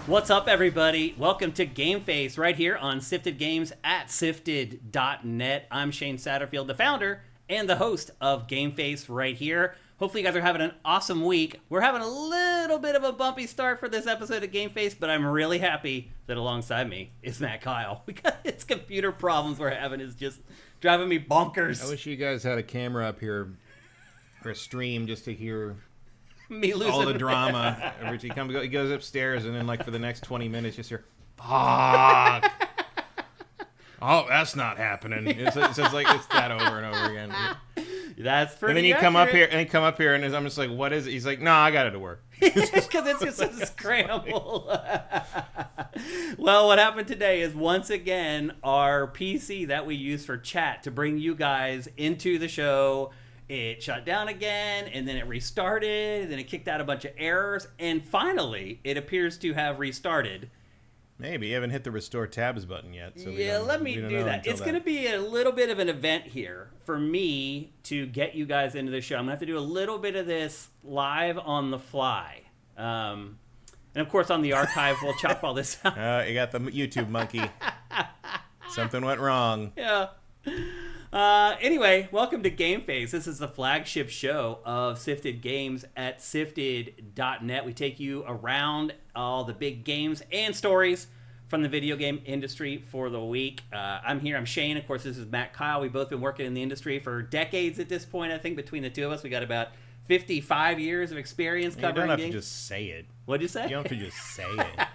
What's up, everybody? Welcome to GameFace right here on Sifted Games at sifted.net. I'm Shane Satterfield, the founder and the host of GameFace right here. Hopefully you guys are having an awesome week. We're having a little bit of a bumpy start for this episode of GameFace, but I'm really happy that alongside me is Matt Keil. Because his computer problems we're having is just driving me bonkers. I wish you guys had a camera up here for a stream just to hear me losing all the drama. Every time he goes upstairs, and then like for the next 20 minutes, just hear, fuck. Oh, that's not happening. It's like it's that over and over again. That's pretty. And then you accurate. come up here, and I'm just like, what is it? He's like, no, I got it to work. Because it's just a scramble. Well, what happened today is once again our PC that we use for chat to bring you guys into the show, it shut down again, and then it restarted, and then it kicked out a bunch of errors, and finally it appears to have restarted. Maybe you haven't hit the restore tabs button yet. So let me do that. It's going to be a little bit of an event here for me to get you guys into the show. I'm going to have to do a little bit of this live on the fly. And of course on the archive we'll chop all this out. You got the YouTube monkey. Something went wrong. Yeah. Anyway, welcome to GameFace. This is the flagship show of Sifted Games at sifted.net. We take you around all the big games and stories from the video game industry for the week. I'm here. I'm Shane. Of course, this is Matt Keil. We've both been working in the industry for decades at this point. I think between the two of us, we got about 55 years of experience covering games. You don't have to just say it. What'd you say? You don't have to just say it.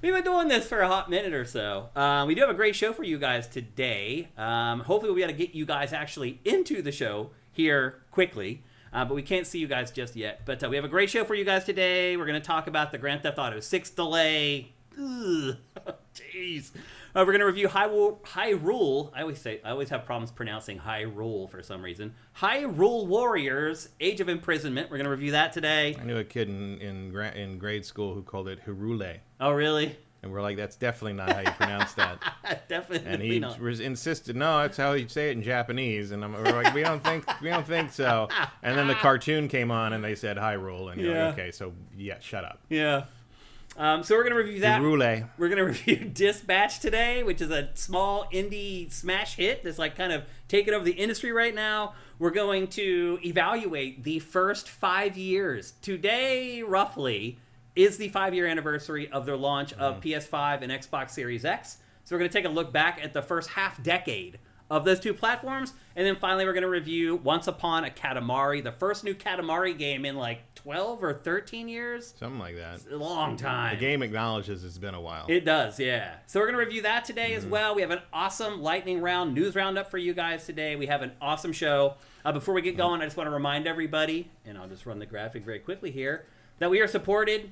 We've been doing this for a hot minute or so. We do have a great show for you guys today. Hopefully we'll be able to get you guys actually into the show here quickly. But we can't see you guys just yet. But we have a great show for you guys today. We're going to talk about the Grand Theft Auto 6 delay. Ugh. Jeez. We're going to review Hyrule. I always have problems pronouncing Hyrule for some reason. Hyrule Warriors, Age of Imprisonment. We're going to review that today. I knew a kid in grade school who called it Hyrule. Oh, really? And we're like, that's definitely not how you pronounce that. Definitely and he not. Insisted, no, that's how you say it in Japanese. And we're like, we don't think so. And then the cartoon came on, and they said Hyrule, and you're like, okay, so yeah, shut up. Yeah. So we're going to review that. Hyrule. We're going to review Dispatch today, which is a small indie smash hit that's like kind of taking over the industry right now. We're going to evaluate the first 5 years. Today, roughly, is the 5-year anniversary of their launch of PS5 and Xbox Series X. So we're going to take a look back at the first half decade of those two platforms. And then finally, we're going to review Once Upon a Katamari, the first new Katamari game in like 12 or 13 years. Something like that. It's a long time. The game acknowledges it's been a while. It does, yeah. So we're going to review that today as well. We have an awesome lightning round news roundup for you guys today. We have an awesome show. Before we get going, I just want to remind everybody, and I'll just run the graphic very quickly here, that we are supported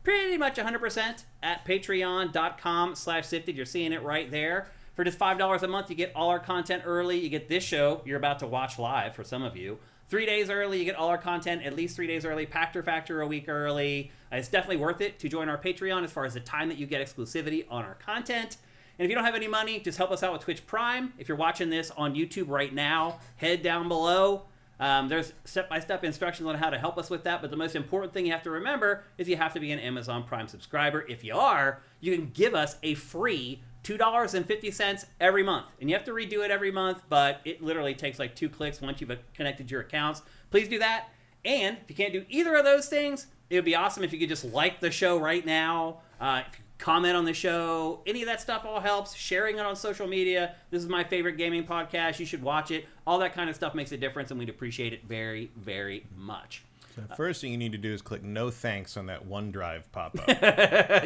pretty much 100% at patreon.com/sifted. You're seeing it right there. For just $5 a month, you get all our content early. You get this show you're about to watch live for some of you. 3 days early, you get all our content at least 3 days early. Factor a week early. It's definitely worth it to join our Patreon as far as the time that you get exclusivity on our content. And if you don't have any money, just help us out with Twitch Prime. If you're watching this on YouTube right now, head down below. There's step-by-step instructions on how to help us with that, but the most important thing you have to remember is you have to be an Amazon Prime subscriber. If you are, you can give us a free $2.50 every month. And you have to redo it every month, but it literally takes like 2 clicks once you've connected your accounts. Please do that. And if you can't do either of those things, it would be awesome if you could just like the show right now. If you comment on the show, any of that stuff all helps. Sharing it on social media. This is my favorite gaming podcast. You should watch it. All that kind of stuff makes a difference, and we'd appreciate it very, very much. So the first thing you need to do is click no thanks on that OneDrive pop-up.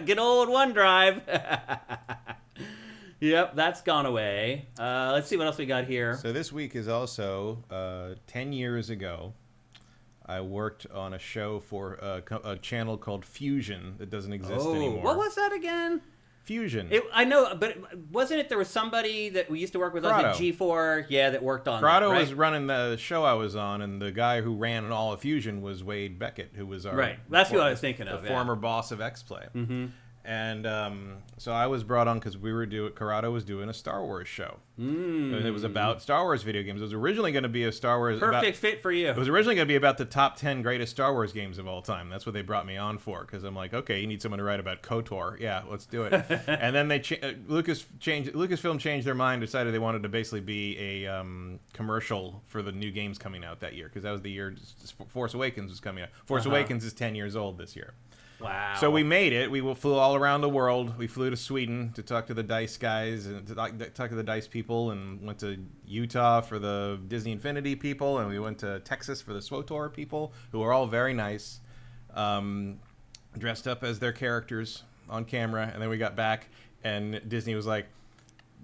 Good old OneDrive. Yep, that's gone away. Let's see what else we got here. So this week is also 10 years ago. I worked on a show for a channel called Fusion that doesn't exist anymore. What was that again? Fusion. I know, but wasn't it there was somebody that we used to work with us at G4, that worked on Grotto that, right? was running the show I was on, and the guy who ran all of Fusion was Wade Beckett, who was our Right. That's who I was thinking of. The former boss of X-Play. Mm-hmm. And so I was brought on because Corrado was doing a Star Wars show. And it was about Star Wars video games. It was originally going to be a Star Wars... Perfect fit for you. It was originally going to be about the top 10 greatest Star Wars games of all time. That's what they brought me on for, because I'm like, okay, you need someone to write about KOTOR. Yeah, let's do it. And then Lucasfilm changed their mind, decided they wanted to basically be a commercial for the new games coming out that year, because that was the year Force Awakens was coming out. Force Awakens is 10 years old this year. Wow. So we made it. We flew all around the world. We flew to Sweden to talk to the DICE guys and to talk to the DICE people, and went to Utah for the Disney Infinity people, and we went to Texas for the SWTOR people, who are all very nice, dressed up as their characters on camera. And then we got back, and Disney was like,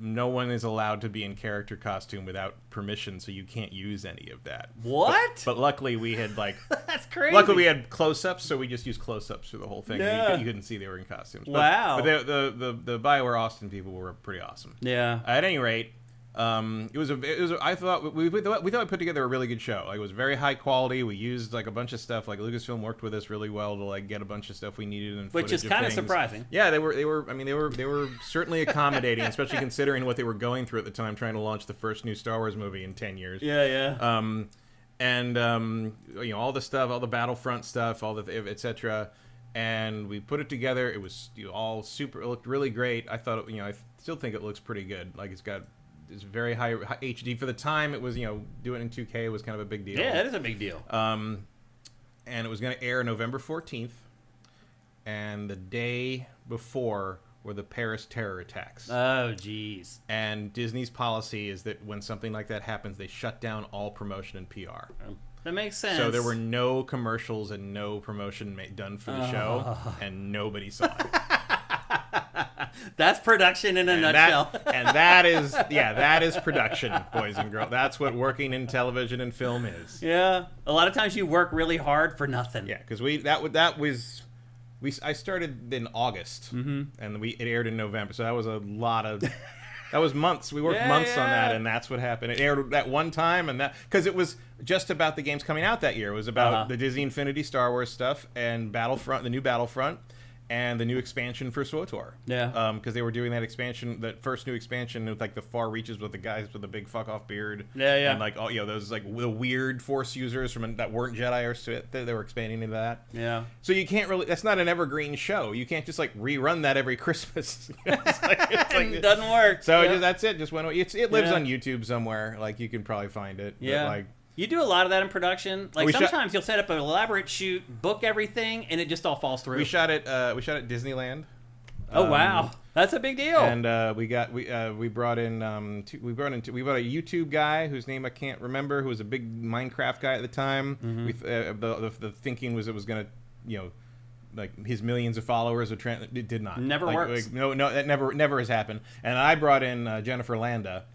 no one is allowed to be in character costume without permission, so you can't use any of that. What? But luckily we had That's crazy. Luckily we had close-ups, so we just used close-ups for the whole thing. Yeah. You couldn't see they were in costumes. Wow. But the BioWare Austin people were pretty awesome. Yeah. At any rate, I thought we thought we put together a really good show. Like, it was very high quality. We used like a bunch of stuff. Like, Lucasfilm worked with us really well to like get a bunch of stuff we needed, and which is kind of surprising. Yeah, they were certainly accommodating, especially considering what they were going through at the time, trying to launch the first new Star Wars movie in 10 years. Yeah. All the stuff, all the Battlefront stuff, all the etc. And we put it together. It was all super. It looked really great. I thought, I still think it looks pretty good. Like, it's very high HD for the time. It was, doing it in 2K was kind of a big deal. Yeah, that is a big deal. And it was going to air November 14th, and the day before were the Paris terror attacks. Oh, jeez. And Disney's policy is that when something like that happens, they shut down all promotion and PR. That makes sense. So there were no commercials and no promotion done for the show, and nobody saw it. That's production in a nutshell. That is production, boys and girls. That's what working in television and film is. Yeah, a lot of times you work really hard for nothing. Yeah, because I started in August, and it aired in November, so that was a lot of. That was months. We worked months on that, and that's what happened. It aired that one time, and that because it was just about the games coming out that year. It was about the Disney Infinity Star Wars stuff and Battlefront, the new Battlefront, and the new expansion for SWTOR. Yeah. Because they were doing that first new expansion with like the far reaches with the guys with the big fuck off beard. Yeah. And like those like the weird Force users that weren't Jedi or Sith. They were expanding into that. Yeah. So you can't really. That's not an evergreen show. You can't just like rerun that every Christmas. It doesn't work. So that's it. Just went. It lives on YouTube somewhere. Like, you can probably find it. Yeah. But, like, you do a lot of that in production. Like, sometimes you'll set up an elaborate shoot, book everything, and it just all falls through. We shot at Disneyland. Oh, wow, that's a big deal. And we brought in a YouTube guy whose name I can't remember, who was a big Minecraft guy at the time. The thinking was it was gonna like his millions of followers would it did not. Never works. No, that never has happened. And I brought in Jennifer Landa,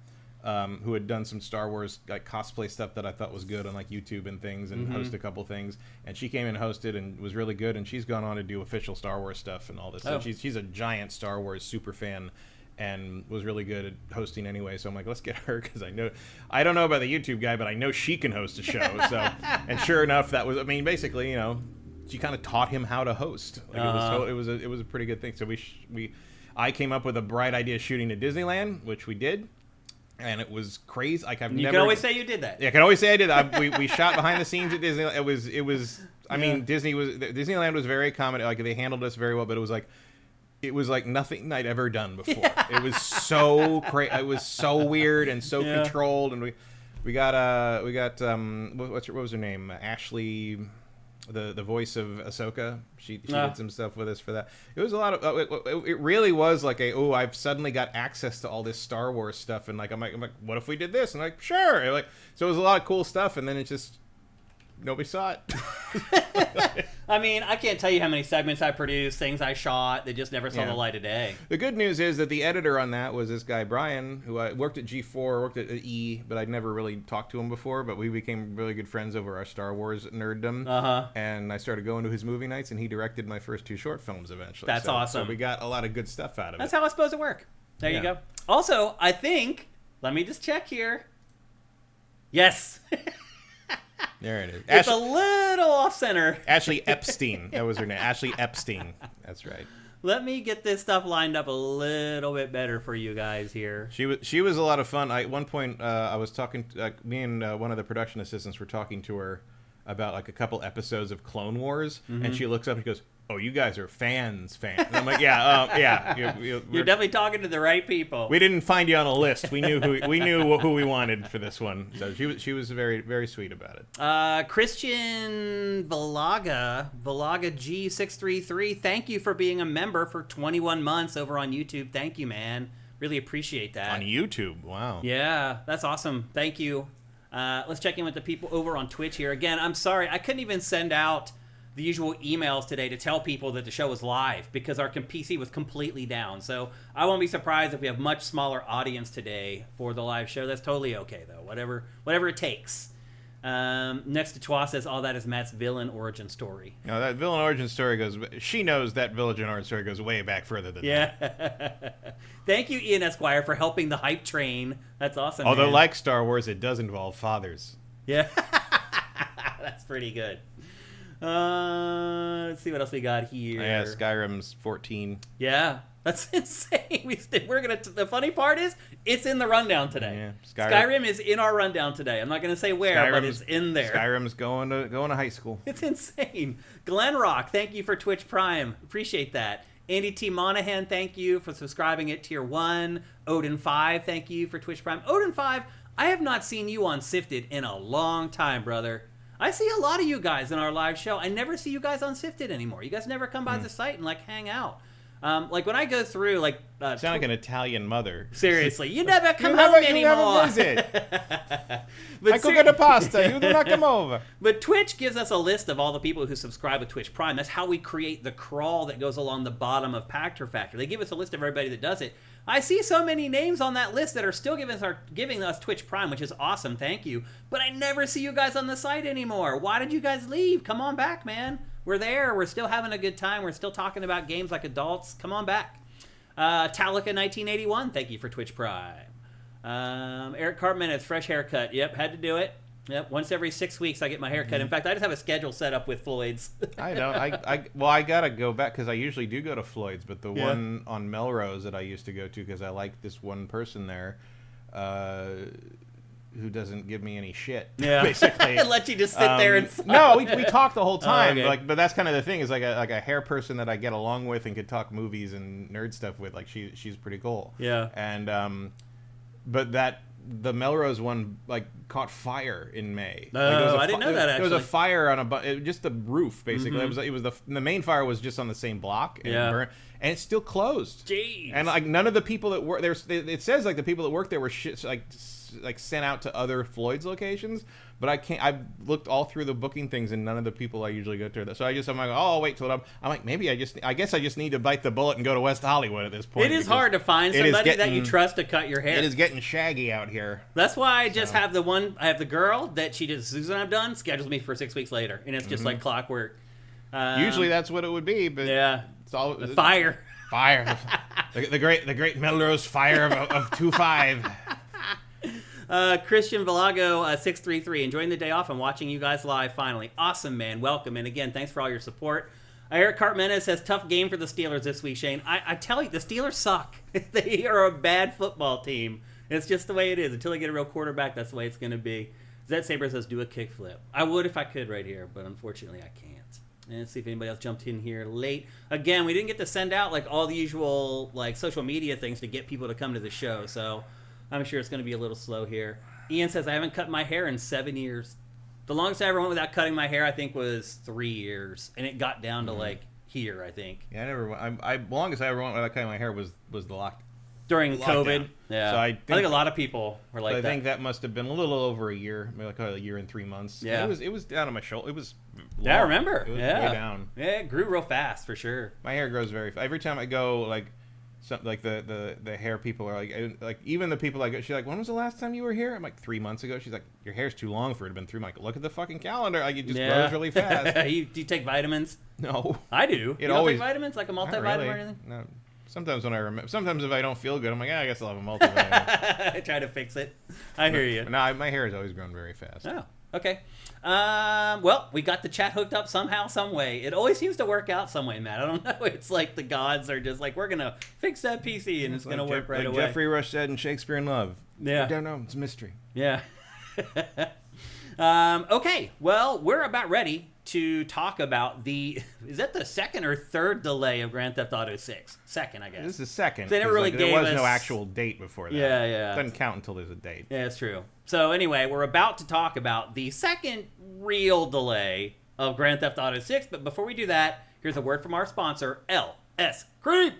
who had done some Star Wars like cosplay stuff that I thought was good on like YouTube and things, and hosted a couple things. And she came and hosted and was really good. And she's gone on to do official Star Wars stuff and all this. Oh. So she's a giant Star Wars super fan, and was really good at hosting anyway. So I'm like, let's get her, because I don't know about the YouTube guy, but I know she can host a show. So, and sure enough, that was, basically, she kind of taught him how to host. Like, it was a pretty good thing. So I came up with a bright idea shooting at Disneyland, which we did. And it was crazy. Like, you can always say you did that. Yeah, I can always say I did. We shot behind the scenes at Disneyland. It was. I mean, Disneyland was very accommodating. Like, they handled us very well. But it was like nothing I'd ever done before. It was so crazy. It was so weird and so controlled. And we got what was her name? Ashley. The voice of Ahsoka, she did some stuff with us for that. It was a lot of. It really was like I've suddenly got access to all this Star Wars stuff, and like I'm like, what if we did this? And like, sure. And like, so it was a lot of cool stuff, and then it just nobody saw it. I can't tell you how many segments I produced, things I shot that just never saw the light of day. The good news is that the editor on that was this guy Brian, who I worked at G4, worked at E, but I'd never really talked to him before. But we became really good friends over our Star Wars nerddom. And I started going to his movie nights, and he directed my first 2 short films eventually. That's awesome. So we got a lot of good stuff out of it. That's how it's supposed to work. There you go. Also, I think, let me just check here. Yes. There it is. It's a little off center. Ashley Epstein. That was her name. Ashley Epstein. That's right. Let me get this stuff lined up a little bit better for you guys here. She was a lot of fun. At one point, I was talking. Me and one of the production assistants were talking to her about like a couple episodes of Clone Wars, and she looks up and goes, "Oh, you guys are fans." And I'm like, "Yeah, You're definitely talking to the right people." We didn't find you on a list. We knew who we wanted for this one. So she was very, very sweet about it. Christian Valaga G633. Thank you for being a member for 21 months over on YouTube. Thank you, man. Really appreciate that. On YouTube, wow. Yeah, that's awesome. Thank you. Let's check in with the people over on Twitch here. Again, I'm sorry. I couldn't even send out the usual emails today to tell people that the show was live because our PC was completely down. So I won't be surprised if we have much smaller audience today for the live show. That's totally okay, though. Whatever it takes. Next to Chua says, all that is Matt's villain origin story. No, that villain origin story goes... She knows that villain origin story goes way back further than that. Thank you, Ian Esquire, for helping the hype train. That's awesome, Although, man. like Star Wars, it does involve fathers. Yeah. That's pretty good. Let's see what else we got here. Yeah, Skyrim's 14. Yeah, that's insane. The funny part is, it's in the rundown today. Yeah, Skyrim is in our rundown today. I'm not going to say where, but it's in there. Skyrim's going to high school. It's insane. Glen Rock, thank you for Twitch Prime. Appreciate that. Andy T. Monahan, thank you for subscribing at Tier 1. Odin 5, thank you for Twitch Prime. Odin 5, I have not seen you on Sifted in a long time, brother. I see a lot of you guys in our live show. I never see you guys on Sifted anymore. You guys never come by the site and like hang out. Like when I go through, like sound like an Italian mother. Seriously, you never come home anymore. You never visit. I cook the pasta. You do not come over. But Twitch gives us a list of all the people who subscribe with Twitch Prime. That's how we create the crawl that goes along the bottom of Pactor Factor. They give us a list of everybody that does it. I see so many names on that list that are still giving us Twitch Prime, which is awesome. Thank you. But I never see you guys on the site anymore. Why did you guys leave? Come on back, man. We're there. We're still having a good time. We're still talking about games like adults. Come on back. Talica 1981, thank you for Twitch Prime. Eric Cartman, it's fresh haircut. Yep, had to do it. Yep, once every 6 weeks I get my haircut. In fact, I just have a schedule set up with Floyd's. I don't. I gotta go back because I usually do go to Floyd's, but the one on Melrose that I used to go to because I like this one person there, who doesn't give me any shit. Yeah, basically. Let you just sit there and. No, we talk the whole time. Oh, okay. But that's kind of the thing is like a hair person that I get along with and could talk movies and nerd stuff with. Like she's pretty cool. Yeah. And but the Melrose one like caught fire in May. Oh, I didn't know that. Actually, there was a fire on just the roof basically. Mm-hmm. It was the main fire was just on the same block. And it burned, and it's still closed. Jeez. And like none of the people that work there, it says like the people that work there were like sent out to other Floyd's locations, but I've looked all through the booking things and none of the people I usually go to. So I'm like, oh, I'll wait till I'm like, maybe I guess I just need to bite the bullet and go to West Hollywood at this point. It is hard to find somebody that you trust to cut your hair. It is getting shaggy out here. That's why I just have I have the girl that she just, as soon as I'm done, schedules me for 6 weeks later. And it's just like clockwork. Usually that's what it would be, but yeah, it's all the fire. the great Melrose fire of 2.5. Christian Valago 633, enjoying the day off and watching you guys live finally. Awesome, man. Welcome. And again, thanks for all your support. Eric Cartmena says, tough game for the Steelers this week, Shane. I tell you, the Steelers suck. They are a bad football team. It's just the way it is. Until they get a real quarterback, that's the way it's going to be. Zed Saber says, do a kickflip. I would if I could right here, but unfortunately I can't. And let's see if anybody else jumped in here late. Again, we didn't get to send out like all the usual like social media things to get people to come to the show, so I'm sure it's going to be a little slow here. Ian says, I haven't cut my hair in 7 years. The longest I ever went without cutting my hair, I think, was 3 years. And it got down to, like, here, I think. Yeah, the longest I ever went without cutting my hair was the during lockdown. COVID. Yeah. So I think a lot of people were like that. I think that must have been a little over a year, maybe like a year and 3 months. Yeah. It was down on my shoulder. It was long. Yeah, I remember. It was way down. Yeah, it grew real fast, for sure. My hair grows very fast. Every time I go, like, something like the hair people are like even the people like she's like, when was the last time you were here? I'm like 3 months ago. She's like, your hair's too long for it to have been 3 months. I'm like, look at the fucking calendar. Like, it just grows really fast. Do you take vitamins? No, I do. You don't take vitamins, like a multivitamin really. or anything? No. Sometimes when I remember, sometimes if I don't feel good, I'm like, I guess I'll have a multivitamin. I try to fix it. I hear you. No, my hair has always grown very fast. Oh, Okay. Well, we got the chat hooked up somehow, some way. It always seems to work out some way, Matt. I don't know. It's like the gods are just like, we're going to fix that PC and it's going to work right away. Jeffrey Rush said in Shakespeare in Love. Yeah. I don't know. It's a mystery. Yeah. Okay. Well, we're about ready to talk about is that the second or third delay of Grand Theft Auto 6? Second, I guess. This is the second. They never really gave there was us... no actual date before that. Yeah. It doesn't count until there's a date. Yeah, it's true. So anyway, we're about to talk about the second real delay of Grand Theft Auto 6. But before we do that, here's a word from our sponsor, LS Cream.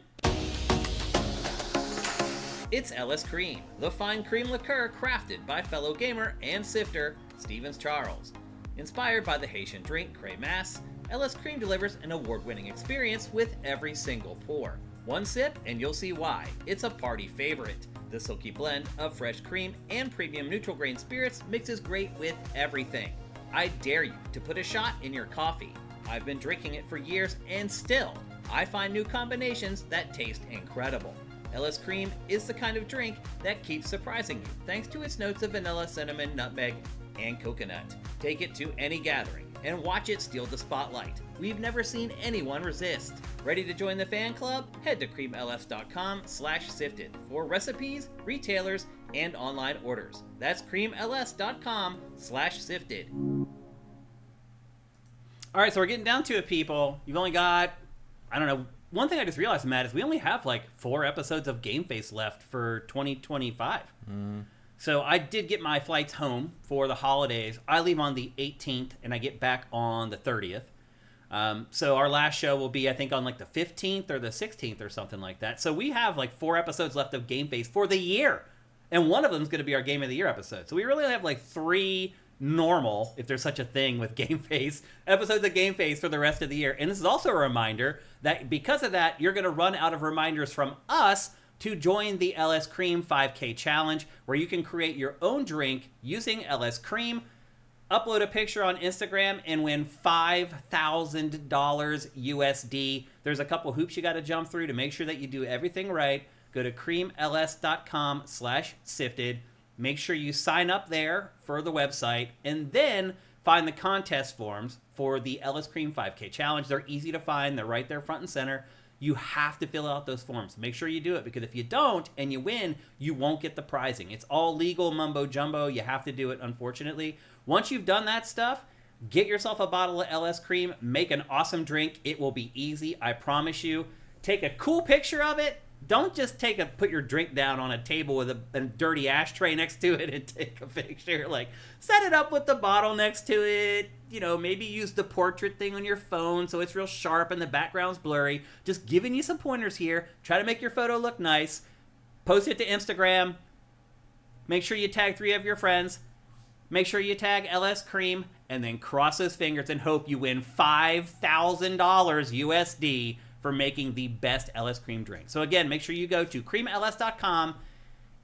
It's LS Cream, the fine cream liqueur crafted by fellow gamer and sifter Stevens Charles. Inspired by the Haitian drink crémasse, LS Cream delivers an award-winning experience with every single pour. One sip and you'll see why. It's a party favorite. The silky blend of fresh cream and premium neutral grain spirits mixes great with everything. I dare you to put a shot in your coffee. I've been drinking it for years and still, I find new combinations that taste incredible. LS Cream is the kind of drink that keeps surprising you thanks to its notes of vanilla, cinnamon, nutmeg, and coconut. Take it to any gathering and watch it steal the spotlight. We've never seen anyone resist. Ready to join the fan club? Head to creamls.com/sifted for recipes, retailers, and online orders. That's creamls.com/sifted. All right, so we're getting down to it, people. You've only got, I don't know, one thing I just realized, Matt, is we only have like 4 episodes of GameFace left for 2025. So I did get my flights home for the holidays. I leave on the 18th, and I get back on the 30th. So our last show will be, I think, on like the 15th or the 16th or something like that. So we have like 4 episodes left of GameFace for the year. And one of them is going to be our Game of the Year episode. So we really have like 3 normal, if there's such a thing with GameFace, episodes of GameFace for the rest of the year. And this is also a reminder that because of that, you're going to run out of reminders from us to join the LS Cream 5K challenge, where you can create your own drink using LS Cream, upload a picture on Instagram, and win $5,000 USD. There's a couple hoops you got to jump through to make sure that you do everything right. Go to creamls.com/sifted. Make sure you sign up there for the website, and then find the contest forms for the LS Cream 5K challenge. They're easy to find. They're right there front and center. You have to fill out those forms. Make sure you do it, because if you don't and you win, you won't get the prizing. It's all legal mumbo jumbo. You have to do it, unfortunately. Once you've done that stuff, get yourself a bottle of LS Cream. Make an awesome drink. It will be easy, I promise you. Take a cool picture of it. Don't just put your drink down on a table with a dirty ashtray next to it and take a picture. Like, set it up with the bottle next to it. You know, maybe use the portrait thing on your phone so it's real sharp and the background's blurry. Just giving you some pointers here. Try to make your photo look nice. Post it to Instagram. Make sure you tag 3 of your friends. Make sure you tag LS Cream, and then cross those fingers and hope you win $5,000 USD for making the best LS Cream drink. So again, make sure you go to creamls.com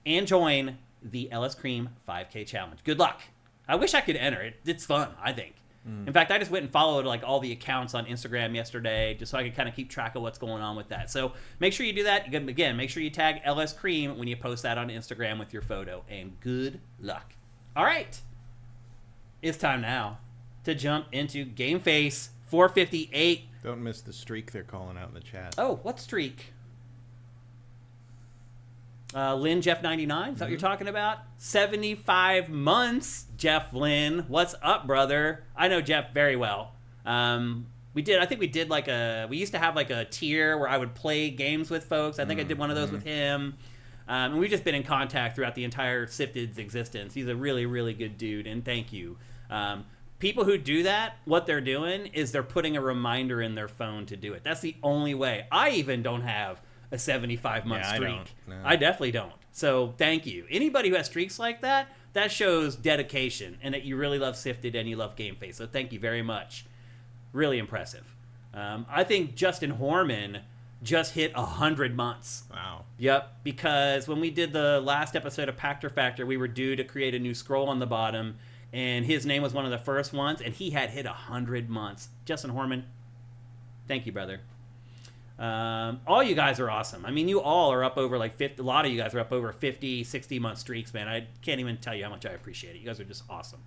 and join the LS Cream 5K challenge. Good luck. I wish I could enter it. It's fun, I think. In fact, I just went and followed like all the accounts on Instagram yesterday just so I could kind of keep track of what's going on with that. So make sure you do that. Again, make sure you tag LS Cream when you post that on Instagram with your photo, and good luck. All right. It's time now to jump into GameFace 458. Don't miss the streak they're calling out in the chat. Oh, what streak? Lynn Jeff 99, is that what you're talking about? 75 months, Jeff Lynn. What's up, brother? I know Jeff very well. We used to have like a tier where I would play games with folks. I think I did one of those with him. And we've just been in contact throughout the entire Sifted's existence. He's a really, really good dude, and thank you. People who do that, what they're doing is they're putting a reminder in their phone to do it. That's the only way. I even don't have a 75-month streak. I don't. No. I definitely don't. So thank you. Anybody who has streaks like that, that shows dedication and that you really love Sifted and you love GameFace. So thank you very much. Really impressive. I think Justin Horman just hit 100 months. Wow. Yep, because when we did the last episode of Pactor Factor, we were due to create a new scroll on the bottom, and his name was one of the first ones, and he had hit 100 months. Justin Horman, thank you, brother. All you guys are awesome. I mean, you all are up over like 50, a lot of you guys are up over 50, 60-month streaks, man. I can't even tell you how much I appreciate it. You guys are just awesome.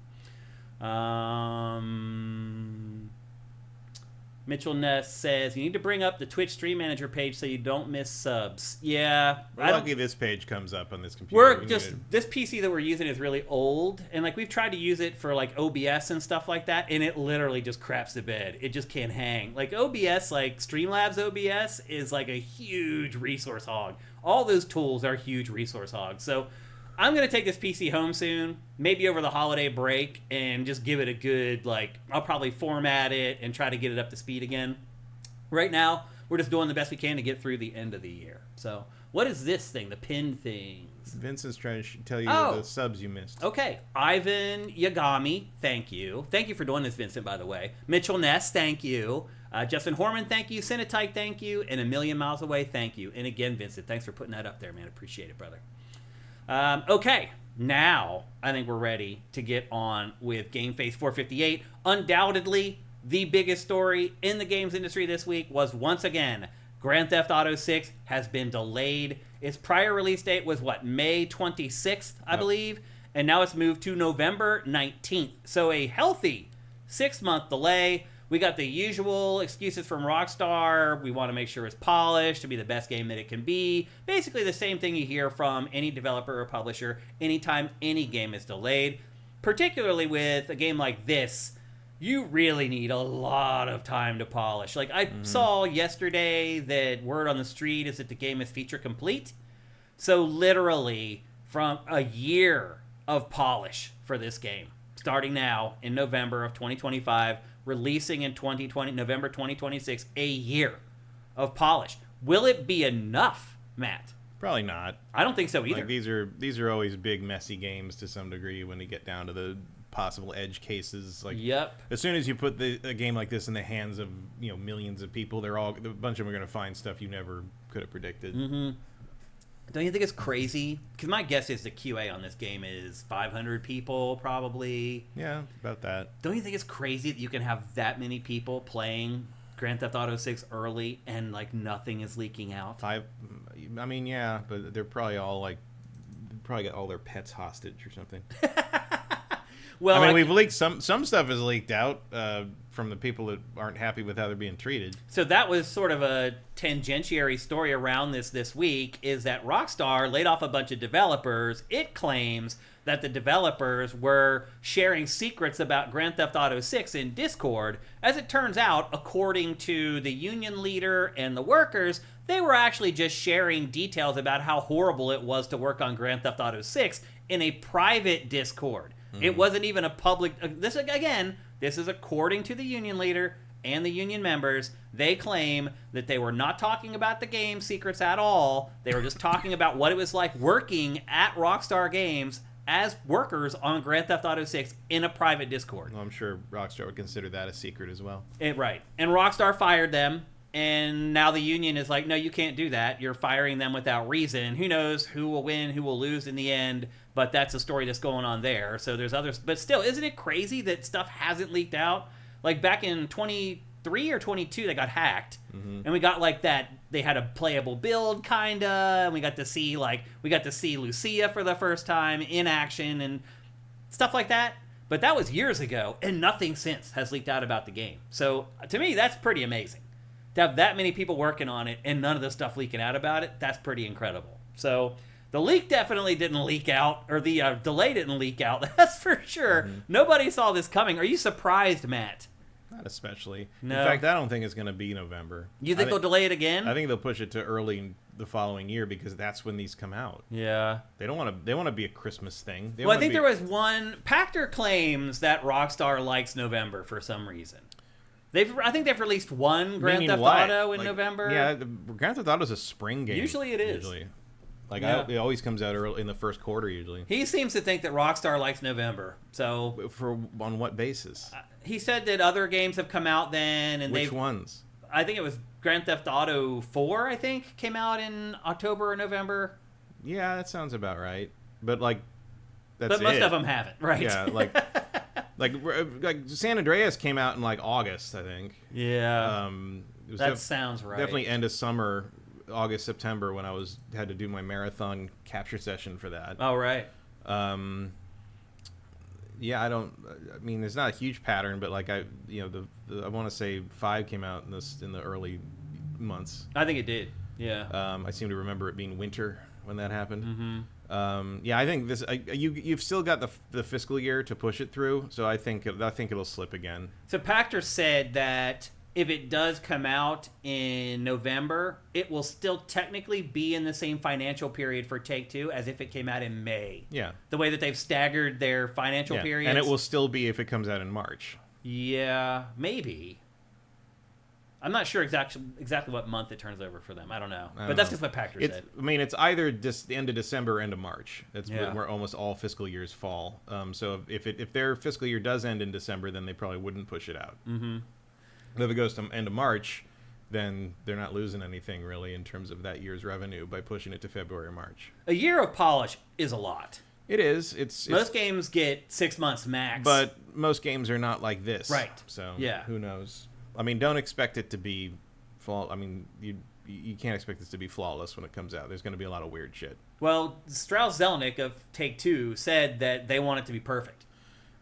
Mitchell Ness says you need to bring up the Twitch Stream Manager page so you don't miss subs. Yeah, We're lucky this page comes up on this computer. This PC that we're using is really old, and like we've tried to use it for like OBS and stuff like that, and it literally just craps to bed. It just can't hang. Like OBS, like Streamlabs OBS, is like a huge resource hog. All those tools are huge resource hogs. So I'm going to take this PC home soon, maybe over the holiday break, and just give it a good, like, I'll probably format it and try to get it up to speed again. Right now, we're just doing the best we can to get through the end of the year. So, what is this thing, the pin things? Vincent's trying to tell you the subs you missed. Okay. Ivan Yagami, thank you. Thank you for doing this, Vincent, by the way. Mitchell Ness, thank you. Justin Horman, thank you. Cinetite, thank you. And A Million Miles Away, thank you. And again, Vincent, thanks for putting that up there, man. Appreciate it, brother. Okay, now I think we're ready to get on with GameFace 458. Undoubtedly, the biggest story in the games industry this week was, once again, Grand Theft Auto 6 has been delayed. Its prior release date was, May 26th, I believe, and now it's moved to November 19th. So a healthy 6-month delay. We got the usual excuses from Rockstar. We want to make sure it's polished to be the best game that it can be. Basically the same thing you hear from any developer or publisher anytime any game is delayed. Particularly with a game like this, you really need a lot of time to polish. Like, I saw yesterday that word on the street is that the game is feature complete. So literally from a year of polish for this game, starting now in November of 2025, releasing in November 2026, a year of polish. Will it be enough, Matt? Probably not. I don't think so either. Like, these are always big, messy games to some degree when you get down to the possible edge cases. Like, yep. As soon as you put a game like this in the hands of millions of people, a bunch of them are going to find stuff you never could have predicted. Mm-hmm. Don't you think it's crazy? Because my guess is the QA on this game is 500 people, probably. Yeah, about that. Don't you think it's crazy that you can have that many people playing Grand Theft Auto 6 early and, like, nothing is leaking out? I mean, yeah, but they're probably all, like, probably got all their pets hostage or something. Well, I mean, we've leaked some stuff is leaked out from the people that aren't happy with how they're being treated. So that was sort of a tangentiary story around this week, is that Rockstar laid off a bunch of developers. It claims that the developers were sharing secrets about Grand Theft Auto 6 in Discord. As it turns out, according to the union leader and the workers, they were actually just sharing details about how horrible it was to work on Grand Theft Auto 6 in a private Discord. It wasn't even a public... This is according to the union leader and the union members. They claim that they were not talking about the game secrets at all. They were just talking about what it was like working at Rockstar Games as workers on Grand Theft Auto 6 in a private Discord. Well, I'm sure Rockstar would consider that a secret as well. Right. And Rockstar fired them, and now the union is like, no, you can't do that. You're firing them without reason. Who knows who will win, who will lose in the end, but that's a story that's going on there. So there's others. But still, isn't it crazy that stuff hasn't leaked out? Like back in 23 or 22, they got hacked. Mm-hmm. And we got like that, they had a playable build, kind of, and we got to see Lucia for the first time in action and stuff like that. But that was years ago, and nothing since has leaked out about the game. So to me, that's pretty amazing. To have that many people working on it and none of the stuff leaking out about it, that's pretty incredible. So the leak definitely didn't leak out, or the delay didn't leak out, that's for sure. Mm-hmm. Nobody saw this coming. Are you surprised, Matt? Not especially. No. In fact, I don't think it's going to be November. You think they'll delay it again? I think they'll push it to early the following year because that's when these come out. Yeah. They want to be a Christmas thing. Well, I think there was one... Pachter claims that Rockstar likes November for some reason. I think they've released one Grand Theft Auto in November. Yeah, Grand Theft Auto is a spring game. Usually it is. It always comes out early in the first quarter usually. He seems to think that Rockstar likes November. So on what basis? He said that other games have come out then, and which ones? I think it was Grand Theft Auto 4. I think came out in October or November. Yeah, that sounds about right. But but most of them haven't, right? Yeah, like San Andreas came out in August, I think. Yeah. That sounds right. Definitely end of summer. August, September, when I had to do my marathon capture session for that. Oh, right. Yeah, I don't. I mean, there's not a huge pattern, but like I want to say 5 came out in the early months. I think it did. Yeah. I seem to remember it being winter when that happened. Mm-hmm. Yeah, I think this. You've still got the fiscal year to push it through, so I think it'll slip again. So Pachter said that if it does come out in November, it will still technically be in the same financial period for Take-Two as if it came out in May. Yeah. The way that they've staggered their financial periods. And it will still be if it comes out in March. Yeah, maybe. I'm not sure exactly what month it turns over for them. I don't know. But that's just what Pachter said. I mean, it's either the end of December or end of March. That's where almost all fiscal years fall. So if their fiscal year does end in December, then they probably wouldn't push it out. Mm-hmm. If it goes to end of March, then they're not losing anything really in terms of that year's revenue by pushing it to February or March. A year of polish is a lot. It is. Most games get 6 months max. But most games are not like this. Right. So yeah. Who knows? I mean, don't expect it to be I mean, you can't expect this to be flawless when it comes out. There's going to be a lot of weird shit. Well, Strauss-Zelnick of Take-Two said that they want it to be perfect.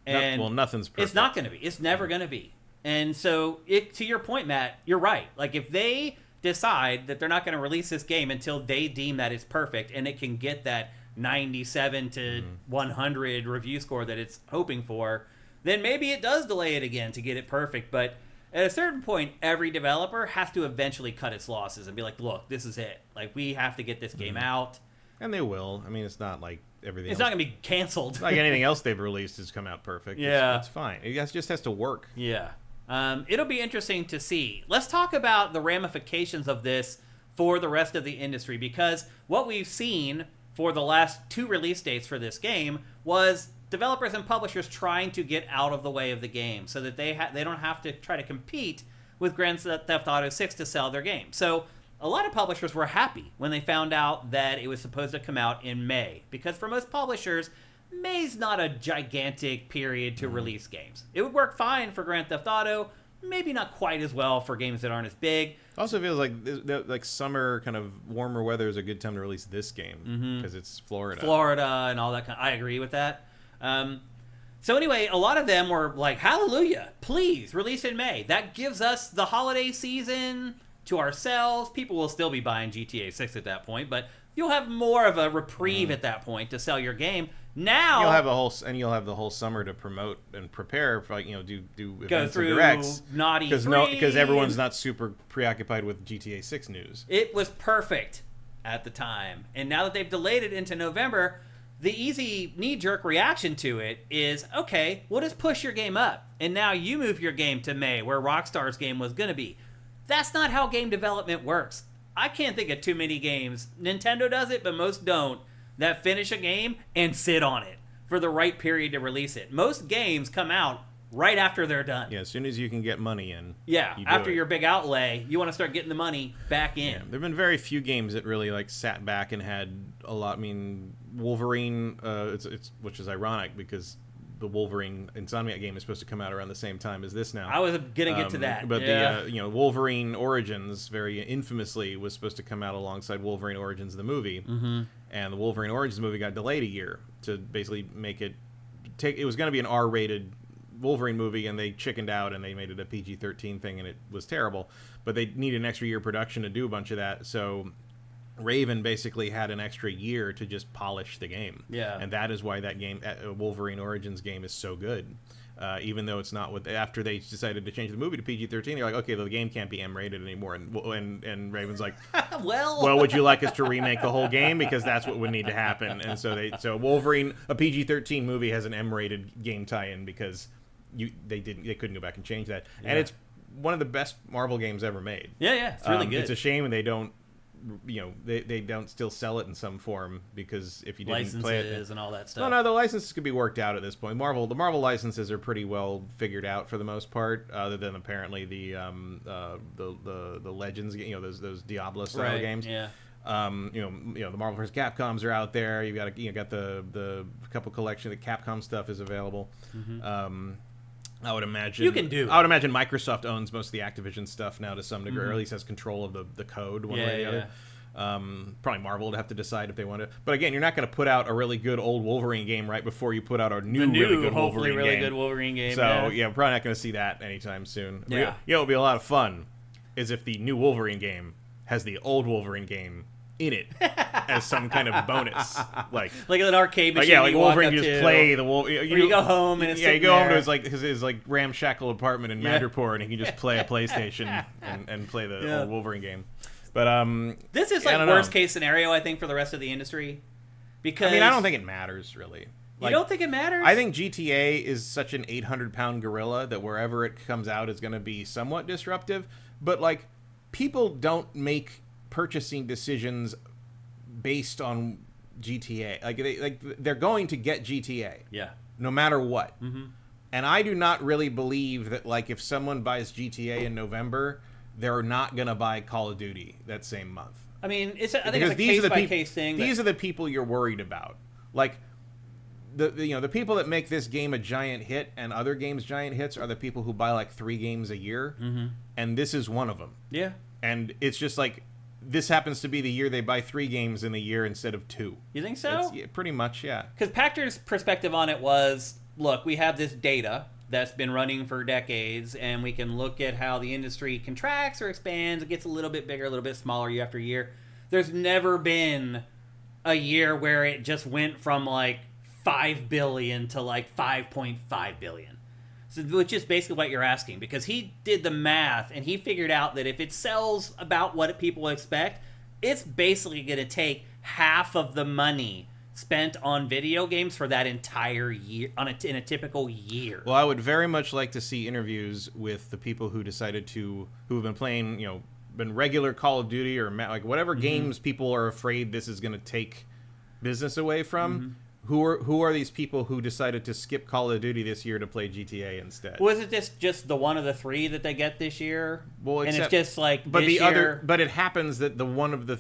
And nothing's perfect. It's not going to be. It's never going to be. And so, to your point, Matt, you're right. Like, if they decide that they're not going to release this game until they deem that it's perfect and it can get that 97 to 100 review score that it's hoping for, then maybe it does delay it again to get it perfect. But at a certain point, every developer has to eventually cut its losses and be like, look, this is it. Like, we have to get this game out. And they will. I mean, it's not like everything It's else. not going to be canceled. Like anything else they've released has come out perfect. Yeah. It's fine. It just has to work. Yeah. It'll be interesting to see. Let's talk about the ramifications of this for the rest of the industry, because what we've seen for the last 2 release dates for this game was developers and publishers trying to get out of the way of the game so that they don't have to try to compete with Grand Theft Auto 6 to sell their game. So a lot of publishers were happy when they found out that it was supposed to come out in May, because for most publishers, May's not a gigantic period to release games. It would work fine for Grand Theft Auto, maybe not quite as well for games that aren't as big. Also feels like summer, kind of warmer weather is a good time to release this game because it's Florida. And all that kind of, I agree with that. So anyway, a lot of them were like, hallelujah, please release in May. That gives us the holiday season to ourselves. People will still be buying GTA 6 at that point, but you'll have more of a reprieve at that point to sell your game. Now you'll have the whole summer to promote and prepare for, like, do events go through and directs, Naughty because everyone's not super preoccupied with GTA 6 news. It was perfect at the time, and now that they've delayed it into November, the easy knee-jerk reaction to it is, okay, we'll just push your game up, and now you move your game to May, where Rockstar's game was going to be. That's not how game development works. I can't think of too many games. Nintendo does it, but most don't, that finish a game and sit on it for the right period to release it. Most games come out right after they're done. Yeah, as soon as you can get money in. Yeah, after your big outlay, you want to start getting the money back in. Yeah, there have been very few games that really sat back and had a lot. I mean, Wolverine, which is ironic because the Wolverine Insomniac game is supposed to come out around the same time as this now. I was gonna get to that, but the Wolverine Origins very infamously was supposed to come out alongside Wolverine Origins the movie, and the Wolverine Origins movie got delayed a year to basically make it it was going to be an R-rated Wolverine movie, and they chickened out and they made it a PG-13 thing, and it was terrible. But they needed an extra year production to do a bunch of that, so Raven basically had an extra year to just polish the game. Yeah. And that is why that game, Wolverine Origins game, is so good. Even though it's not after they decided to change the movie to PG-13, they're like, okay, the game can't be M-rated anymore. And Raven's like, well, would you like us to remake the whole game? Because that's what would need to happen. And so Wolverine, a PG-13 movie, has an M-rated game tie-in because they couldn't go back and change that. Yeah. And it's one of the best Marvel games ever made. Yeah, it's really good. It's a shame they don't. They don't still sell it in some form, because if you didn't licenses play it and all that stuff. No, the licenses could be worked out at this point. The Marvel licenses are pretty well figured out for the most part, other than apparently the Legends, those Diablo style games. Yeah. The Marvel vs. Capcoms are out there. You got the couple collection of the Capcom stuff is available. I would imagine you can do. I would imagine Microsoft owns most of the Activision stuff now to some degree, or at least has control of the code one way or the Probably Marvel would have to decide if they want to. But again, you're not going to put out a really good old Wolverine game right before you put out a new really good hopefully Wolverine really game. good Wolverine game. So yeah, we're probably not going to see that anytime soon. Yeah. You know, it would be a lot of fun is if the new Wolverine game has the old Wolverine game in it as some kind of bonus, like an arcade machine. yeah, like you Wolverine walk up just to, play the Wolverine. You go home and it's you go there. home to his ramshackle apartment in Madripoor, and he can just play a PlayStation and play the old Wolverine game. But this is like worst case scenario, I think, for the rest of the industry. Because I mean, I don't think it matters really. You don't think it matters? I think GTA is such an 800-pound gorilla that wherever it comes out is going to be somewhat disruptive. But like, people don't make purchasing decisions based on GTA. They're going to get GTA. Yeah. No matter what. Mm-hmm. And I do not really believe that like if someone buys GTA in November, they're not going to buy Call of Duty that same month. I mean, I think it's a case-by-case thing. These are the people you're worried about. Like, the people that make this game a giant hit and other games giant hits are the people who buy like 3 games a year, and this is one of them. Yeah. And it's just like, this happens to be the year they buy 3 games in a year instead of 2. You think so? Pretty much, yeah. Because Pactor's perspective on it was, look, we have this data that's been running for decades, and we can look at how the industry contracts or expands. It gets a little bit bigger, a little bit smaller year after year. There's never been a year where it just went from like 5 billion to like 5.5 billion. So, which is basically what you're asking, because he did the math and he figured out that if it sells about what people expect, it's basically going to take half of the money spent on video games for that entire year in a typical year. Well, I would very much like to see interviews with the people who decided who've been playing, been regular Call of Duty or like whatever games people are afraid this is going to take business away from. Who are these people who decided to skip Call of Duty this year to play GTA instead? Was it just the one of the 3 that they get this year? Well, and it's just like but this year. But it happens that the one of the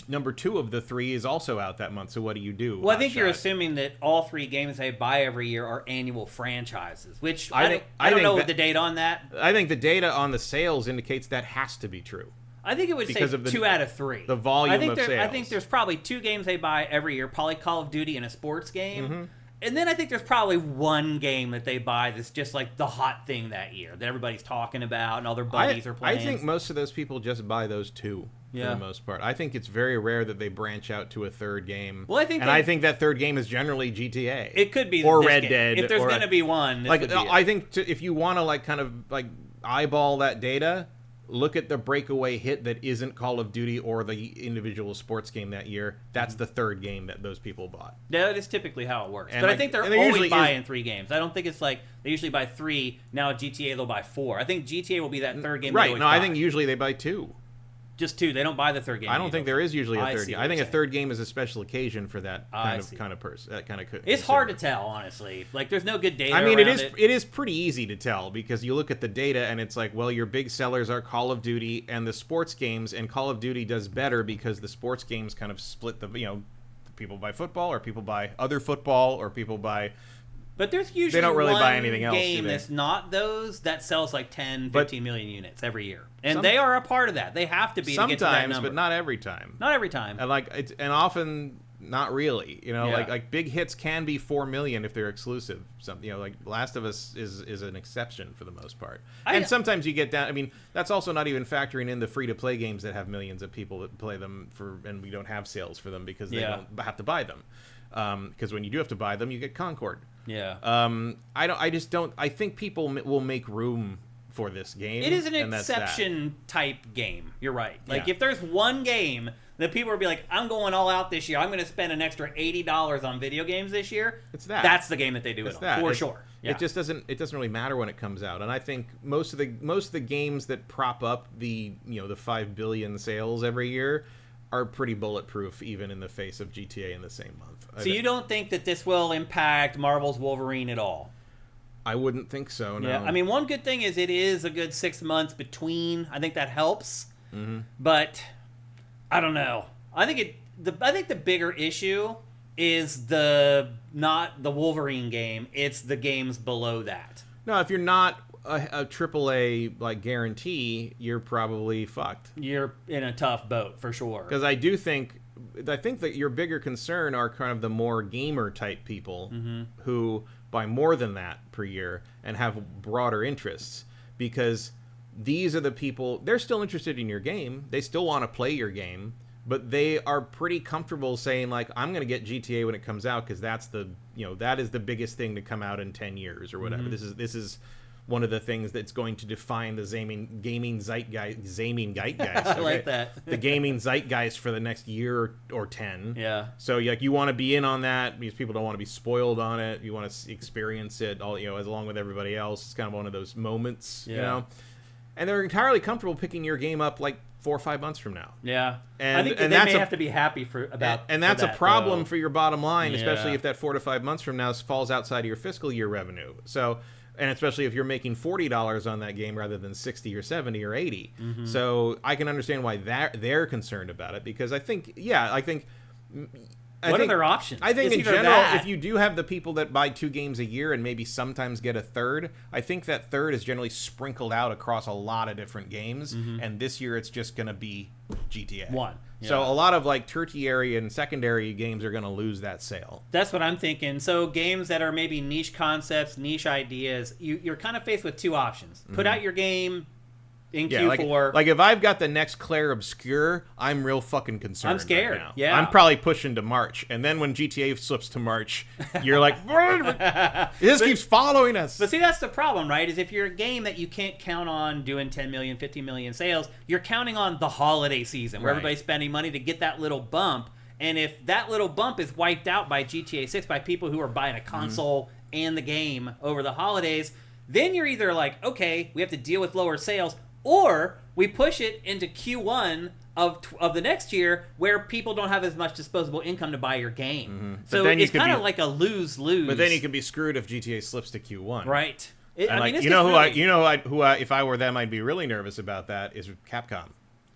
number 2 of the 3 is also out that month. So what do you do? Well, I think you're assuming that all 3 games they buy every year are annual franchises, which I don't know the date on that. I think the data on the sales indicates that has to be true. I think it would say 2 out of 3. The volume of sales. I think there's probably 2 games they buy every year, probably Call of Duty and a sports game. And then I think there's probably 1 game that they buy that's just like the hot thing that year that everybody's talking about and all their buddies are playing. I think most of those people just buy those 2 for the most part. I think it's very rare that they branch out to a 3rd game. Well, I think that 3rd game is generally GTA. It could be or Red Dead. If there's going to be one, I think if you want to eyeball that data, look at the breakaway hit that isn't Call of Duty or the individual sports game that year. That's the 3rd game that those people bought. Yeah, that is typically how it works. And but I think they're always buying 3 games. I don't think it's like they usually buy 3. Now at GTA they'll buy 4. I think GTA will be that 3rd game. Right. No, I think usually they buy 2. Just 2. They don't buy the 3rd game. I don't think there is usually a 3rd game. I think a 3rd game is a special occasion for that kind of person. That kind of. It's hard to tell, honestly. Like, there's no good data. I mean, it is pretty easy to tell because you look at the data and it's like, well, your big sellers are Call of Duty and the sports games, and Call of Duty does better because the sports games kind of split people buy football or people buy other football or people buy. But there's usually they don't really buy anything else, game that's not those that sells like 10, 15 million units every year. And they are a part of that. They have to be to get to that number. But not every time. Not every time. And often not really. Like big hits can be 4 million if they're exclusive. Like Last of Us is an exception for the most part. And sometimes you get down. I mean, that's also not even factoring in the free-to-play games that have millions of people that play them and we don't have sales for them because they don't have to buy them. Because when you do have to buy them, you get Concord. Yeah. I think people will make room for this game. It is an exception type game. You're right. Like if there's one game that people will be like, I'm going all out this year. I'm going to spend an extra $80 on video games this year. It's that. That's the game that they do it on for sure. Yeah. It just doesn't really matter when it comes out. And I think most of the games that prop up the 5 billion sales every year are pretty bulletproof even in the face of GTA in the same month. So you don't think that this will impact Marvel's Wolverine at all? I wouldn't think so, no. Yeah, I mean, one good thing is it is a good 6 months between. I think that helps. But I don't know. I think the bigger issue is not the Wolverine game. It's the games below that. No, if you're not a AAA like guarantee, you're probably fucked. You're in a tough boat for sure. Because I think that your bigger concern are kind of the more gamer type people who buy more than that per year and have broader interests. Because these are the people, they're still interested in your game. They still want to play your game, but they are pretty comfortable saying like, I'm going to get GTA when it comes out because that is the biggest thing to come out in 10 years or whatever. This is one of the things that's going to define the gaming zeitgeist. I like that. The gaming zeitgeist for the next year or 10. Yeah. So you want to be in on that because people don't want to be spoiled on it. You want to experience it all, as along with everybody else. It's kind of one of those moments, And they're entirely comfortable picking your game up like 4 or 5 months from now. Yeah. And, I think they may have to be happy about and that's that, a problem though. for your bottom line, especially if that 4 to 5 months from now falls outside of your fiscal year revenue. So, and especially if you're making $40 on that game rather than 60 or 70 or 80. So I can understand why they're concerned about it, because I think what are their options? I think It's in either general, that- if you do have the people that buy 2 games a year and maybe sometimes get a third, I think that third is generally sprinkled out across a lot of different games. And this year it's just going to be GTA. One. So a lot of like tertiary and secondary games are going to lose that sale. That's what I'm thinking. So games that are maybe niche concepts, niche ideas, you're kind of faced with 2 options. Put out your game in Q4. Like if I've got the next Claire Obscure, I'm real fucking concerned. I'm scared. Right now. Yeah. I'm probably pushing to March, and then when GTA slips to March, you're like, this keeps following us. But see, that's the problem, right? Is if you're a game that you can't count on doing 10 million, 50 million sales, you're counting on the holiday season where everybody's spending money to get that little bump. And if that little bump is wiped out by GTA 6 by people who are buying a console and the game over the holidays, then you're either like, okay, we have to deal with lower sales, or we push it into Q1 of the next year where people don't have as much disposable income to buy your game. So then it's kind of like a lose-lose. But then you can be screwed if GTA slips to Q1. Right. If I were them, I'd be really nervous about that is Capcom,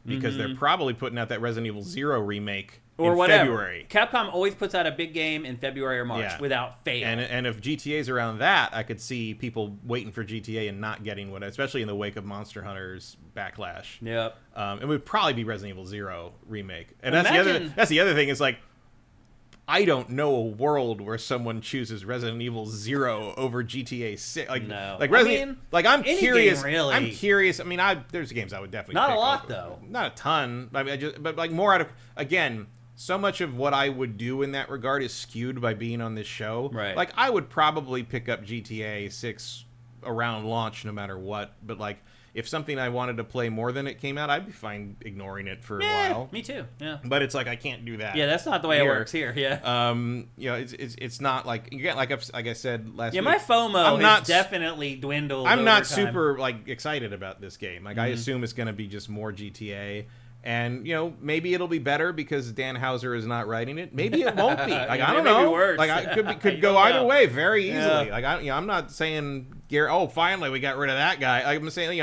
because they're probably putting out that Resident Evil 0 remake or in whatever. February. Capcom always puts out a big game in February or March without fail. And if GTA's around that, I could see people waiting for GTA and not getting one, especially in the wake of Monster Hunter's backlash. Yep. It would probably be Resident Evil 0 remake. And Imagine- that's the other thing is like, I don't know a world where someone chooses Resident Evil 0 over GTA 6. Like, No. like I'm any curious. game, really. I'm curious. I mean, there's games I would definitely Not a pick lot, over. though. Not a ton. I mean, but like more out of, again, so much of what I would do in that regard is skewed by being on this show. Right. Like, I would probably pick up GTA 6 around launch no matter what. But like, if something I wanted to play more than it came out, I'd be fine ignoring it for a while. Me too. Yeah. But it's like I can't do that. Yeah, that's not the way it works here. Yeah. It's not like, again, like I said last week. My FOMO has definitely dwindled. I'm not over time. super like excited about this game. Like I assume it's going to be just more GTA, and maybe it'll be better because Dan Houser is not writing it. Maybe it won't be. Like I don't Maybe know. worse. Like I could go either way very easily. Like I'm not saying finally we got rid of that guy. I'm saying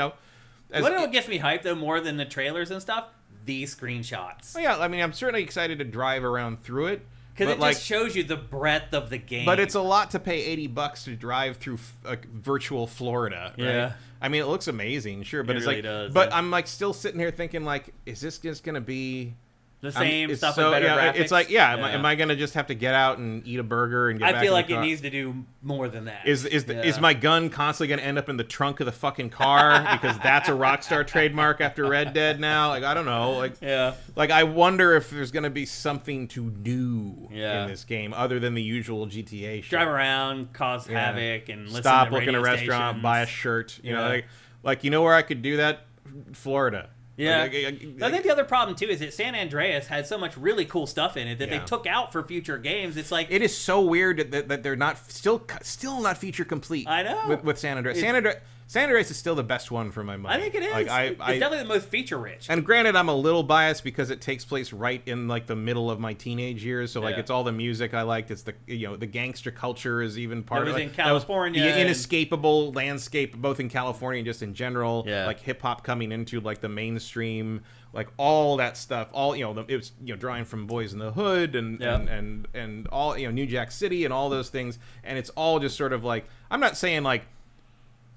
What gets me hyped though more than the trailers and stuff? These screenshots. Well, yeah, I mean, I'm certainly excited to drive around through it. Because it just shows you the breadth of the game. But it's a lot to pay $80 to drive through virtual Florida, right? Yeah. I mean, it looks amazing, sure, but It it's really like, does, but yeah. I'm like still sitting here thinking like, is this just gonna be the same it's stuff so, with better yeah, graphics? It's like, am I gonna just have to get out and eat a burger and get back I feel in like the car? it needs to do more than that. Is my gun constantly gonna end up in the trunk of the fucking car because that's a Rockstar trademark after Red Dead now? Like I don't know. Like Like I wonder if there's gonna be something to do in this game other than the usual GTA shit. Drive around, cause havoc, and listen Stop, to look in a radio restaurant, stations. buy a shirt. You know, like you know where I could do that? Florida. Yeah. Like, I think the other problem too is that San Andreas had so much really cool stuff in it that they took out for future games. It's like it is so weird that they're not still not feature complete. I know with San Andreas. San Andreas is still the best one for my money. I think it is. Like, it's definitely the most feature rich. And granted, I'm a little biased because it takes place right in like the middle of my teenage years. So like it's all the music I liked. It's the the gangster culture is even part of it. In California, the inescapable landscape, both in California and just in general. Yeah. Like hip hop coming into like the mainstream, like all that stuff. All it was drawing from Boys in the Hood and all New Jack City and all those things. And it's all just sort of like, I'm not saying like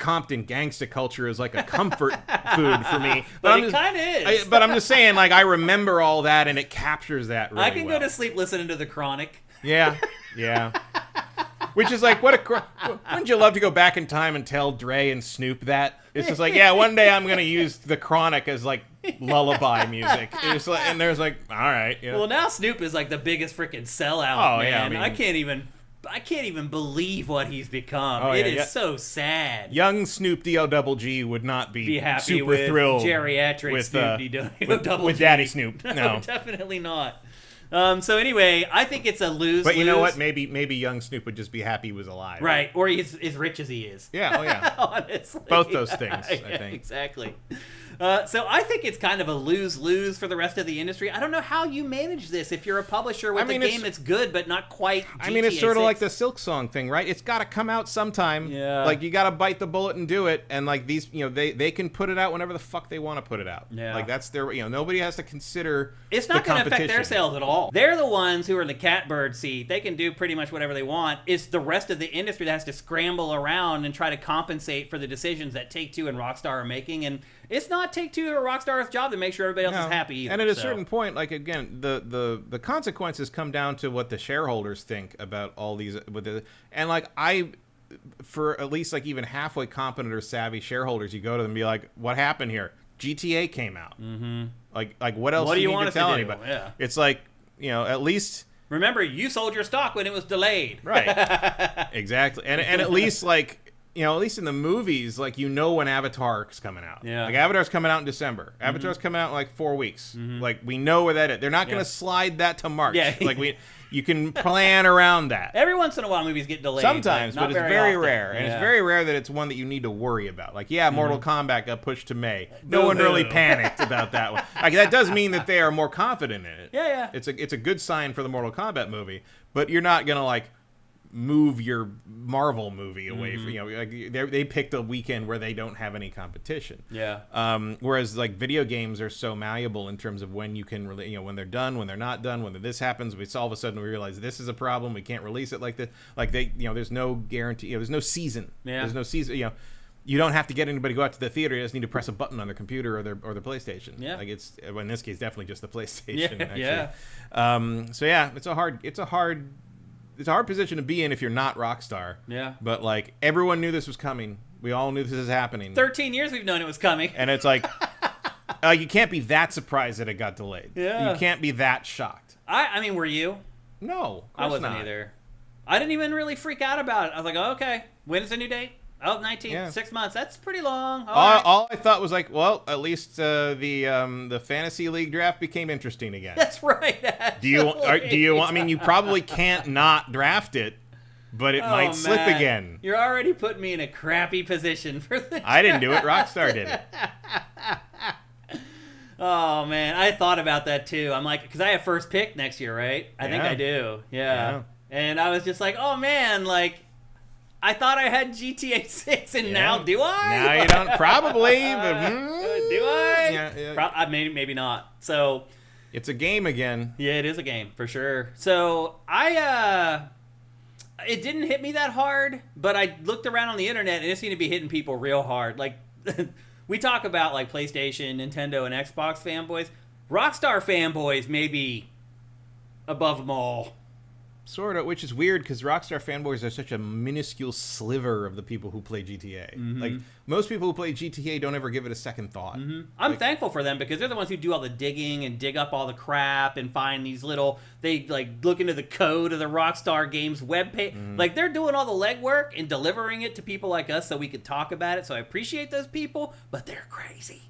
Compton gangsta culture is like a comfort food for me. But it kind of is. But I'm just saying, like, I remember all that, and it captures that really I can well. go to sleep listening to The Chronic. Yeah. Which is like, wouldn't you love to go back in time and tell Dre and Snoop that? It's just like, yeah, one day I'm going to use The Chronic as, like, lullaby music. It's like, and there's like, all right. You know. Well, now Snoop is like the biggest freaking sellout, man. Yeah, I mean, I can't even believe what he's become. Oh, It yeah, is so sad. Young Snoop D-O-double-G would not be happy super with thrilled geriatric Snoop D-O-double-G. with Daddy Snoop. No, definitely not. So anyway, I think it's a lose-lose. But you know what? Maybe young Snoop would just be happy he was alive. Right, or he's as rich as he is. Yeah, oh yeah. Honestly. Both those things, I Yeah, think. exactly. So I think it's kind of a lose-lose for the rest of the industry. I don't know how you manage this if you're a publisher with a game that's good but not quite GTA I mean, it's sort 6. of like the Silk Song thing, right? It's got to come out sometime. Yeah. Like, you got to bite the bullet and do it. And, like, these, you know, they can put it out whenever the fuck they want to put it out. Yeah. Like, that's their, you know, nobody has to consider It's not going to affect their sales at all. They're the ones who are in the catbird seat. They can do pretty much whatever they want. It's the rest of the industry that has to scramble around and try to compensate for the decisions that Take-Two and Rockstar are making. And it's not Take-Two or Rockstar's job to make sure everybody else is happy either. And at a certain point, like, again, the consequences come down to what the shareholders think about all these. And, like, for at least, like, even halfway competent or savvy shareholders, you go to them and be like, what happened here? GTA came out. Mm-hmm. Like what else do you want to tell anybody? Yeah. It's like, you know, at least... Remember, you sold your stock when it was delayed. Right. Exactly. And at least, like... You know, at least in the movies, like, you know when Avatar's coming out. Yeah. Like, Avatar's coming out in December. Avatar's coming out in, like, 4 weeks. Like, we know where that is. They're not going to slide that to March. Yeah. Like, you can plan around that. Every once in a while, movies get delayed. Sometimes, but it's very rare. And Yeah. it's very rare that it's one that you need to worry about. Like, yeah, Mortal Kombat got pushed to May. No one really panicked about that one. Like, that does mean that they are more confident in it. Yeah. It's a good sign for the Mortal Kombat movie. But you're not going to, like, move your Marvel movie away from, you know, like, they picked a weekend where they don't have any competition. Yeah. Whereas, like, video games are so malleable in terms of when you can really, you know, when they're done, when they're not done, when this happens, all of a sudden we realize this is a problem, we can't release it like this. Like, they, you know, there's no guarantee, you know, there's no season. Yeah. There's no season, you know. You don't have to get anybody to go out to the theater. You just need to press a button on their computer or their PlayStation. Yeah. Like, it's, in this case, definitely just the PlayStation. Yeah. Actually. So yeah, it's a hard position to be in if you're not Rockstar. Yeah. But, like, everyone knew this was coming. We all knew this was happening. 13 years we've known it was coming. And it's like, you can't be that surprised that it got delayed. Yeah. You can't be that shocked. I mean, were you? No, I wasn't either. I didn't even really freak out about it. I was like, oh, okay. When is the new date? Oh, 19, Yeah. 6 months. That's pretty long. All I thought was, like, well, at least the Fantasy League draft became interesting again. That's right. Do you want? I mean, you probably can't not draft it, but it might slip again. You're already putting me in a crappy position for this. I didn't do it. Rockstar did it. Oh, man. I thought about that, too. I'm like, because I have first pick next year, right? I think I do. Yeah. And I was just like, oh, man, like, I thought I had GTA 6, and now do I? Now you don't. Probably, but... do I? Yeah. Maybe not. So... It's a game again. Yeah, it is a game, for sure. So, it didn't hit me that hard, but I looked around on the internet, and it seemed to be hitting people real hard. Like, we talk about, like, PlayStation, Nintendo, and Xbox fanboys. Rockstar fanboys may be above them all. Sort of, which is weird because Rockstar fanboys are such a minuscule sliver of the people who play GTA. Like, most people who play GTA don't ever give it a second thought. I'm thankful for them because they're the ones who do all the digging and dig up all the crap and find these little... They, like, look into the code of the Rockstar Games webpage. Like, they're doing all the legwork and delivering it to people like us so we could talk about it. So I appreciate those people, but they're crazy.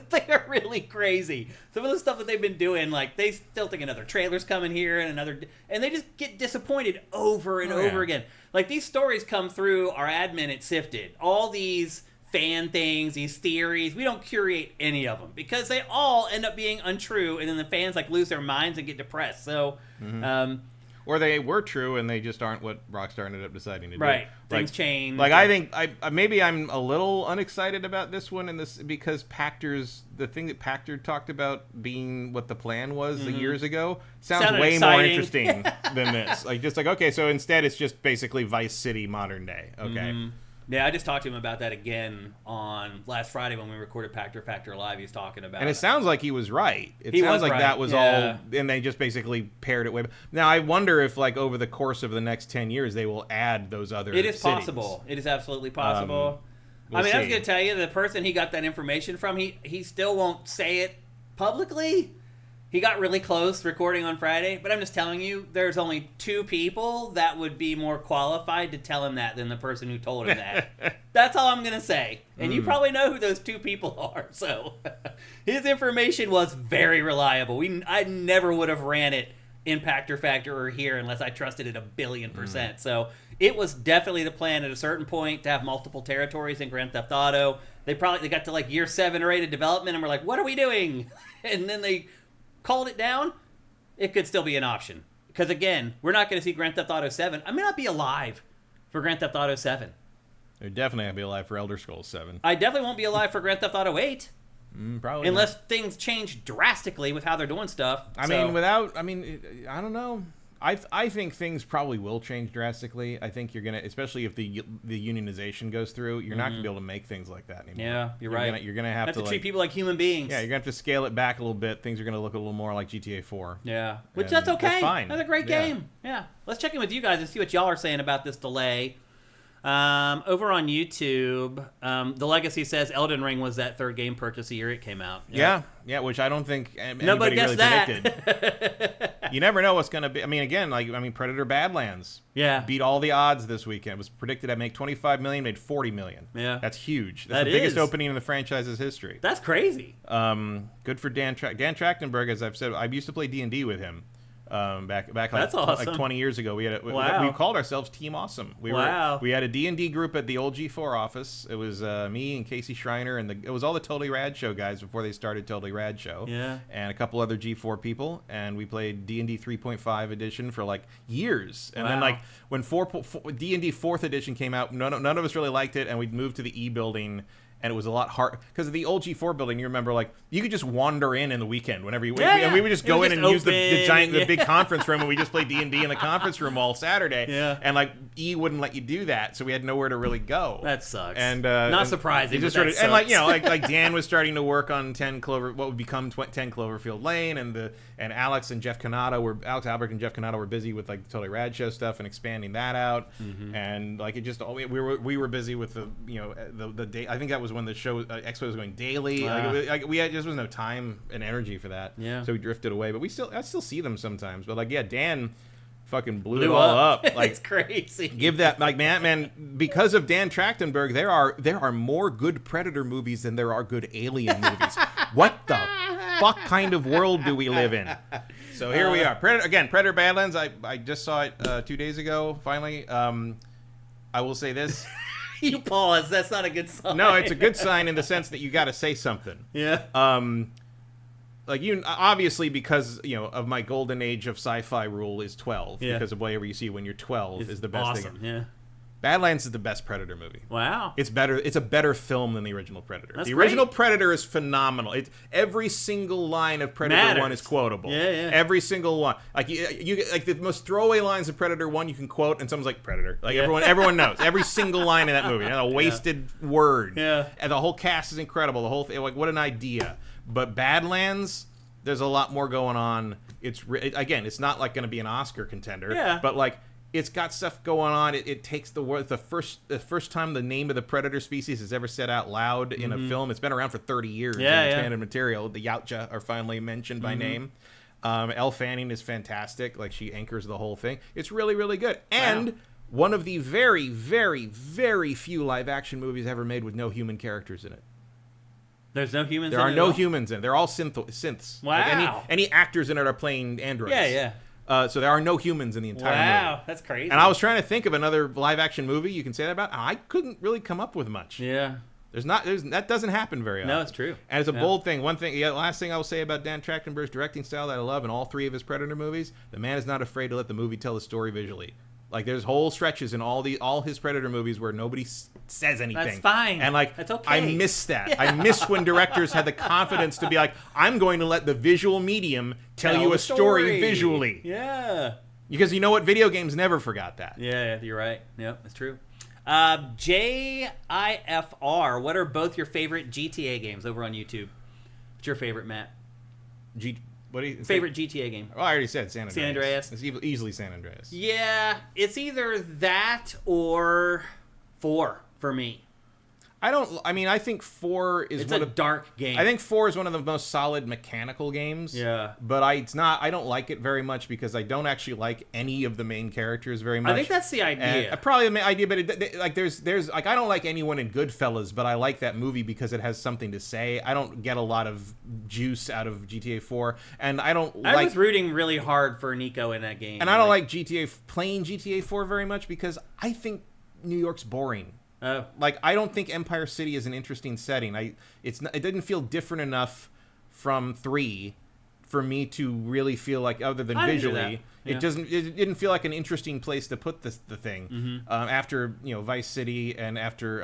They are really crazy. Some of the stuff that they've been doing, like, they still think another trailer's coming here and another... And they just get disappointed over and over again. Like, these stories come through our admin at SIFTD. All these fan things, these theories, we don't curate any of them because they all end up being untrue, and then the fans, like, lose their minds and get depressed. So, Or they were true and they just aren't what Rockstar ended up deciding to do. right. Things change. Like, I think maybe I'm a little unexcited about this one because the thing that Pachter talked about being what the plan was years ago sounds way more interesting than this. Like, just like, okay, so instead it's just basically Vice City modern day. Okay. Yeah, I just talked to him about that again on last Friday when we recorded Factor Live. He was talking about And it sounds like he was right. It He sounds was like right, that was yeah. all, and they just basically paired it with. Now, I wonder if, like, over the course of the next 10 years, they will add those other It is cities. possible. It is absolutely possible. We'll I mean, I was see. going to tell you, the person he got that information from, he still won't say it publicly. He got really close recording on Friday, but I'm just telling you, there's only 2 people that would be more qualified to tell him that than the person who told him that. That's all I'm going to say. And you probably know who those 2 people are. So his information was very reliable. I never would have ran it in Factor or here unless I trusted it 1,000,000,000%. So it was definitely the plan at a certain point to have multiple territories in Grand Theft Auto. They got to like year 7 or 8 of development and were like, what are we doing? And then they called it down. It could still be an option. Because again, we're not going to see Grand Theft Auto 7. I may not be alive for Grand Theft Auto 7. They're definitely going to be alive for Elder Scrolls 7. I definitely won't be alive for Grand Theft Auto 8. Probably Unless not. things change drastically with how they're doing stuff. I don't know. I think things probably will change drastically. I think you're gonna, especially if the unionization goes through, you're not gonna be able to make things like that anymore. Yeah, you're right. You're gonna have to treat people like human beings. Yeah, you're gonna have to scale it back a little bit. Things are gonna look a little more like GTA 4. Yeah, which And that's okay. that's fine. That's a great Yeah. game. Yeah, let's check in with you guys and see what y'all are saying about this delay. Over on YouTube, the Legacy says Elden Ring was that 3rd game purchase the year it came out. Yeah, which I don't think Nobody anybody guessed really that. predicted. You never know what's gonna be. I mean, again, Predator Badlands Yeah. beat all the odds this weekend. It was predicted to make 25 million, made 40 million. Yeah. That's huge. That's That the biggest is. opening in the franchise's history. That's crazy. Good for Dan Trachtenberg, as I've said. I used to play D&D with him. Back That's awesome. like 20 years ago. Wow. We called ourselves Team Awesome. We had a D&D group at the old G4 office. It was me and Casey Schreiner, and it was all the Totally Rad Show guys before they started Totally Rad Show. Yeah. And a couple other G4 people, and we played D&D 3.5 edition for like years. And then Wow. like when D&D 4th edition came out, none of us really liked it, and we moved to the E building. And it was a lot hard because of the old G4 building. You remember, like, you could just wander in the weekend whenever you. Yeah, and we would just go in and use the open, big conference room, and we just played D&D in the conference room all Saturday. Yeah. And like E wouldn't let you do that, so we had nowhere to really go. That sucks. And not surprising. Just but that and like sucks. like Dan was starting to work on 10 Clover, what would become 10 Cloverfield Lane, and Alex and Jeff Canada Alex Albrecht and Jeff Canada were busy with like the Totally Rad Show stuff and expanding that out, and like it just we were busy with the day. I think that was when the show. Expo was going daily. Wow. Just was no time and energy for that. Yeah. So we drifted away, but I still see them sometimes. But Dan fucking blew it Blew all up. Like it's crazy. give that man because of Dan Trachtenberg, there are more good Predator movies than there are good Alien movies. What the fuck kind of world do we live in? So here we are. Predator Badlands. I just saw it 2 days ago. Finally, I will say this. You pause. That's not a good sign. No, it's a good sign in the sense that you got to say something. Yeah. Like you obviously because of my golden age of sci-fi rule is 12 Yeah. because of whatever you see when you're 12 is the best awesome. thing. Yeah. Badlands is the best Predator movie. Wow. It's better. It's a better film than the original Predator. That's the original great. Predator is phenomenal. Every single line of Predator Matters. 1 is quotable. Yeah. Every single one. Like you like the most throwaway lines of Predator 1 you can quote, and someone's like Predator. Like Yeah. everyone knows every single line in that movie. Not a wasted word. Yeah. And the whole cast is incredible. The whole thing, like what an idea. But Badlands, there's a lot more going on. Again, it's not like going to be an Oscar contender. Yeah. But like. It's got stuff going on. It takes the word the first time the name of the predator species is ever said out loud in a film. It's been around for 30 years. Yeah, in expanded material. The Yautja are finally mentioned by name. Elle Fanning is fantastic. Like she anchors the whole thing. It's really, really good. And one of the very, very, very few live action movies ever made with no human characters in it. There's no humans. There in are it no at all? humans in it. They're all synths. Wow. Like any actors in it are playing androids. Yeah. So there are no humans in the entire movie. Wow, that's crazy. And I was trying to think of another live action movie you can say that about. I couldn't really come up with much. Yeah. That doesn't happen very often. No, it's true. And it's a Yeah. bold thing. Last thing I will say about Dan Trachtenberg's directing style that I love in all 3 of his Predator movies, the man is not afraid to let the movie tell the story visually. Like there's whole stretches in all his Predator movies where nobody says anything. That's fine. And like That's okay. I miss that. Yeah. I miss when directors had the confidence to be like, I'm going to let the visual medium tell you the a story visually. Yeah. Because you know what? Video games never forgot that. Yeah, you're right. Yep, that's true. JIFR, what are both your favorite GTA games over on YouTube? What's your favorite, Matt? What do you Favorite GTA game? Oh, I already said San Andreas. San Andreas. It's easily San Andreas. Yeah, it's either that or 4 for me. I think 4 is It's a dark game. I think 4 is one of the most solid mechanical games. Yeah. But I don't like it very much because I don't actually like any of the main characters very much. I think that's the idea. Probably the idea, but there's like I don't like anyone in Goodfellas, but I like that movie because it has something to say. I don't get a lot of juice out of GTA 4, and I was rooting really hard for Nico in that game. And I don't like playing GTA 4 very much because I think New York's boring. Like, I don't think Empire City is an interesting setting. It didn't feel different enough from 3 for me to really feel like, other than visually, it didn't feel like an interesting place to put the thing. After Vice City and after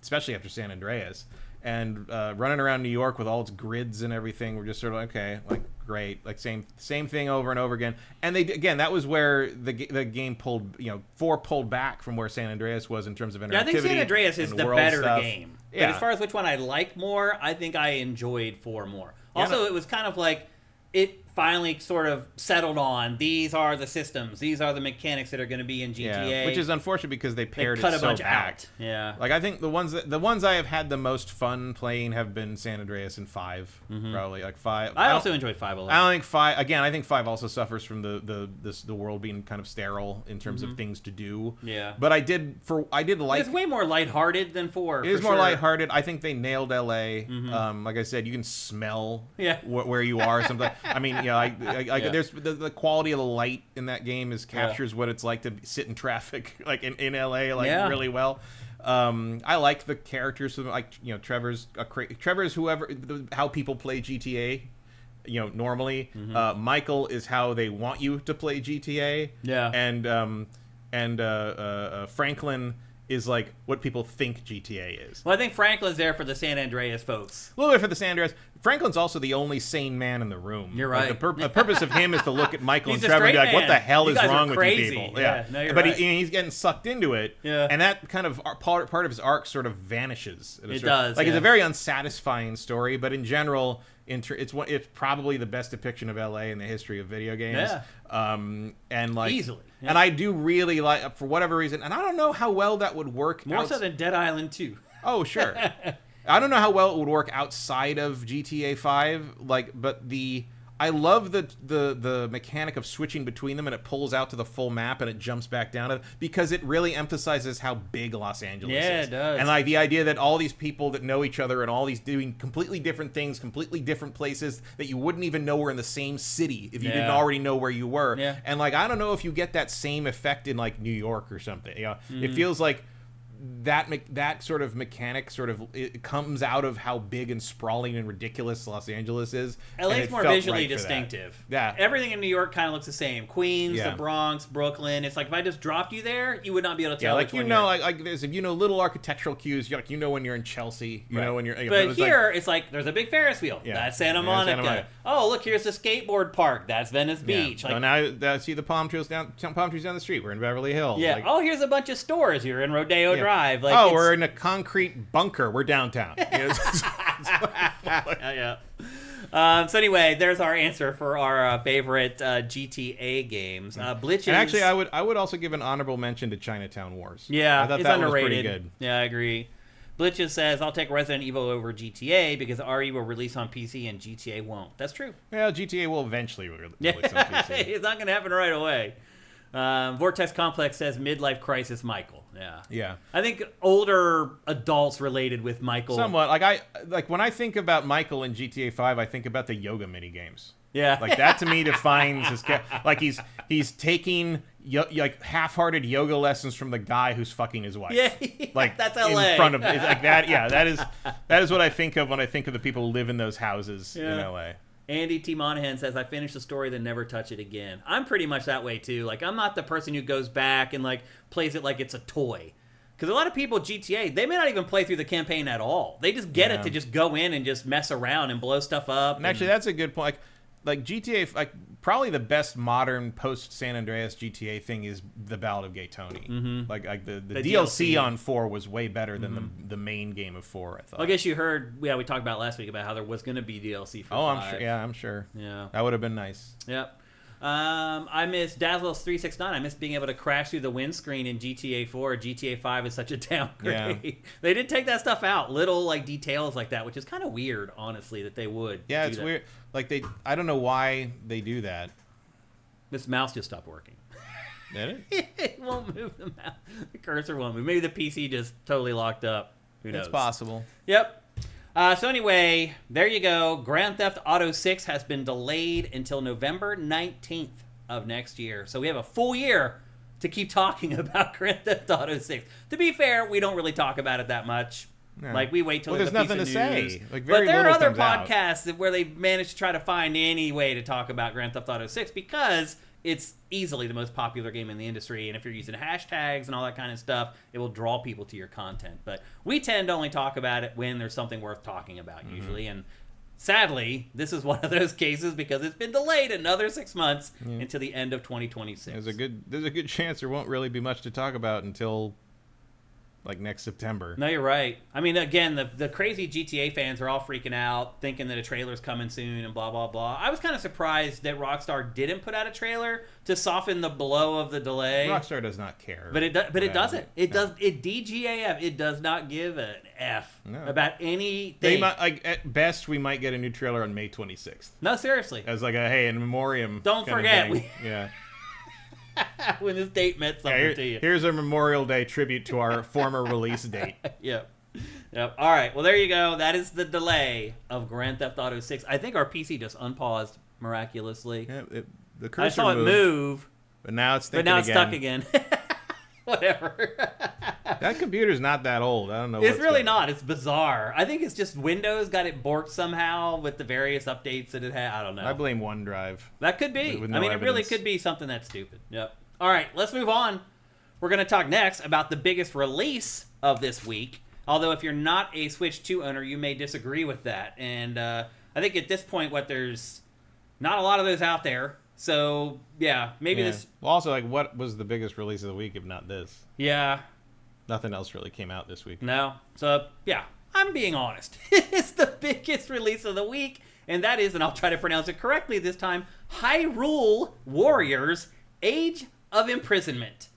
especially after San Andreas. And running around New York with all its grids and everything, we're just sort of okay, like great, like same thing over and over again. And that was where the game pulled, 4 pulled back from where San Andreas was in terms of interactivity. Yeah, I think San Andreas is the better game. Yeah. But as far as which one I like more, I think I enjoyed 4 more. Also, it was kind of like it finally sort of settled on these are the systems, these are the mechanics that are going to be in GTA. Yeah, which is unfortunate because they pared cut it a so bunch back. Out. Yeah, like I think the ones I have had the most fun playing have been San Andreas and 5, probably like 5. I also enjoyed 5 a lot. I don't think 5. Again, I think 5 also suffers from the world being kind of sterile in terms of things to do. Yeah, but I did like. It's way more lighthearted than 4. It is more lighthearted. I think they nailed LA. Like I said, you can smell where you are. Something. I mean, there's the quality of the light in that game captures what it's like to sit in traffic, like in LA, really well. I like the characters, like Trevor's how people play GTA. Normally, Michael is how they want you to play GTA. Yeah, and Franklin is like what people think GTA is. Well, I think Franklin's there for the San Andreas folks. A little bit for the San Andreas. Franklin's also the only sane man in the room. You're right. Like the purpose of him is to look at Michael and Trevor and be like, what the hell is wrong with you people? Yeah. No, you're but right. he's getting sucked into it. Yeah. And that kind of part of his arc sort of vanishes. It does. Like, it's a very unsatisfying story, but in general, it's probably the best depiction of LA in the history of video games. Yeah. And like easily. Yeah. And I do really like, for whatever reason, and I don't know how well that would work. More so than Dead Island 2. Oh, sure. I don't know how well it would work outside of GTA 5, but I love the mechanic of switching between them, and it pulls out to the full map and it jumps back down to, because it really emphasizes how big Los Angeles is. Yeah, it does. And like the idea that all these people that know each other and all these doing completely different things, completely different places that you wouldn't even know were in the same city if you didn't already know where you were. Yeah. And like, I don't know if you get that same effect in like New York or something. It feels like that sort of mechanic it comes out of how big and sprawling and ridiculous Los Angeles is. LA's more visually distinctive. Yeah. Everything in New York kind of looks the same. Queens, the Bronx, Brooklyn. It's like if I just dropped you there, you would not be able to tell. Like there's little architectural cues. When you're in Chelsea, you know when you're. But here it's like there's a big Ferris wheel. Yeah. That's Santa Monica. Oh, look, here's the skateboard park. That's Venice Beach. Like, now see the palm trees down the street. We're in Beverly Hills. Yeah. Like, here's a bunch of stores. You're in Rodeo Drive. Like, we're in a concrete bunker. We're downtown. Yeah. So anyway, there's our answer for our favorite GTA games. Blitches. And actually, I would also give an honorable mention to Chinatown Wars. Yeah, I thought it's that underrated. was pretty good. Yeah, I agree. Blitches says, I'll take Resident Evil over GTA because RE will release on PC and GTA won't. That's true. Well, GTA will eventually release on PC. It's not going to happen right away. Vortex Complex says midlife crisis Michael. Yeah. I think older adults related with Michael. Somewhat. Like when I think about Michael in GTA 5, I think about the yoga mini games. Yeah. Like that to me defines his like he's taking like half-hearted yoga lessons from the guy who's fucking his wife. Yeah. Like that's LA. In front of like that. Yeah, that is what I think of when I think of the people who live in those houses in LA. Andy T. Monahan says, I finished the story, then never touch it again. I'm pretty much that way, too. Like, I'm not the person who goes back and, like, plays it like it's a toy. Because a lot of people, GTA, they may not even play through the campaign at all. They just get it to just go in and just mess around and blow stuff up. And actually, that's a good point. Like, like GTA, like probably the best modern post San Andreas GTA thing is the Ballad of Gay Tony. Mm-hmm. Like the DLC on 4 was way better than the main game of 4. I thought. Well, I guess you heard. Yeah, we talked about last week about how there was going to be DLC for 5. I'm sure. Yeah, I'm sure. Yeah, that would have been nice. Yep. I miss Dazzle's 369. I miss being able to crash through the windscreen in GTA 4. GTA 5 is such a downgrade. Yeah. They did take that stuff out, little like details like that, which is kind of weird, honestly, that they would. Yeah, it's weird. Like I don't know why they do that. This mouse just stopped working. Did it? It won't move the mouse. The cursor won't move. Maybe the PC just totally locked up. Who knows? It's possible. Yep. So anyway, there you go. Grand Theft Auto 6 has been delayed until November 19th of next year. So we have a full year to keep talking about Grand Theft Auto 6. To be fair, we don't really talk about it that much. Yeah. Like, we wait till there's nothing to say. Like, very but there are other podcasts where they manage to try to find any way to talk about Grand Theft Auto 6 because it's easily the most popular game in the industry, and if you're using hashtags and all that kind of stuff, it will draw people to your content. But we tend to only talk about it when there's something worth talking about, usually, and sadly, this is one of those cases because it's been delayed another 6 months into the end of 2026. There's a good chance there won't really be much to talk about until like next September. No, you're right. I mean, again, the crazy GTA fans are all freaking out, thinking that a trailer's coming soon and blah, blah, blah. I was kind of surprised that Rockstar didn't put out a trailer to soften the blow of the delay. Rockstar does not care. But it doesn't. It DGAF. It does not give an F about anything. They might, like, at best, we might get a new trailer on May 26th. No, seriously. As like a, hey, in memoriam. Don't forget. Yeah. When this date meant something to you. Here's a Memorial Day tribute to our former release date. Yep. All right. Well, there you go. That is the delay of Grand Theft Auto 6. I think our PC just unpaused miraculously. Yeah, the cursor I saw moved, it move. but now it's thinking But now it's again. stuck again. Whatever. That computer's not that old. I don't know. It's really not. It's bizarre. I think it's just Windows got it borked somehow with the various updates that it had. I don't know. I blame OneDrive. That could be. With no it really evidence. could be something that's stupid. Yep. All right, let's move on. We're going to talk next about the biggest release of this week. Although if you're not a Switch 2 owner, you may disagree with that. And I think at this point, there's not a lot of those out there. So, yeah, maybe this... Well, also, like, what was the biggest release of the week if not this? Yeah. Nothing else really came out this week. No. So, yeah, I'm being honest. It's the biggest release of the week, and that is, and I'll try to pronounce it correctly this time, Hyrule Warriors Age of Imprisonment.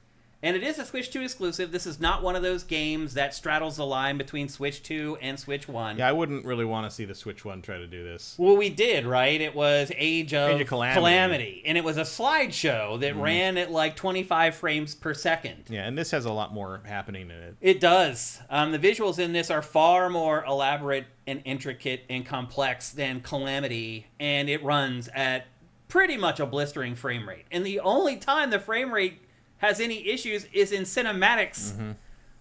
And it is a Switch 2 exclusive. This is not one of those games that straddles the line between Switch 2 and Switch 1. Yeah, I wouldn't really want to see the Switch 1 try to do this. Well, we did, right? It was Age of Calamity. And it was a slideshow that ran at like 25 frames per second. Yeah, and this has a lot more happening in it. It does. The visuals in this are far more elaborate and intricate and complex than Calamity, and it runs at pretty much a blistering frame rate. And the only time the frame rate has any issues is in cinematics. Mm-hmm.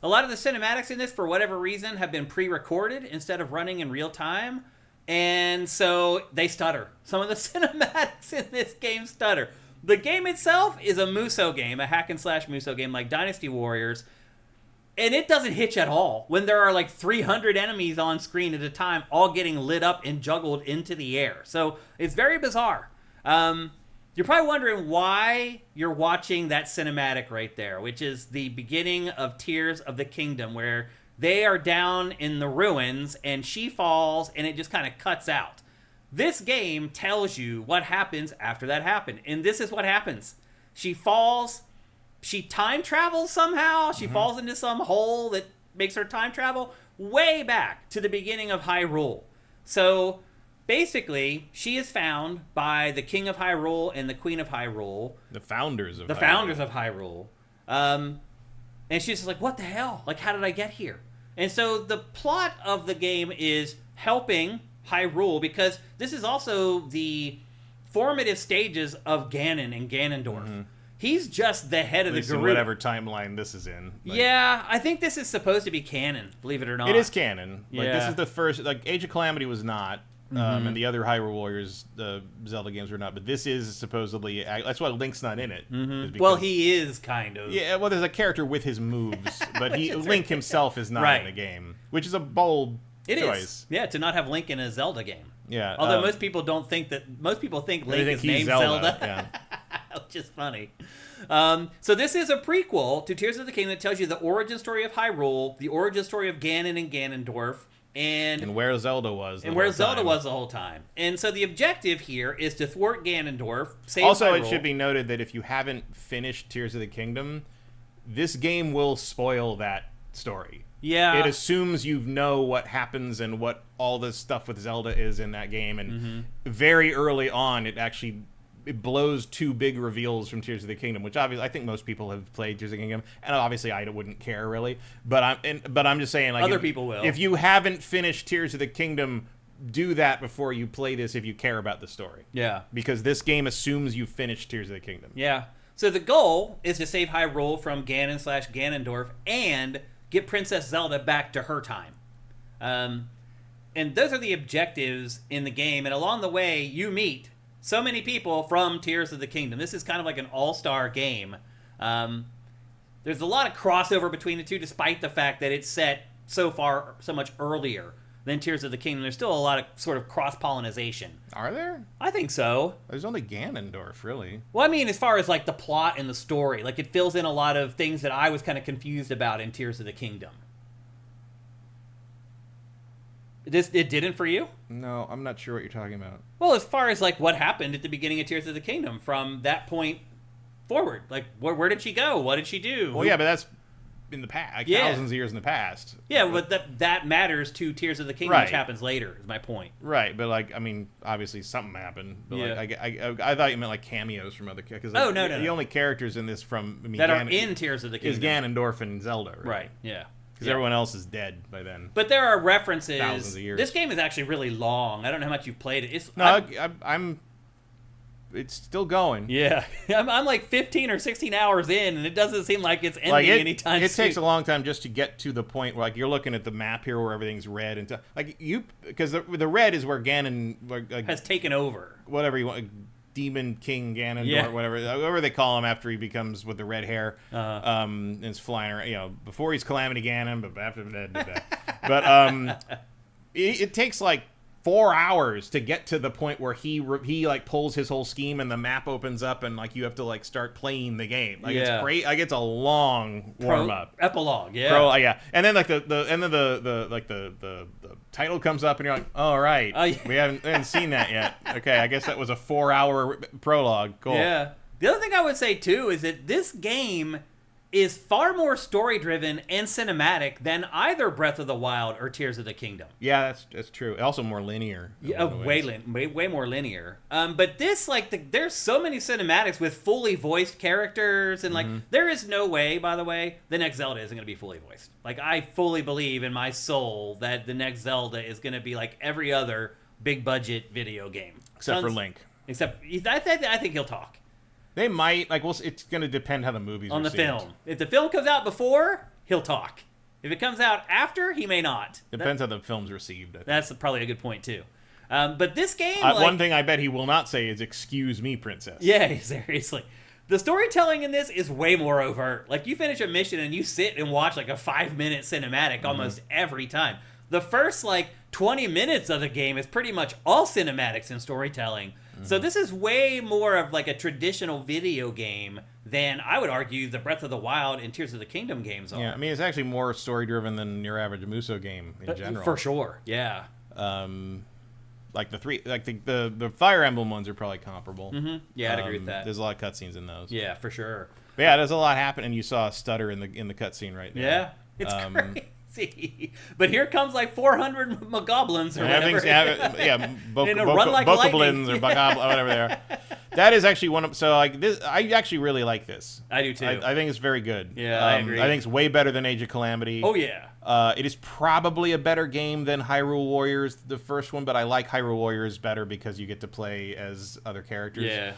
A lot of the cinematics in this, for whatever reason, have been pre-recorded instead of running in real time. And so they stutter. Some of the cinematics in this game stutter. The game itself is a Muso game, a hack and slash Muso game like Dynasty Warriors. And it doesn't hitch at all when there are like 300 enemies on screen at a time, all getting lit up and juggled into the air. So it's very bizarre. You're probably wondering why you're watching that cinematic right there, which is the beginning of Tears of the Kingdom, where they are down in the ruins and she falls and it just kind of cuts out. This game tells you what happens after that happened. And this is what happens. She falls, she time travels somehow. She falls into some hole that makes her time travel way back to the beginning of Hyrule. So basically, she is found by the King of Hyrule and the Queen of Hyrule. The founders of Hyrule. And she's just like, what the hell? Like, how did I get here? And so the plot of the game is helping Hyrule, because this is also the formative stages of Ganon and Ganondorf. Mm-hmm. He's just the head of the group. Whatever timeline this is in. Like, yeah, I think this is supposed to be canon, believe it or not. It is canon. Yeah. Like, this is the first... Like, Age of Calamity was not. And the other Hyrule Warriors, the Zelda games were not, but this is supposedly... That's why Link's not in it. Mm-hmm. Well, he is, kind of. Yeah, well, there's a character with his moves, but Link himself is not in the game, which is a bold choice. Yeah, to not have Link in a Zelda game. Yeah. Although most people don't think that. Most people think Link is named Zelda. Yeah. Which is funny. So this is a prequel to Tears of the Kingdom that tells you the origin story of Hyrule, the origin story of Ganon and Ganondorf, and where Zelda was. The whole time. And so the objective here is to thwart Ganondorf, save Also, Hyrule. it should be noted that if you haven't finished Tears of the Kingdom, this game will spoil that story. Yeah. It assumes you know what happens and what all this stuff with Zelda is in that game. And very early on, it blows two big reveals from Tears of the Kingdom, which obviously I think most people have played Tears of the Kingdom, and obviously I wouldn't care really. But I'm just saying, like, other people will. If you haven't finished Tears of the Kingdom, do that before you play this if you care about the story. Yeah. Because this game assumes you've finished Tears of the Kingdom. Yeah. So the goal is to save Hyrule from Ganon/Ganondorf and get Princess Zelda back to her time. And those are the objectives in the game. And along the way, you meet so many people from Tears of the Kingdom. This is kind of like an all-star game. There's a lot of crossover between the two, despite the fact that it's set so much earlier than Tears of the Kingdom. There's still a lot of sort of cross-pollination. Are there? I think so. There's only Ganondorf, really. Well, I mean, as far as like the plot and the story, like it fills in a lot of things that I was kind of confused about in Tears of the Kingdom. It didn't for you? No, I'm not sure what you're talking about. Well, as far as like what happened at the beginning of Tears of the Kingdom from that point forward, like where did she go? What did she do? Well, yeah, but that's in the past, like thousands of years in the past. Yeah, but that matters to Tears of the Kingdom, Right. which happens later. Is my point. Right, but like, I mean, obviously something happened. But Yeah. like, I thought you meant like cameos from other characters. Like, No. The only characters in this from That are in Tears of the Kingdom is Ganondorf and Zelda. Right. Yeah. Because everyone else is dead by then. But there are references. Thousands of years. This game is actually really long. I don't know how much you've played it. I'm. It's still going. Yeah, I'm like 15 or 16 hours in, and it doesn't seem like it's ending anytime soon. It takes a long time just to get to the point where, like, you're looking at the map here where everything's red and because the red is where Ganon has taken over. Whatever you want, Demon King Ganon or whatever they call him after he becomes with the red hair, and is flying around. Before he's Calamity Ganon, but after that. But it takes like 4 hours to get to the point where he like pulls his whole scheme and the map opens up and like you have to like start playing the game. Like it's great. Like it's a long warm up epilogue. Yeah. And then like the title comes up and you're like, oh right, we haven't seen that yet. Okay, I guess that was a 4-hour prologue. Cool. Yeah. The other thing I would say too is that this game is far more story-driven and cinematic than either Breath of the Wild or Tears of the Kingdom. Yeah, that's true. Also more linear. Yeah, way more linear. But this, like, there's so many cinematics with fully voiced characters, and like, there is no way, by the way, the next Zelda isn't going to be fully voiced. Like, I fully believe in my soul that the next Zelda is going to be like every other big-budget video game, except for Link. Except, I think he'll talk. They might, like, it's going to depend how the movie's on the received. film. If the film comes out before, he'll talk. If it comes out after, he may not. Depends how the film's received. That's probably a good point, too. But this game... one thing I bet he will not say is, excuse me, princess. Yeah, seriously. The storytelling in this is way more overt. Like, you finish a mission and you sit and watch, like, a 5-minute cinematic almost every time. The first, 20 minutes of the game is pretty much all cinematics and storytelling. So this is way more of like a traditional video game than, I would argue, the Breath of the Wild and Tears of the Kingdom games are. Yeah, I mean, it's actually more story-driven than your average Muso game in general. For sure, yeah. Like the Fire Emblem ones are probably comparable. Yeah, I'd agree with that. There's a lot of cutscenes in those. Yeah, for sure. But yeah, there's a lot happening. You saw a stutter in the cutscene right there. Yeah, it's crazy. But here comes like 400 mogoblins or whatever. Bokoblins or whatever they are. That is actually one of... So, like, this, I actually really like this. I do, too. I think it's very good. Yeah, I agree. I think it's way better than Age of Calamity. Oh, yeah. It is probably a better game than Hyrule Warriors, the first one, but I like Hyrule Warriors better because you get to play as other characters. Yeah.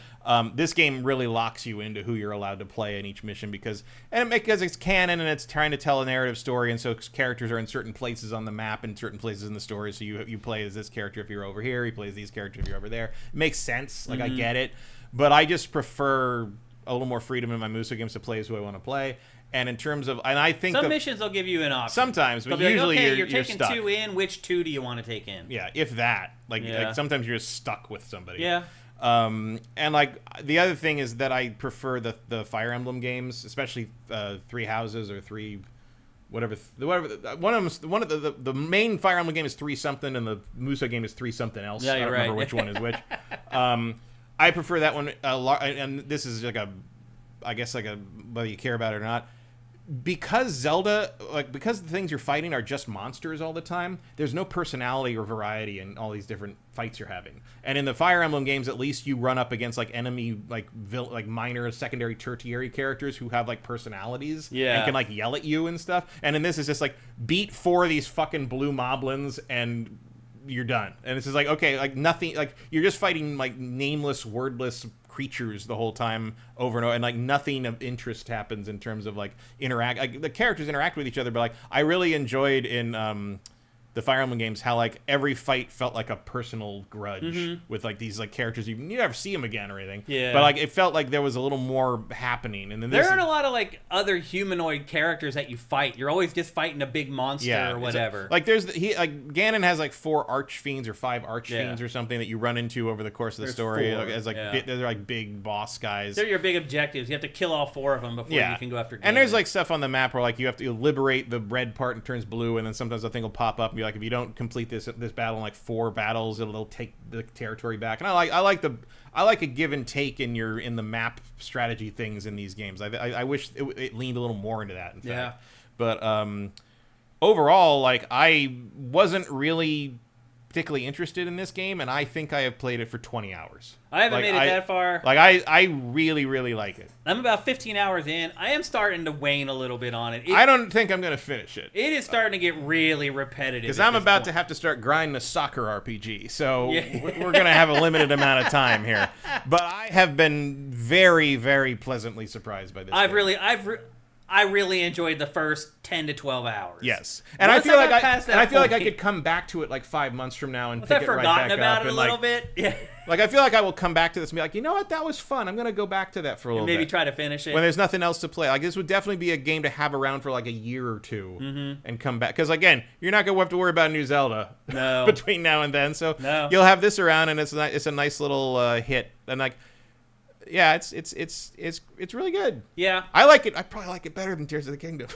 This game really locks you into who you're allowed to play in each mission because it's canon and it's trying to tell a narrative story, and so characters are in certain places on the map and certain places in the story, so you play as this character if you're over here, he plays these characters if you're over there. It makes sense. Like, I get it. But I just prefer a little more freedom in my Muso games to play as who I want to play. And in terms of, and I think some missions will give you an option. Sometimes, but They'll be usually like, okay, you're taking stuck. 2 in. Which 2 do you want to take in? Yeah, if that. Like sometimes you're just stuck with somebody. Yeah. And like the other thing is that I prefer the Fire Emblem games, especially 3 Houses or 3 whatever. One of the main Fire Emblem game is 3 something, and the Muso game is 3 something else. Yeah, you're I don't remember right. which one is which. I prefer that one a lot, and this is like whether you care about it or not. Because Zelda, because the things you're fighting are just monsters all the time, there's no personality or variety in all these different fights you're having. And in the Fire Emblem games, at least you run up against enemy, minor, secondary, tertiary characters who have personalities and can yell at you and stuff. And in this, it's just beat 4 of these fucking blue moblins and you're done. And it's just okay, nothing, you're just fighting nameless, wordless creatures the whole time over and over, and nothing of interest happens in terms of interact. The characters interact with each other, but I really enjoyed in the Fire Emblem games how every fight felt like a personal grudge with these characters you never see them again or anything. Yeah. But it felt like there was a little more happening. And then there aren't a lot of other humanoid characters that you fight. You're always just fighting a big monster or whatever. There's Ganon has 4 archfiends or 5 archfiends or something that you run into over the course of the story. 4. They're big boss guys. They're your big objectives. You have to kill all 4 of them before you can go after Ganon. And there's stuff on the map where you have to liberate the red part and it turns blue, and then sometimes a thing will pop up and be if you don't complete this battle in 4 battles, it'll take the territory back. And I like a give and take in the map strategy things in these games. I wish it leaned a little more into that. In fact. Yeah. But overall, I wasn't really particularly interested in this game, and I think I have played it for 20 hours. I haven't made it that far. I really, really like it. I'm about 15 hours in. I am starting to wane a little bit on it. I don't think I'm going to finish it. It is starting to get really repetitive. Because I'm about to have to start grinding a soccer RPG, so we're going to have a limited amount of time here. But I have been very, very pleasantly surprised by this game. I really enjoyed the first 10 to 12 hours. Yes, and I feel I could come back to it 5 months from now and pick it right back up. I've forgotten about it a little bit. Yeah. I feel like I will come back to this and be you know what, that was fun. I'm gonna go back to that for a little bit. Maybe try to finish it when there's nothing else to play. This would definitely be a game to have around for a year or two and come back. Because again, you're not gonna have to worry about a new Zelda between now and then. So you'll have this around, and it's a nice little hit. And yeah, it's really good. Yeah, I like it. I probably like it better than Tears of the Kingdom.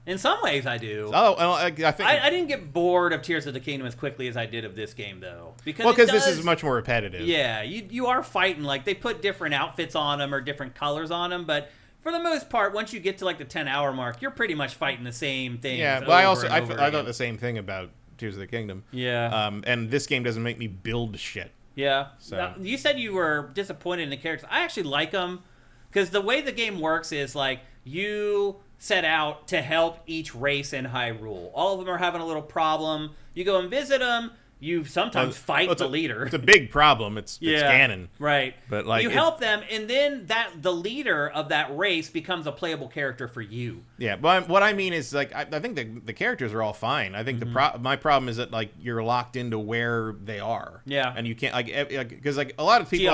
In some ways, I do. I think I didn't get bored of Tears of the Kingdom as quickly as I did of this game, though. Because this is much more repetitive. Yeah, you are fighting they put different outfits on them or different colors on them, but for the most part, once you get to the 10-hour mark, you're pretty much fighting the same thing. Yeah, well, I thought the same thing about Tears of the Kingdom. Yeah. And this game doesn't make me build shit. Yeah. So. Now, you said you were disappointed in the characters. I actually like them because the way the game works is you set out to help each race in Hyrule. All of them are having a little problem. You go and visit them. You sometimes fight the leader. It's a big problem. It's Ganon. Right. But you help them, and then the leader of that race becomes a playable character for you. Yeah, but what I mean is I think the characters are all fine. I think my problem is that you're locked into where they are. Yeah. And you can't because a lot of people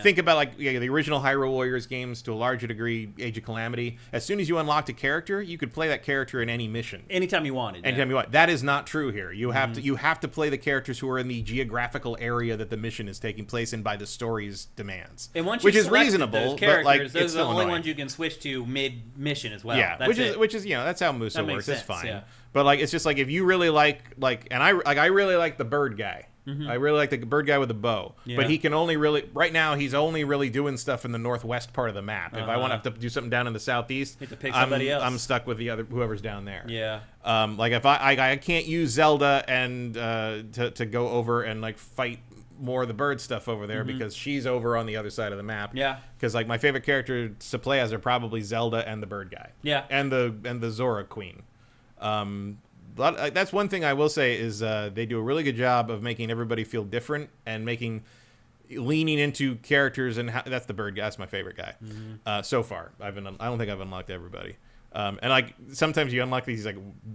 think about the original Hyrule Warriors games to a larger degree, Age of Calamity. As soon as you unlocked a character, you could play that character in any mission. Anytime you wanted. Anytime you want. That is not true here. You have to play the characters who are in the geographical area that the mission is taking place in by the story's demands. And once which is reasonable, those characters, those it's are the only annoying. ones you can switch to mid-mission as well. Yeah, which is that's how Muso works. It's fine. Yeah. But it's just if you really and I really like the bird guy. I really like the bird guy with the bow. Yeah. But he can only right now he's only really doing stuff in the northwest part of the map. If I want to have to do something down in the southeast, you have to pick somebody else. I'm stuck with whoever's down there. Yeah. If I can't use Zelda and to go over and fight more of the bird stuff over there because she's over on the other side of the map. Yeah. Because my favorite character to play as are probably Zelda and the bird guy. Yeah. And the Zora queen. That's one thing I will say is they do a really good job of making everybody feel different and leaning into characters, and that's the bird guy. That's my favorite guy so far. I don't think I've unlocked everybody. And sometimes you unlock these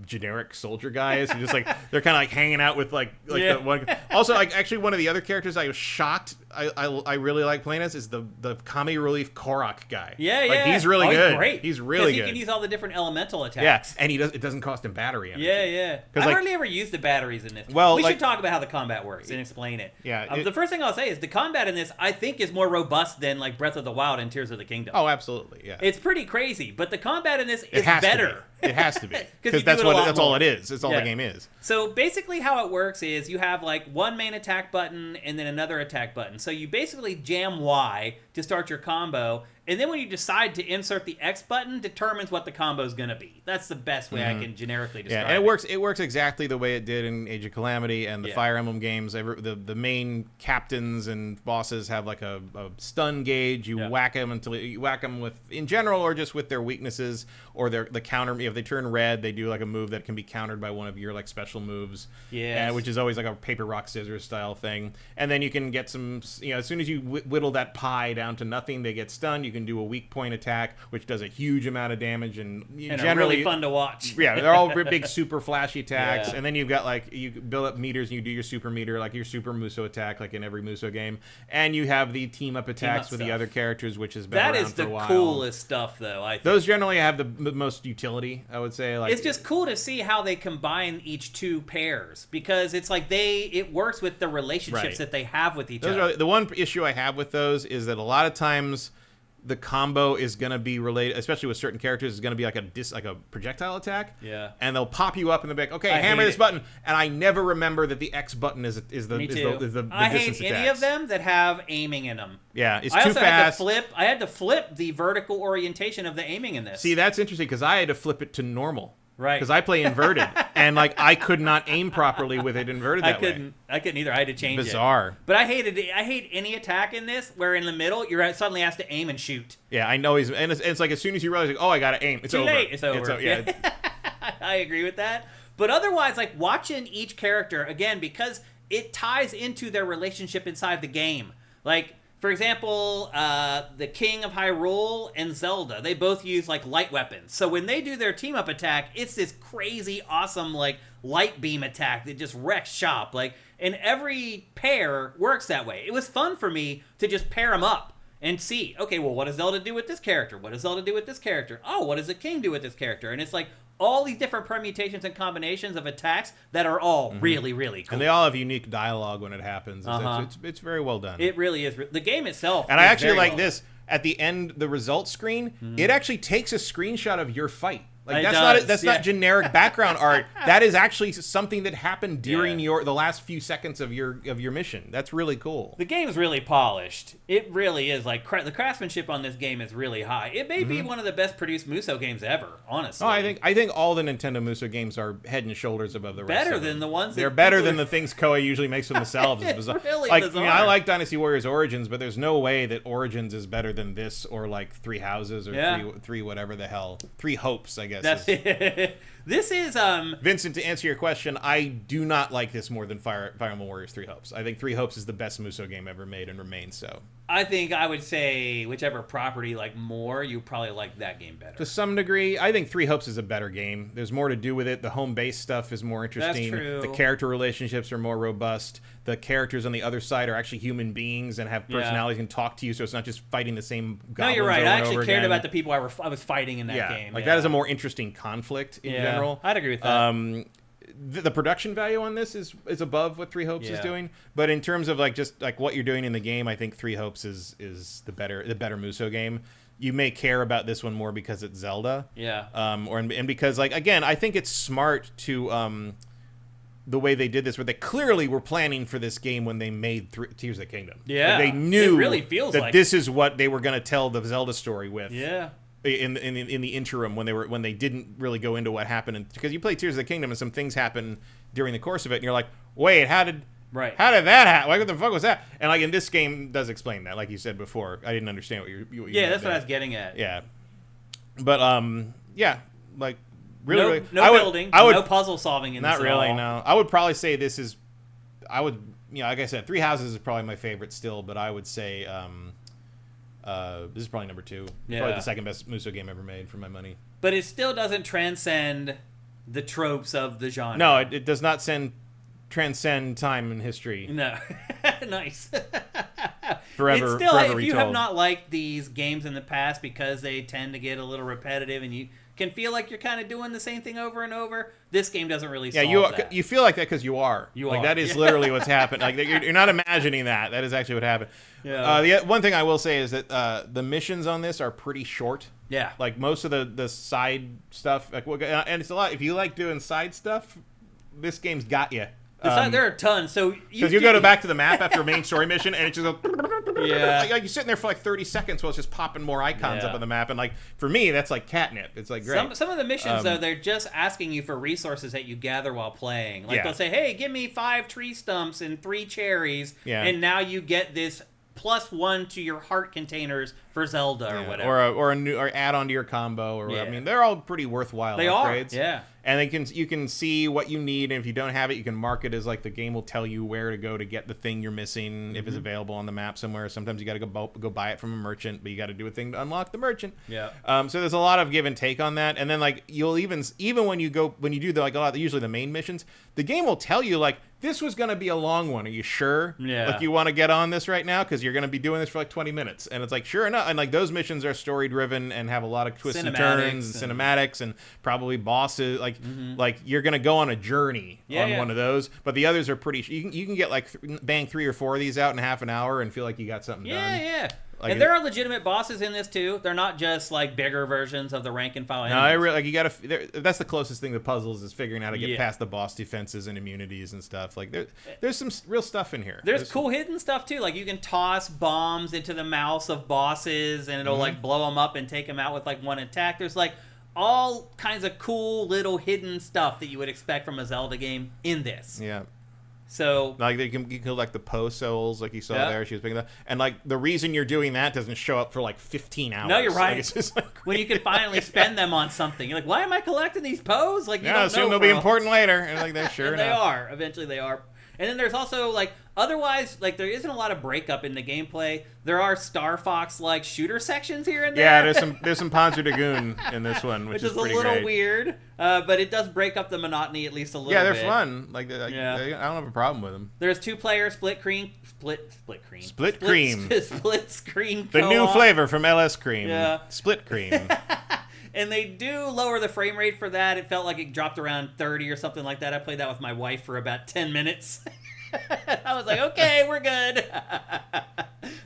generic soldier guys who just they're kind of hanging out with the one. Also, actually one of the other characters I was shocked I really like playing as is the comedy relief Korok guy. Yeah. He's really good. He's great. He's really good. He can use all the different elemental attacks. Yeah, and it doesn't cost him battery energy. Yeah. I hardly ever use the batteries in this. Well, we should talk about how the combat works and explain it. Yeah. The first thing I'll say is the combat in this, I think, is more robust than like Breath of the Wild and Tears of the Kingdom. Oh, absolutely. Yeah. It's pretty crazy, but the combat in this is better. It has to be. Because that's all it is. It's all the game is. So basically how it works is you have like one main attack button and then another attack button. So you basically jam Y to start your combo, and then when you decide to insert the X button, determines what the combo is going to be. That's the best way I can generically describe it. Yeah, and it works exactly the way it did in Age of Calamity and the Fire Emblem games. The main captains and bosses have like a stun gauge. You whack them until you whack them with, in general, or just with their weaknesses or the counter. If they turn red, they do like a move that can be countered by one of your like special moves. Yeah, which is always like a paper rock scissors style thing. And then you can get some. As soon as you whittle that pie down to nothing, they get stunned. You can do a weak point attack, which does a huge amount of damage and generally really fun to watch. Yeah, they're all big, super flashy attacks. And then you've got like you build up meters and you do your super meter, like your super Muso attack, like in every Muso game. And you have the team up attacks with the other characters, which has been around for a while. That is the coolest stuff, though. I think those generally have the most utility, I would say. Like, it's just cool to see how they combine each two pairs, because it's like it works with the relationships that they have with each other. The one issue I have with those is that a lot of times the combo is going to be related, especially with certain characters, is going to be like a projectile attack. Yeah. And they'll pop you up in the back. Okay, hammer this button, and I never remember that the X button is the I distance hate any attacks. of them that have aiming in them. Yeah, it's too too fast. I had to flip the vertical orientation of the aiming in this. See, that's interesting because I had to flip it to normal. Right. Because I play inverted, and like I could not aim properly with it inverted that way. I couldn't either. I had to change it. Bizarre. But I hate any attack in this where in the middle you're suddenly asked to aim and shoot. Yeah, I know it's like as soon as you realize, like, oh, I gotta aim, it's Too over. late. It's over. Yeah. I agree with that. But otherwise, like watching each character again, because it ties into their relationship inside the game. Like, for example, the King of Hyrule and Zelda, they both use like light weapons. So when they do their team up attack, it's this crazy, awesome like light beam attack that just wrecks shop. Like, and every pair works that way. It was fun for me to just pair them up and see, okay, well, what does Zelda do with this character? What does Zelda do with this character? Oh, what does the King do with this character? And it's like all these different permutations and combinations of attacks that are all really, really cool. And they all have unique dialogue when it happens. It's very well done. It really is. The game itself and is I actually very like well this. At the end, the results screen, it actually takes a screenshot of your fight. Like It that's does, not generic background art. That is actually something that happened during the last few seconds of your mission. That's really cool. The game's really polished. It really is. Like the craftsmanship on this game is really high. It may be one of the best produced Muso games ever, honestly. Oh, I think all the Nintendo Muso games are head and shoulders above the rest. Better of them. than the ones. They're better than the things Koei usually makes for themselves. It's really like, bizarre. I like Dynasty Warriors Origins, but there's no way that Origins is better than this or like Three Houses or three whatever the hell. Three Hopes, I guess. That's it. This is Vincent, to answer your question, I do not like this more than Fire Emblem Warriors 3 Hopes. I think 3 Hopes is the best Muso game ever made and remains so. I think I would say whichever property you like more, you probably like that game better. To some degree, I think 3 Hopes is a better game. There's more to do with it. The home base stuff is more interesting. That's true. The character relationships are more robust. The characters on the other side are actually human beings and have personalities and talk to you, so it's not just fighting the same goblins. No, you're right. Over I and actually over cared again. about the people I was fighting in that game. Like that is a more interesting conflict in general. I'd agree with that. The production value on this is above what 3 Hopes is doing, but in terms of like just like what you're doing in the game, I think 3 Hopes is the better Muso game. You may care about this one more because it's Zelda, and because like again, I think it's smart to the way they did this, where they clearly were planning for this game when they made Tears of the Kingdom. Yeah, like they knew it really feels that like this is what they were going to tell the Zelda story with. Yeah. In the interim, when they didn't really go into what happened, because you play Tears of the Kingdom and some things happen during the course of it, and you're like, wait, how did that happen? What the fuck was that? And like in this game does explain that, like you said before. I didn't understand what you that's what I was getting at. Yeah, but like really, no building, no puzzle solving in this. Not really. All. No, I would probably say this is. I would, like I said, 3 Houses is probably my favorite still, but I would say. This is probably number 2. Probably the second best Muso game ever made for my money. But it still doesn't transcend the tropes of the genre. No, it does not transcend time and history. No. Nice. forever. It's still, forever if you have retold. not liked these games in the past because they tend to get a little repetitive and you can feel like you're kind of doing the same thing over and over, this game doesn't really solve that. You feel like that because you are. You like are. that is literally what's happened. Like you're not imagining that. That is actually what happened. Yeah. The one thing I will say is that the missions on this are pretty short. Yeah. Like most of the side stuff, like and it's a lot. If you like doing side stuff, this game's got you. There are tons. So Because you go back to the map after a main story mission, and it just goes. Yeah. Like you're sitting there for like 30 seconds while it's just popping more icons up on the map, and like for me, that's like catnip. It's like great. Some of the missions though, they're just asking you for resources that you gather while playing. Like Yeah. they'll say, "Hey, give me 5 tree stumps and 3 cherries," and now you get this +1 to your heart containers for Zelda or whatever, or a new or add on to your combo or whatever. Yeah. I mean, they're all pretty worthwhile they upgrades. are. Yeah. And you can see what you need, and if you don't have it, you can mark it as like the game will tell you where to go to get the thing you're missing if it's available on the map somewhere. Sometimes you got to go buy it from a merchant, but you got to do a thing to unlock the merchant. Yeah. So there's a lot of give and take on that, and then like you'll even when you do usually the main missions, the game will tell you like this was going to be a long one. Are you sure? Yeah. Like you want to get on this right now because you're going to be doing this for like 20 minutes, and it's like sure enough, and like those missions are story driven and have a lot of twists and turns and cinematics and probably bosses like you're gonna go on a journey on one of those, but the others are pretty you can get like bang 3 or 4 of these out in half an hour and feel like you got something done. Like, and there are legitimate bosses in this too. They're not just like bigger versions of the rank and file enemies. No, I really like you gotta that's the closest thing to puzzles is figuring out how to get past the boss defenses and immunities and stuff. Like there's some real stuff in here. There's cool hidden stuff too. Like you can toss bombs into the mouths of bosses and it'll like blow them up and take them out with like one attack. There's like all kinds of cool little hidden stuff that you would expect from a Zelda game in this. Yeah. So like you can collect the Poe souls like you saw there. She was picking that, and like the reason you're doing that doesn't show up for like 15 hours. No, you're right. Like, it's just, like, when you can finally spend them on something, you're like, why am I collecting these Poes? Like, you don't assume know they'll be important later, and like they're sure and they are. Eventually, they are. And then there's also like otherwise like there isn't a lot of breakup in the gameplay. There are Star Fox like shooter sections here and there. Yeah, there's some Panzer Dragoon in this one, which is a pretty little great. Weird, but it does break up the monotony at least a little bit. Yeah, they're fun. Like I don't have a problem with them. There's 2-player split screen. Split cream. Split screen. The co-op. new flavor from LS Cream. Yeah. Split cream. And they do lower the frame rate for that. It felt like it dropped around 30 or something like that. I played that with my wife for about 10 minutes. I was like, okay, we're good.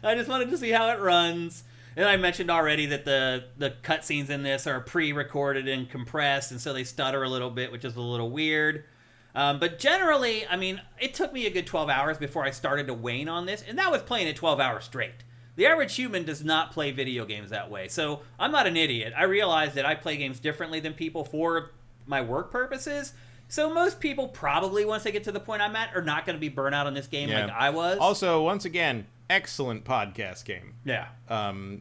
I just wanted to see how it runs. And I mentioned already that the cutscenes in this are pre-recorded and compressed, and so they stutter a little bit, which is a little weird. But generally, I mean, it took me a good 12 hours before I started to wane on this, and that was playing it 12 hours straight. The average human does not play video games that way, so I'm not an idiot. I realize that I play games differently than people for my work purposes. So most people probably, once they get to the point I'm at, are not going to be burnt out on this game like I was. Also, once again, excellent podcast game. Yeah.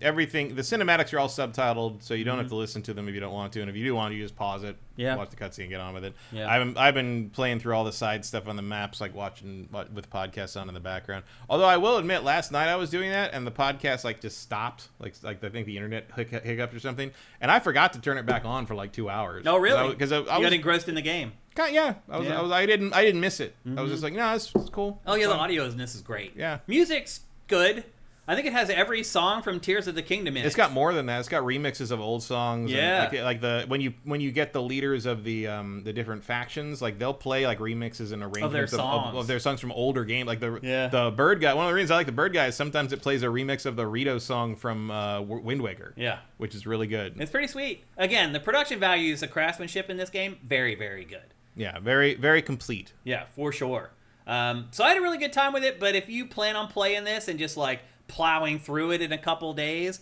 Everything, the cinematics are all subtitled, so you don't have to listen to them if you don't want to. And if you do want to, you just pause it, watch the cutscene, and get on with it. Yeah. I've been playing through all the side stuff on the maps, like watching with podcasts on in the background. Although I will admit, last night I was doing that, and the podcast like just stopped, like I think the internet hiccuped or something, and I forgot to turn it back on for like 2 hours. Oh, really? Because I got engrossed in the game. I didn't miss it. I was just like, no, it's cool. Oh, yeah, the audio in this is great. Yeah. Music's good. I think it has every song from Tears of the Kingdom in it. It's got more than that. It's got remixes of old songs. Yeah. And like the when you get the leaders of the different factions, like they'll play like remixes and arrangements of their songs from older games. Like the Bird Guy. One of the reasons I like the Bird Guy is sometimes it plays a remix of the Rito song from Wind Waker. Yeah. Which is really good. It's pretty sweet. Again, the production values, the craftsmanship in this game, very, very good. Yeah, very, very complete. Yeah, for sure. So I had a really good time with it, but if you plan on playing this and just like plowing through it in a couple days,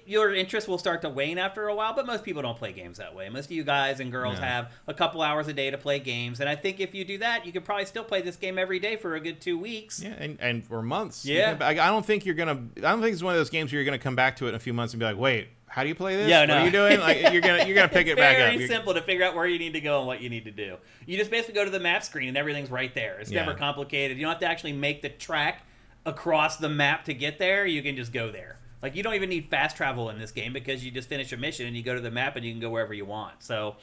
your interest will start to wane after a while, but most people don't play games that way. Most of you guys and girls have a couple hours a day to play games, and I think if you do that, you could probably still play this game every day for a good 2 weeks. Yeah, and for months. Yeah. I don't think it's one of those games where you're gonna come back to it in a few months and be like, wait, how do you play this? Yeah, what are you doing? Like you're gonna pick it back up. Very simple to figure out where you need to go and what you need to do. You just basically go to the map screen and everything's right there. It's never complicated. You don't have to actually make the track across the map to get there. You can just go there. Like you don't even need fast travel in this game because you just finish a mission and you go to the map and you can go wherever you want. So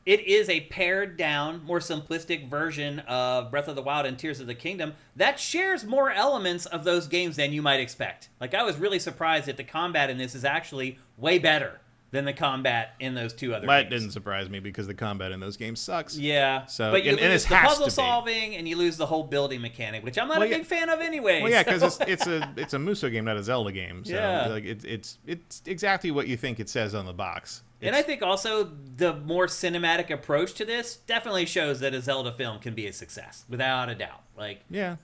it is a pared down, more simplistic version of Breath of the Wild and Tears of the Kingdom that shares more elements of those games than you might expect. Like, I was really surprised that the combat in this is actually way better than the combat in those two other games. That didn't surprise me because the combat in those games sucks. Yeah. So, but you and lose it the has puzzle to be. solving, and you lose the whole building mechanic, which I'm not a big fan of anyway. Well, yeah, because so. it's a Muso game, not a Zelda game. So, Yeah. like, it's exactly what you think it says on the box. And I think also the more cinematic approach to this definitely shows that a Zelda film can be a success, without a doubt. Like, yeah.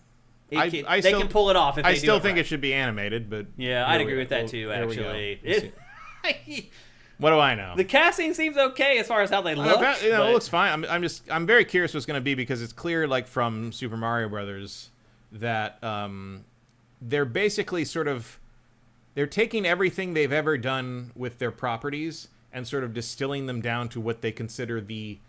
they can pull it off if they do I still it think right. it should be animated, but Yeah, I'd agree with that too, actually. What do I know? The casting seems okay as far as how they look. It looks fine. I'm very curious what's going to be, because it's clear, like, from Super Mario Brothers, that they're basically they're taking everything they've ever done with their properties and sort of distilling them down to what they consider the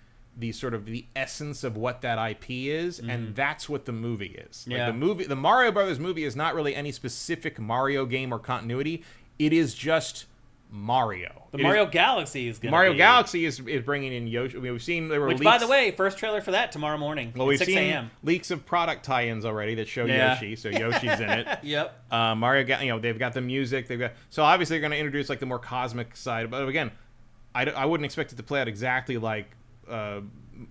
sort of the essence of what that IP is, and that's what the movie is. Yeah. Like, the Mario Brothers movie is not really any specific Mario game or continuity. It is just Mario. Mario Galaxy is going to Mario Galaxy is bringing in Yoshi. I mean, we've seen there were Which, leaks. by the way, first trailer for that tomorrow morning at 6 seen a.m. leaks of product tie-ins already that show Yeah. Yoshi, so Yoshi's in it. Yep. They've got the music. So obviously they're going to introduce, like, the more cosmic side. But again, I wouldn't expect it to play out exactly like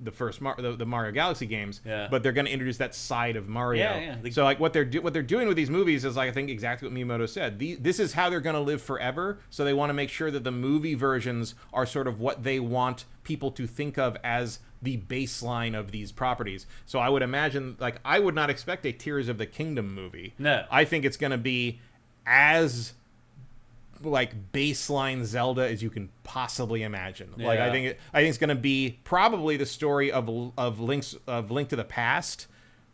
the first the Mario Galaxy games, Yeah. but they're going to introduce that side of Mario. Yeah. So, like, what they're doing with these movies is, like, I think exactly what Miyamoto said. This is how they're going to live forever. So they want to make sure that the movie versions are sort of what they want people to think of as the baseline of these properties. So I would imagine, like, I would not expect a Tears of the Kingdom movie. No. I think it's going to be as, like, baseline Zelda as you can possibly imagine. Yeah. Like, I think it's going to be probably the story of Link to the Past,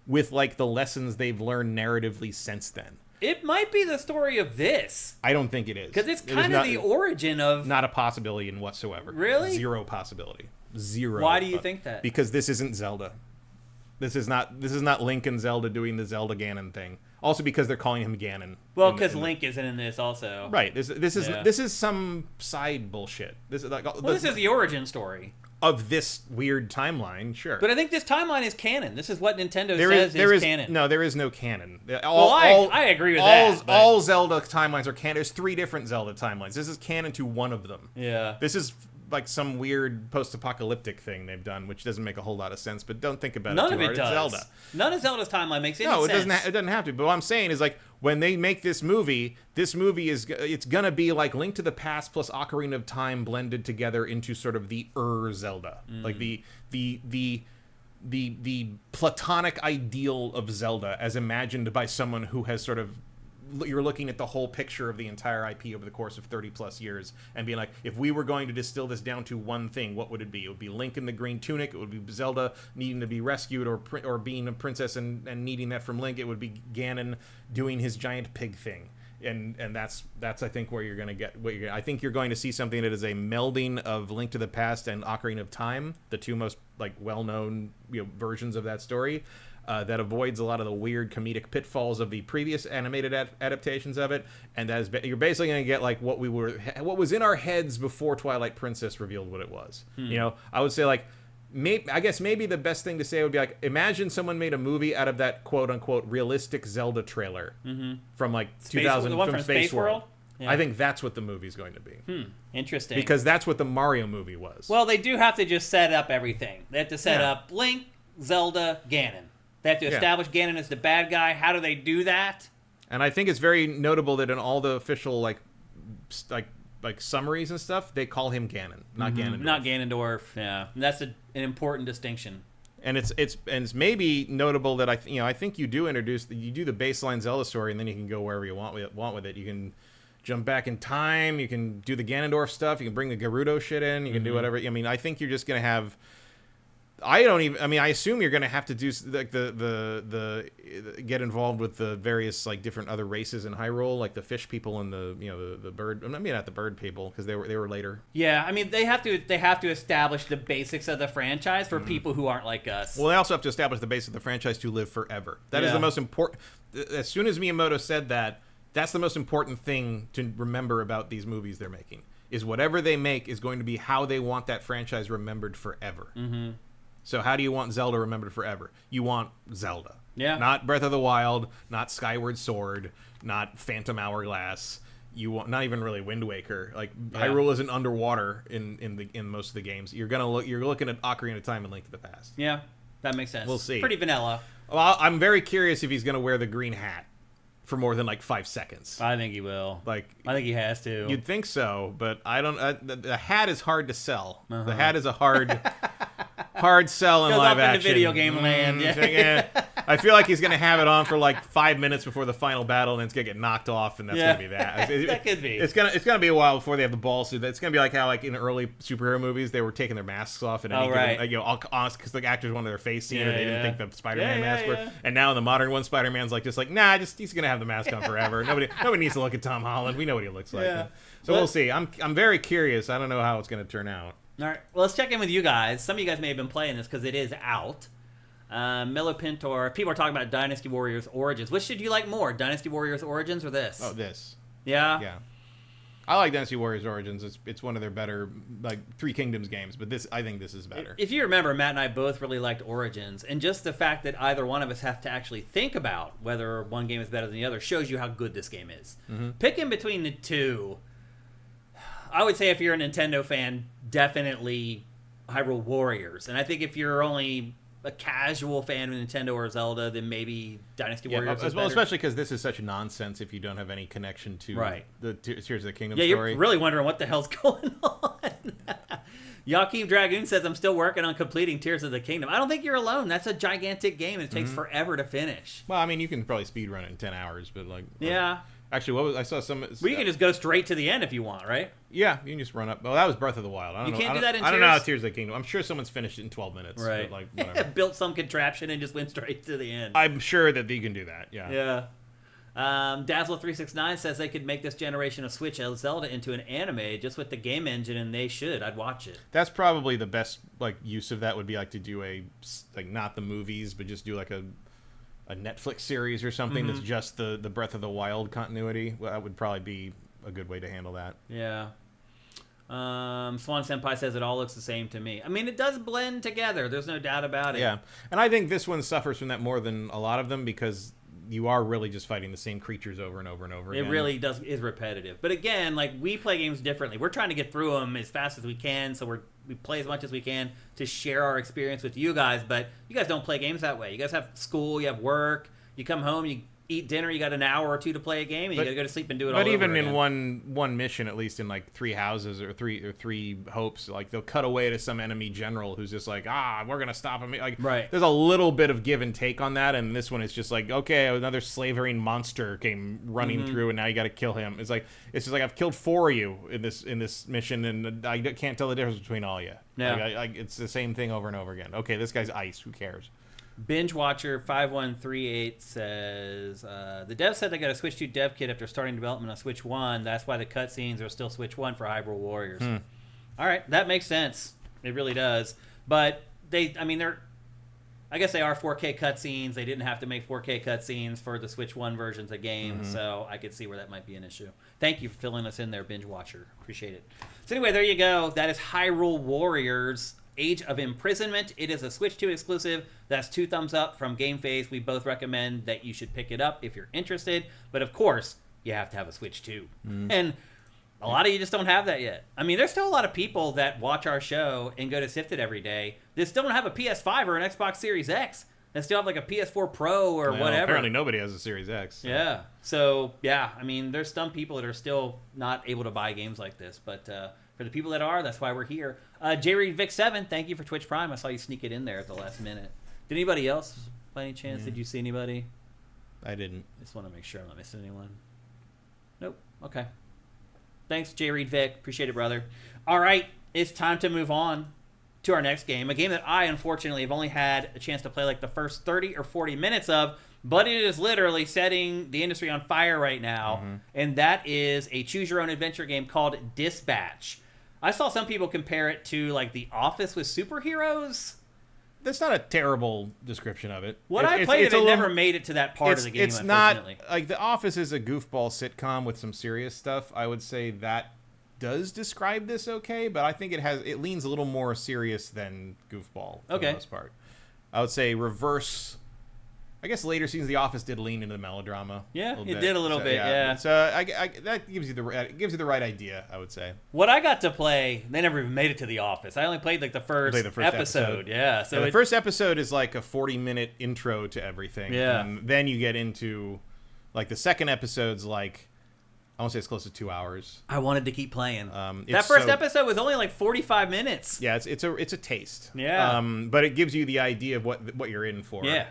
with, like, the lessons they've learned narratively since then. It might be the story of this. I don't think it is, Because it's kind of the origin of... not a possibility in whatsoever. Really? Zero possibility. Zero. Why do you think that? Because this isn't Zelda. This is not Link and Zelda doing the Zelda Ganon thing. Also because they're calling him Ganon. Well, because Link isn't in this also. Right. This is some side bullshit. This is like This is the origin story. Of this weird timeline, sure. But I think this timeline is canon. This is what Nintendo says is canon. No, there is no canon. I agree with that. But... All Zelda timelines are canon. There's 3 different Zelda timelines. This is canon to one of them. Yeah. This is like some weird post-apocalyptic thing they've done, which doesn't make a whole lot of sense. But don't think about it too hard. It's Zelda. None of Zelda's timeline makes any sense. No, it doesn't have to. But what I'm saying is, like, when they make this movie it's gonna be like Link to the Past plus Ocarina of Time blended together into sort of the Zelda, like the platonic ideal of Zelda as imagined by someone who has sort of, you're looking at the whole picture of the entire IP over the course of 30 plus years and being like, if we were going to distill this down to one thing, what would it be? It would be Link in the green tunic. It would be Zelda needing to be rescued or being a princess and needing that from Link. It would be Ganon doing his giant pig thing. And that's I think where you're going to get what I think you're going to see something that is a melding of Link to the Past and Ocarina of Time, the two most, like, well-known, versions of that story. That avoids a lot of the weird comedic pitfalls of the previous animated adaptations of it, and that is you're basically going to get, like, what was in our heads before Twilight Princess revealed what it was. I would say, like, I guess maybe the best thing to say would be, like, imagine someone made a movie out of that quote unquote realistic Zelda trailer from, like, 2000 the one from Space World. Yeah. I think that's what the movie's going to be. Interesting. Because that's what the Mario movie was. Well, they do have to just set up everything. They have to set up Link, Zelda, Ganon. They have to establish Ganon as the bad guy. How do they do that? And I think it's very notable that in all the official like summaries and stuff, they call him Ganon, not Ganondorf. Not Ganondorf. Yeah, and that's an important distinction. And it's maybe notable that I think you do the baseline Zelda story, and then you can go wherever you want with it. You can jump back in time. You can do the Ganondorf stuff. You can bring the Gerudo shit in. You can do whatever. I mean, I think you're just gonna have. I assume you're going to have to do, like, the get involved with the various, like, different other races in Hyrule, like the fish people and the bird. I mean, not the bird people, because they were later. Yeah, I mean, they have to establish the basics of the franchise for people who aren't like us. Well, they also have to establish the base of the franchise to live forever. That is the most important. As soon as Miyamoto said that, that's the most important thing to remember about these movies they're making. is whatever they make is going to be how they want that franchise remembered forever. So how do you want Zelda remembered forever? You want Zelda. Yeah. Not Breath of the Wild, not Skyward Sword, not Phantom Hourglass. You want not even really Wind Waker. Like Hyrule isn't underwater in most of the games. You're looking at Ocarina of Time and Link to the Past. Yeah, that makes sense. We'll see. Pretty vanilla. Well, I'm very curious if he's gonna wear the green hat for more than like 5 seconds. I think he will. Like, I think he has to. You'd think so, but I don't. The hat is hard to sell. The hat is a hard sell in Goes live off action. Into video game land. Yeah. I feel like he's gonna have it on for like 5 minutes before the final battle, and it's gonna get knocked off, and that's gonna be that. That could be. It's gonna be a while before they have the balls to. It's gonna be like how like in early superhero movies they were taking their masks off, and because the actors wanted their face seen, and they didn't think the Spider-Man mask worked. And now in the modern one, Spider-Man's like he's gonna have the mask on forever. Nobody needs to look at Tom Holland. We know what he looks like. Yeah. So we'll see. I'm very curious. I don't know how it's gonna turn out. All right. Well, let's check in with you guys. Some of you guys may have been playing this because it is out. Miller Pintor, people are talking about Dynasty Warriors Origins. Which should you like more, Dynasty Warriors Origins or this? Oh, this. Yeah? Yeah. I like Dynasty Warriors Origins. It's one of their better, like, Three Kingdoms games, but I think this is better. If you remember, Matt and I both really liked Origins, and just the fact that either one of us have to actually think about whether one game is better than the other shows you how good this game is. Picking between the two, I would say if you're a Nintendo fan, definitely Hyrule Warriors. And I think if you're only a casual fan of Nintendo or Zelda, then maybe Dynasty Warriors is better. Especially because this is such nonsense if you don't have any connection to the Tears of the Kingdom story. You're really wondering what the hell's going on. Joachim Dragoon says, I'm still working on completing Tears of the Kingdom. I don't think you're alone. That's a gigantic game, and it takes forever to finish. Well, I mean, you can probably speedrun it in 10 hours, but like... Yeah. Actually, I saw some... Well, you can just go straight to the end if you want, right? Yeah, you can just run up. Well, that was Breath of the Wild. I don't know. Do that in Tears? I don't know how Tears of the Kingdom. I'm sure someone's finished it in 12 minutes. Right. But like, whatever. Built some contraption and just went straight to the end. I'm sure that you can do that, yeah. Yeah. Dazzle369 says they could make this generation of Switch Zelda into an anime just with the game engine, and they should. I'd watch it. That's probably the best like use of that would be like to do not the movies, but just do like a Netflix series or something that's just the Breath of the Wild continuity. Well, that would probably be a good way to handle that. Yeah. Swan Senpai says it all looks the same to me. I mean, it does blend together. There's no doubt about it. Yeah. And I think this one suffers from that more than a lot of them because you are really just fighting the same creatures over and over and over again. It really is repetitive. But again, like, we play games differently. We're trying to get through them as fast as we can, so we play as much as we can to share our experience with you guys, but you guys don't play games that way. You guys have school, you have work, you come home, you eat dinner, you got an hour or two to play a game, and you got to go to sleep and do it all over again. But even in one mission, at least in like 3 houses or three hopes, like they'll cut away to some enemy general who's just like, we're gonna stop him. Like, there's a little bit of give and take on that, and this one is just like, okay, another slavering monster came running through, and now you got to kill him. It's just like I've killed 4 of you in this mission, and I can't tell the difference between all of you. Yeah, like it's the same thing over and over again. Okay, this guy's ice. Who cares? Binge Watcher 5138 says the dev said they got a Switch 2 dev kit after starting development on Switch 1. That's why the cutscenes are still Switch 1 for Hyrule Warriors. All right, that makes sense. It really does. But I guess they are 4K cutscenes. They didn't have to make 4K cutscenes for the Switch 1 versions of games, so I could see where that might be an issue. Thank you for filling us in there, Binge Watcher. Appreciate it. So anyway, there you go. That is Hyrule Warriors Age of Imprisonment. It is a Switch 2 exclusive. That's 2 thumbs up from GameFace. We both recommend that you should pick it up if you're interested. But of course, you have to have a Switch 2. And a lot of you just don't have that yet. I mean, there's still a lot of people that watch our show and go to SIFTD every day that still don't have a PS5 or an Xbox Series X. They still have like a PS4 Pro or whatever. Apparently nobody has a Series X. So. Yeah. So, yeah, I mean, there's some people that are still not able to buy games like this. But for the people that are, that's why we're here. J. Reed Vic 7, thank you for Twitch Prime. I saw you sneak it in there at the last minute. Did anybody else, by any chance? Did you see anybody? I didn't. Just want to make sure I'm not missing anyone. Nope. Okay. Thanks, J. Reed Vic. Appreciate it, brother. All right. It's time to move on to our next game. A game that I, unfortunately, have only had a chance to play like the first 30 or 40 minutes of, but it is literally setting the industry on fire right now. And that is a choose-your-own-adventure game called Dispatch. I saw some people compare it to like The Office with superheroes. That's not a terrible description of it. When I played it, never made it to that part of the game, It's not, like, The Office is a goofball sitcom with some serious stuff. I would say that does describe this okay, but I think it leans a little more serious than goofball for the most part. I would say reverse. I guess later seasons of The Office did lean into the melodrama. Yeah, it did a little bit. Yeah. So that gives you the right idea. I would say. What I got to play, they never even made it to The Office. I only played like the first episode. Yeah. So the first episode is like a 40-minute intro to everything. Yeah. And then you get into like the second episode's like, I want to say it's close to 2 hours. I wanted to keep playing. That first episode was only like 45 minutes. Yeah, it's a taste. Yeah. But it gives you the idea of what you're in for. Yeah.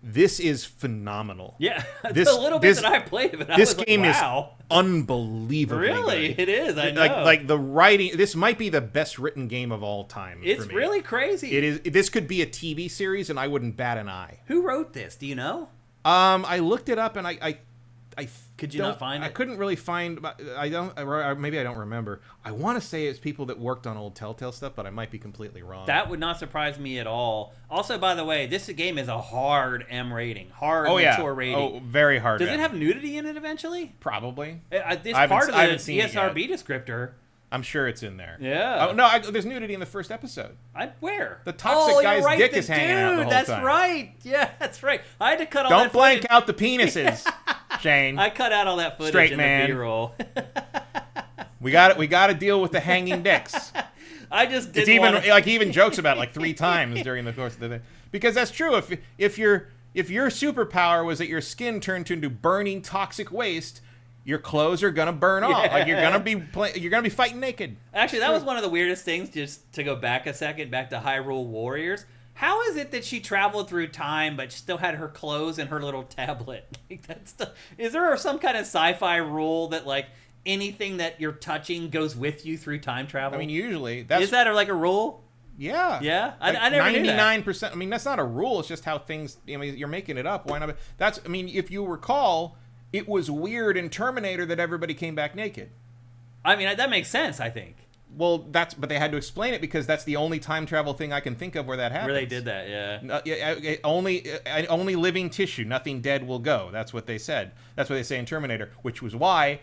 This is phenomenal. Yeah. The little bit that I played of it, this I was game like, wow. is unbelievably Really? good. It is. I know. Like the writing. This might be the best written game of all time. It's for me. really crazy. It is. This could be a TV series, and I wouldn't bat an eye. Who wrote this? Do you know? I looked it up, and I could you not find it? I couldn't really find. I don't. Or maybe I don't remember. I want to say it's people that worked on old Telltale stuff, but I might be completely wrong. That would not surprise me at all. Also, by the way, this game is a hard M rating, mature rating. Oh, very hard. Does it have nudity in it eventually? Probably. It's part of the ESRB descriptor. I'm sure it's in there. Yeah. Oh, no, there's nudity in the first episode. Where? The toxic guy's dick is hanging out the whole that's time. Right. Yeah, that's right. I had to cut all Don't that blank footage. out the penises, Shane. I cut out all that footage Straight in man. the B-roll. We got to deal with the hanging dicks. I just didn't It's even wanna... like he even jokes about it like 3 times during the course of the thing. Because that's true. If your superpower was that your skin turned into burning toxic waste, your clothes are gonna burn off. Like you're gonna be fighting naked. Actually, that was one of the weirdest things. Just to go back a second, back to Hyrule Warriors. How is it that she traveled through time but still had her clothes and her little tablet? Like is there some kind of sci-fi rule that like anything that you're touching goes with you through time travel? I mean, usually is that like a rule? Yeah. Yeah? Like I never knew that. 99%. I mean, that's not a rule. It's just how things. I mean, you're making it up. Why not? I mean, if you recall, it was weird in Terminator that everybody came back naked. I mean, that makes sense, I think. Well, but they had to explain it because that's the only time travel thing I can think of where that happens. Where they did that, yeah. Only living tissue, nothing dead will go. That's what they said. That's what they say in Terminator, which was why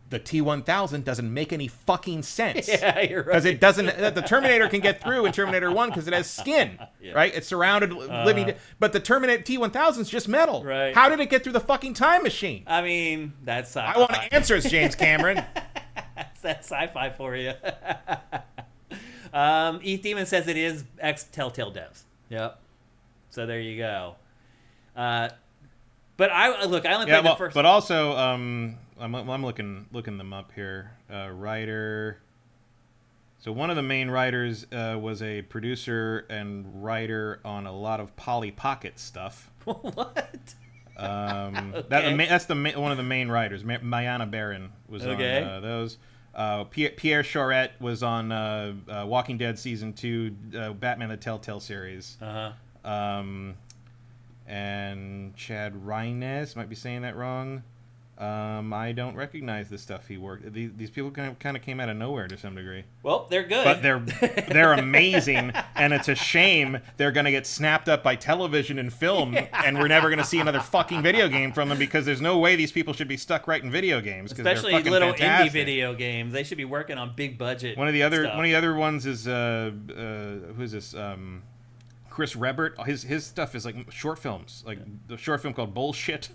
the T-1000 doesn't make any fucking sense. Yeah, you're right. Because it doesn't. The Terminator can get through in Terminator 1 because it has skin, right? It's surrounded living. But the Terminator T-1000 is just metal. Right. How did it get through the fucking time machine? I mean, that's sci-fi. I want answers, James Cameron. That's sci-fi for you. Eth Demon says it is ex-Telltale devs. Yep. So there you go. But I only played the first. But also, I'm looking them up here. Writer. So one of the main writers was a producer and writer on a lot of Polly Pocket stuff. What? Okay. That's one of the main writers. Mayana Baron was on those. Pierre Charette was on Walking Dead Season 2, Batman the Telltale series. And Chad Rines, might be saying that wrong. I don't recognize the stuff he worked. These people kind of came out of nowhere to some degree. Well, they're good, but they're amazing, and it's a shame they're going to get snapped up by television and film, and we're never going to see another fucking video game from them because there's no way these people should be stuck writing video games. Especially they're fucking little fantastic. indie video games. They should be working on big budget. One of the other ones is who's this? Chris Rebert. His stuff is like short films, like the short film called Bullshit.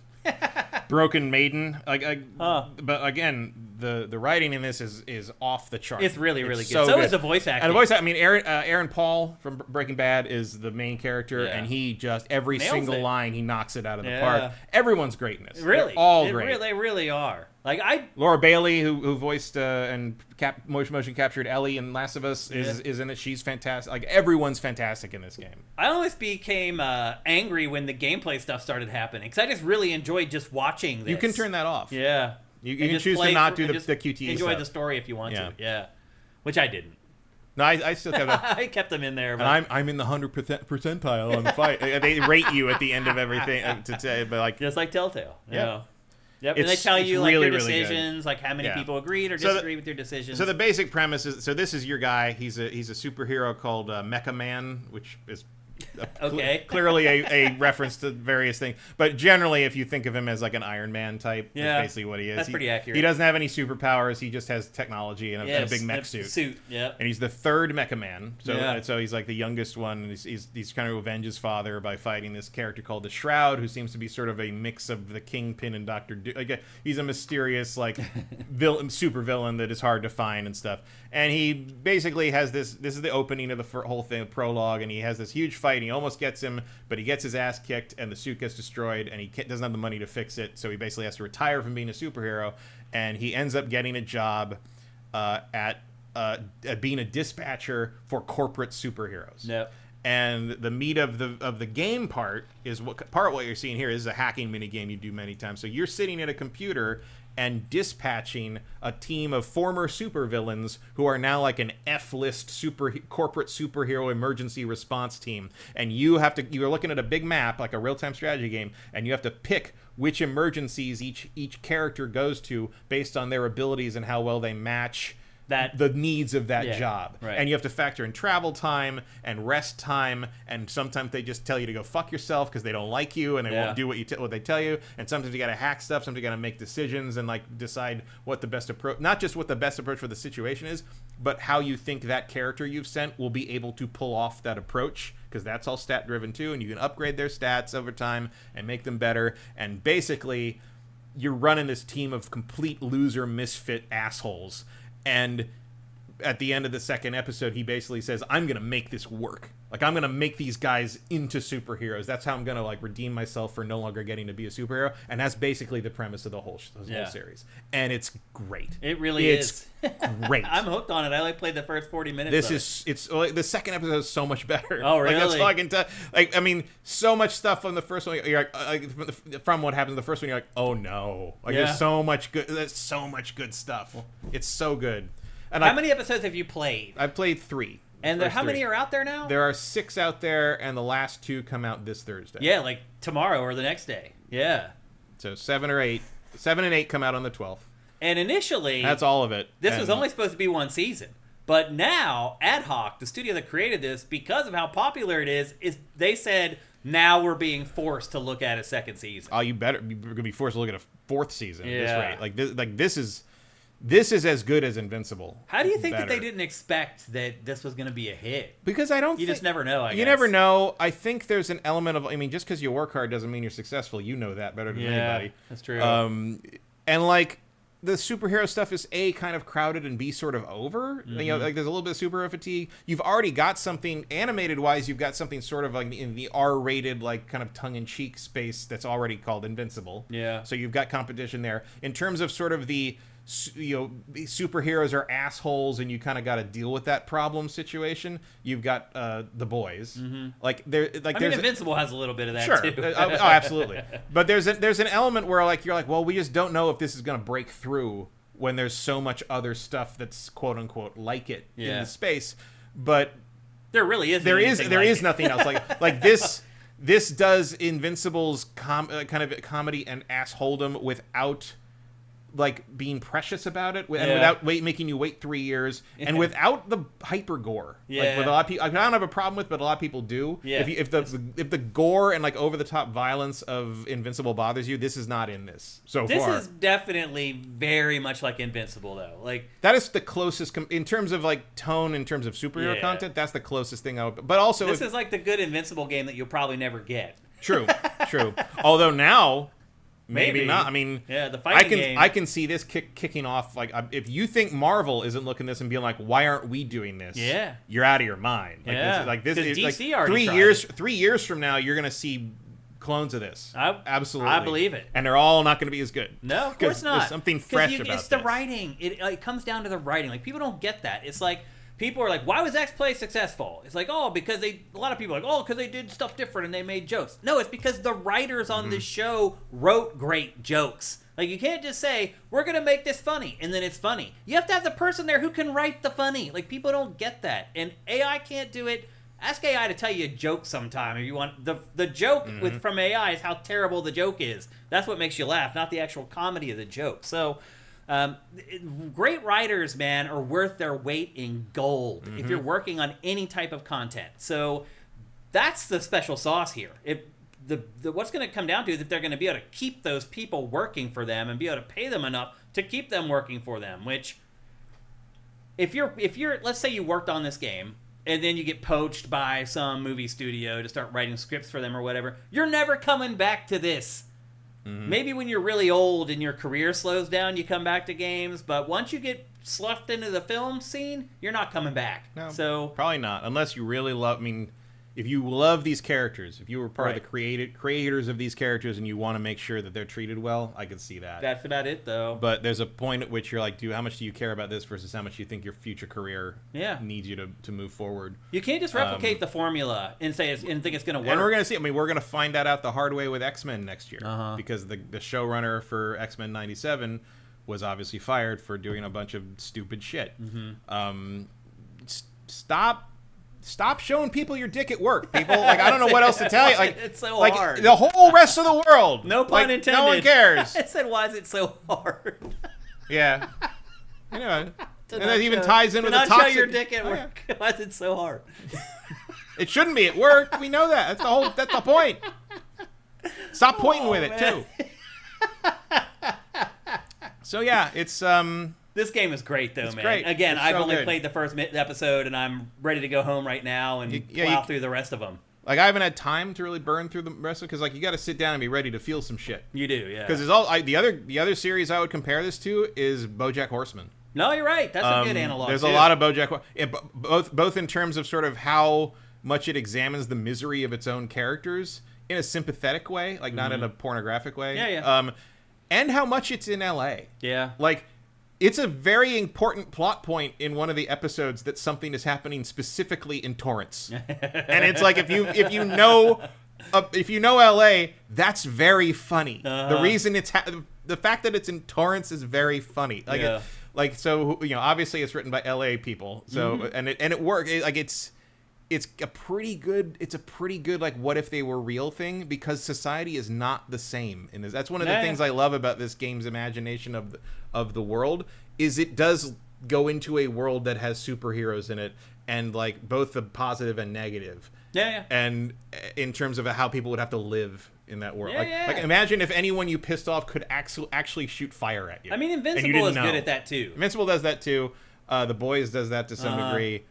Broken Maiden, but again, the writing in this is off the chart. It's really good. So is the voice acting. And the voice acting. I mean, Aaron Paul from Breaking Bad is the main character, and he just every single line he knocks it out of the park. Everyone's great in this. Really, they're all great. They really are. Like Laura Bailey, who voiced and motion captured Ellie in Last of Us, is in it. She's fantastic. Like everyone's fantastic in this game. I always became angry when the gameplay stuff started happening because I just really enjoyed just watching this. You can turn that off. Yeah, you can choose to not do the QTE. Enjoy stuff. the story if you want to. Yeah, which I didn't. No, I still kept them. I kept them in there. But... And I'm in the 100th percentile on the fight. They rate you at the end of everything to say, but like just like Telltale. Yeah. Yep, and they tell you like really, your decisions, like how many people agreed or disagree with your decisions. So the basic premise is, this is your guy. He's a superhero called Mecha Man, which is Okay. Clearly a reference to various things. But generally, if you think of him as like an Iron Man type, that's basically what he is. That's pretty accurate. He doesn't have any superpowers. He just has technology and a big mech suit. Yeah. And he's the third Mecha Man. So he's like the youngest one. And he's trying to avenge his father by fighting this character called the Shroud, who seems to be sort of a mix of the Kingpin and Doctor Doom. He's a mysterious like super villain that is hard to find and stuff. And he basically has this is the opening of the whole thing, prologue, and he has this huge fight, and he almost gets him, but he gets his ass kicked, and the suit gets destroyed, and he doesn't have the money to fix it, so he basically has to retire from being a superhero, and he ends up getting a job at being a dispatcher for corporate superheroes. Yep. And the meat of the game part is what you're seeing here is a hacking mini game you do many times. So you're sitting at a computer and dispatching a team of former supervillains who are now like an F-list corporate superhero emergency response team. And you're looking at a big map, like a real-time strategy game, and you have to pick which emergencies each character goes to based on their abilities and how well they match the needs of that job. Right. And you have to factor in travel time and rest time, and sometimes they just tell you to go fuck yourself because they don't like you and they won't do what they tell you. And sometimes you got to hack stuff, sometimes you got to make decisions and like decide what the best approach, not just what the best approach for the situation is, but how you think that character you've sent will be able to pull off that approach, because that's all stat driven too, and you can upgrade their stats over time and make them better. And basically you're running this team of complete loser misfit assholes. And at the end of the second episode, he basically says, I'm going to make this work. Like, I'm going to make these guys into superheroes. That's how I'm going to, like, redeem myself for no longer getting to be a superhero. And that's basically the premise of the whole series. And it's great. It really is. Great. I'm hooked on it. I, like, played the first 40 minutes the second episode is so much better. Oh, really? Like, that's all I can tell. Like, I mean, so much stuff from the first one. You're from what happens in the first one, you're like, oh, no. Like, there's so much good stuff. It's so good. And how many episodes have you played? I've played 3. And how many are out there now? There are 6 out there, and the last 2 come out this Thursday. Yeah, like tomorrow or the next day. Yeah. So 7 or 8. 7 and 8 come out on the 12th. And initially... That's all of it. This was only supposed to be one season. But now, Ad Hoc, the studio that created this, because of how popular it is they said, now we're being forced to look at a second season. Oh, you're going to be forced to look at a 4th season at this rate. This is as good as Invincible. How do you think that they didn't expect that this was going to be a hit? Because you just never know, I guess. You never know. I think there's an element of, I mean, just because you work hard doesn't mean you're successful. You know that better than anybody. That's true. And like, the superhero stuff is A, kind of crowded, and B, sort of over. Mm-hmm. You know, like there's a little bit of superhero fatigue. You've already got something, animated-wise, you've got something sort of like in the R-rated, like kind of tongue-in-cheek space that's already called Invincible. Yeah. So you've got competition there. In terms of sort of the, superheroes are assholes and you kind of got to deal with that problem situation, you've got The Boys. Mm-hmm. Like Invincible has a little bit of that too. Oh, absolutely. But there's an element where like you're like, well, we just don't know if this is going to break through when there's so much other stuff that's quote unquote like it in the space. But there really is. There is nothing else like this. This does Invincible's kind of comedy and assholedom without like being precious about it, and without making you wait 3 years, and without the hyper gore. Like with a lot of people, I don't have a problem with, but a lot of people do. Yeah. If the gore and like over the top violence of Invincible bothers you, this is not in this so far. This is definitely very much like Invincible, though. Like that is the closest in terms of like tone, in terms of superhero content. That's the closest thing I would. But also, this is like the good Invincible game that you'll probably never get. True. Although now. Maybe not. I mean, the fighting game. I can see this kicking off. Like, if you think Marvel isn't looking at this and being like, "Why aren't we doing this?" Yeah, you're out of your mind. Like, this is DC like already 3 years from now, you're gonna see clones of this. Absolutely, I believe it. And they're all not going to be as good. No, of course not. There's something fresh about it's the writing. It comes down to the writing. Like, people don't get that. It's like, people are like, why was X Play successful? It's like, because a lot of people are like, because they did stuff different and they made jokes. No, it's because the writers on this show wrote great jokes. Like, you can't just say, we're going to make this funny, and then it's funny. You have to have the person there who can write the funny. Like, people don't get that. And AI can't do it. Ask AI to tell you a joke sometime if you want. The joke from AI is how terrible the joke is. That's what makes you laugh, not the actual comedy of the joke. So, great writers, man, are worth their weight in gold if you're working on any type of content. So That's the special sauce here. What's going to come down to is if they're going to be able to keep those people working for them and be able to pay them enough to keep them working for them. Which, if you're let's say you worked on this game and then you get poached by some movie studio to start writing scripts for them or whatever, you're never coming back to this. Mm-hmm. Maybe when you're really old and your career slows down, you come back to games. But once you get sloughed into the film scene, you're not coming back. No, so probably not, unless you really love. I mean, if you love these characters, if you were part of the creators of these characters, and you want to make sure that they're treated well, I can see that. That's about it, though. But there's a point at which you're like, how much do you care about this versus how much you think your future career needs you to move forward? You can't just replicate the formula and think it's going to work. And we're going to see. I mean, we're going to find that out the hard way with X-Men next year, because the showrunner for X-Men '97 was obviously fired for doing a bunch of stupid shit. Mm-hmm. Stop showing people your dick at work, people. Like, I don't know what else to tell you. Like, it's so like hard. The whole rest of the world. No pun intended. No one cares. I said, why is it so hard? Yeah. You know, and that even ties in with the toxic. Not show your dick at work. Yeah. Why is it so hard? It shouldn't be at work. We know that. That's the point. Stop pointing with it too. So yeah, it's This game is great, though, man. Great. Again, I've only good. played the first episode, and I'm ready to go home right now and plow through the rest of them. Like, I haven't had time to really burn through the rest of it, because, like, you got to sit down and be ready to feel some shit. You do, yeah. Because the other series I would compare this to is BoJack Horseman. No, you're right. That's a good analog. There's a lot of BoJack, both in terms of sort of how much it examines the misery of its own characters in a sympathetic way, like not in a pornographic way. Yeah. And how much it's in L.A. Yeah. Like, it's a very important plot point in one of the episodes that something is happening specifically in Torrance, and it's like if you know LA, that's very funny. The reason the fact that it's in Torrance is very funny. Like, so, you know, obviously it's written by LA people, so and it works. It's a pretty good like what if they were real thing, because society is not the same in this. That's one of the things I love about this game's imagination of the world, is it does go into a world that has superheroes in it, and like both the positive and negative. And in terms of how people would have to live in that world. Like, imagine if anyone you pissed off could actually shoot fire at you. I mean, Invincible is good at that too. Invincible does that too. The Boys does that to some degree.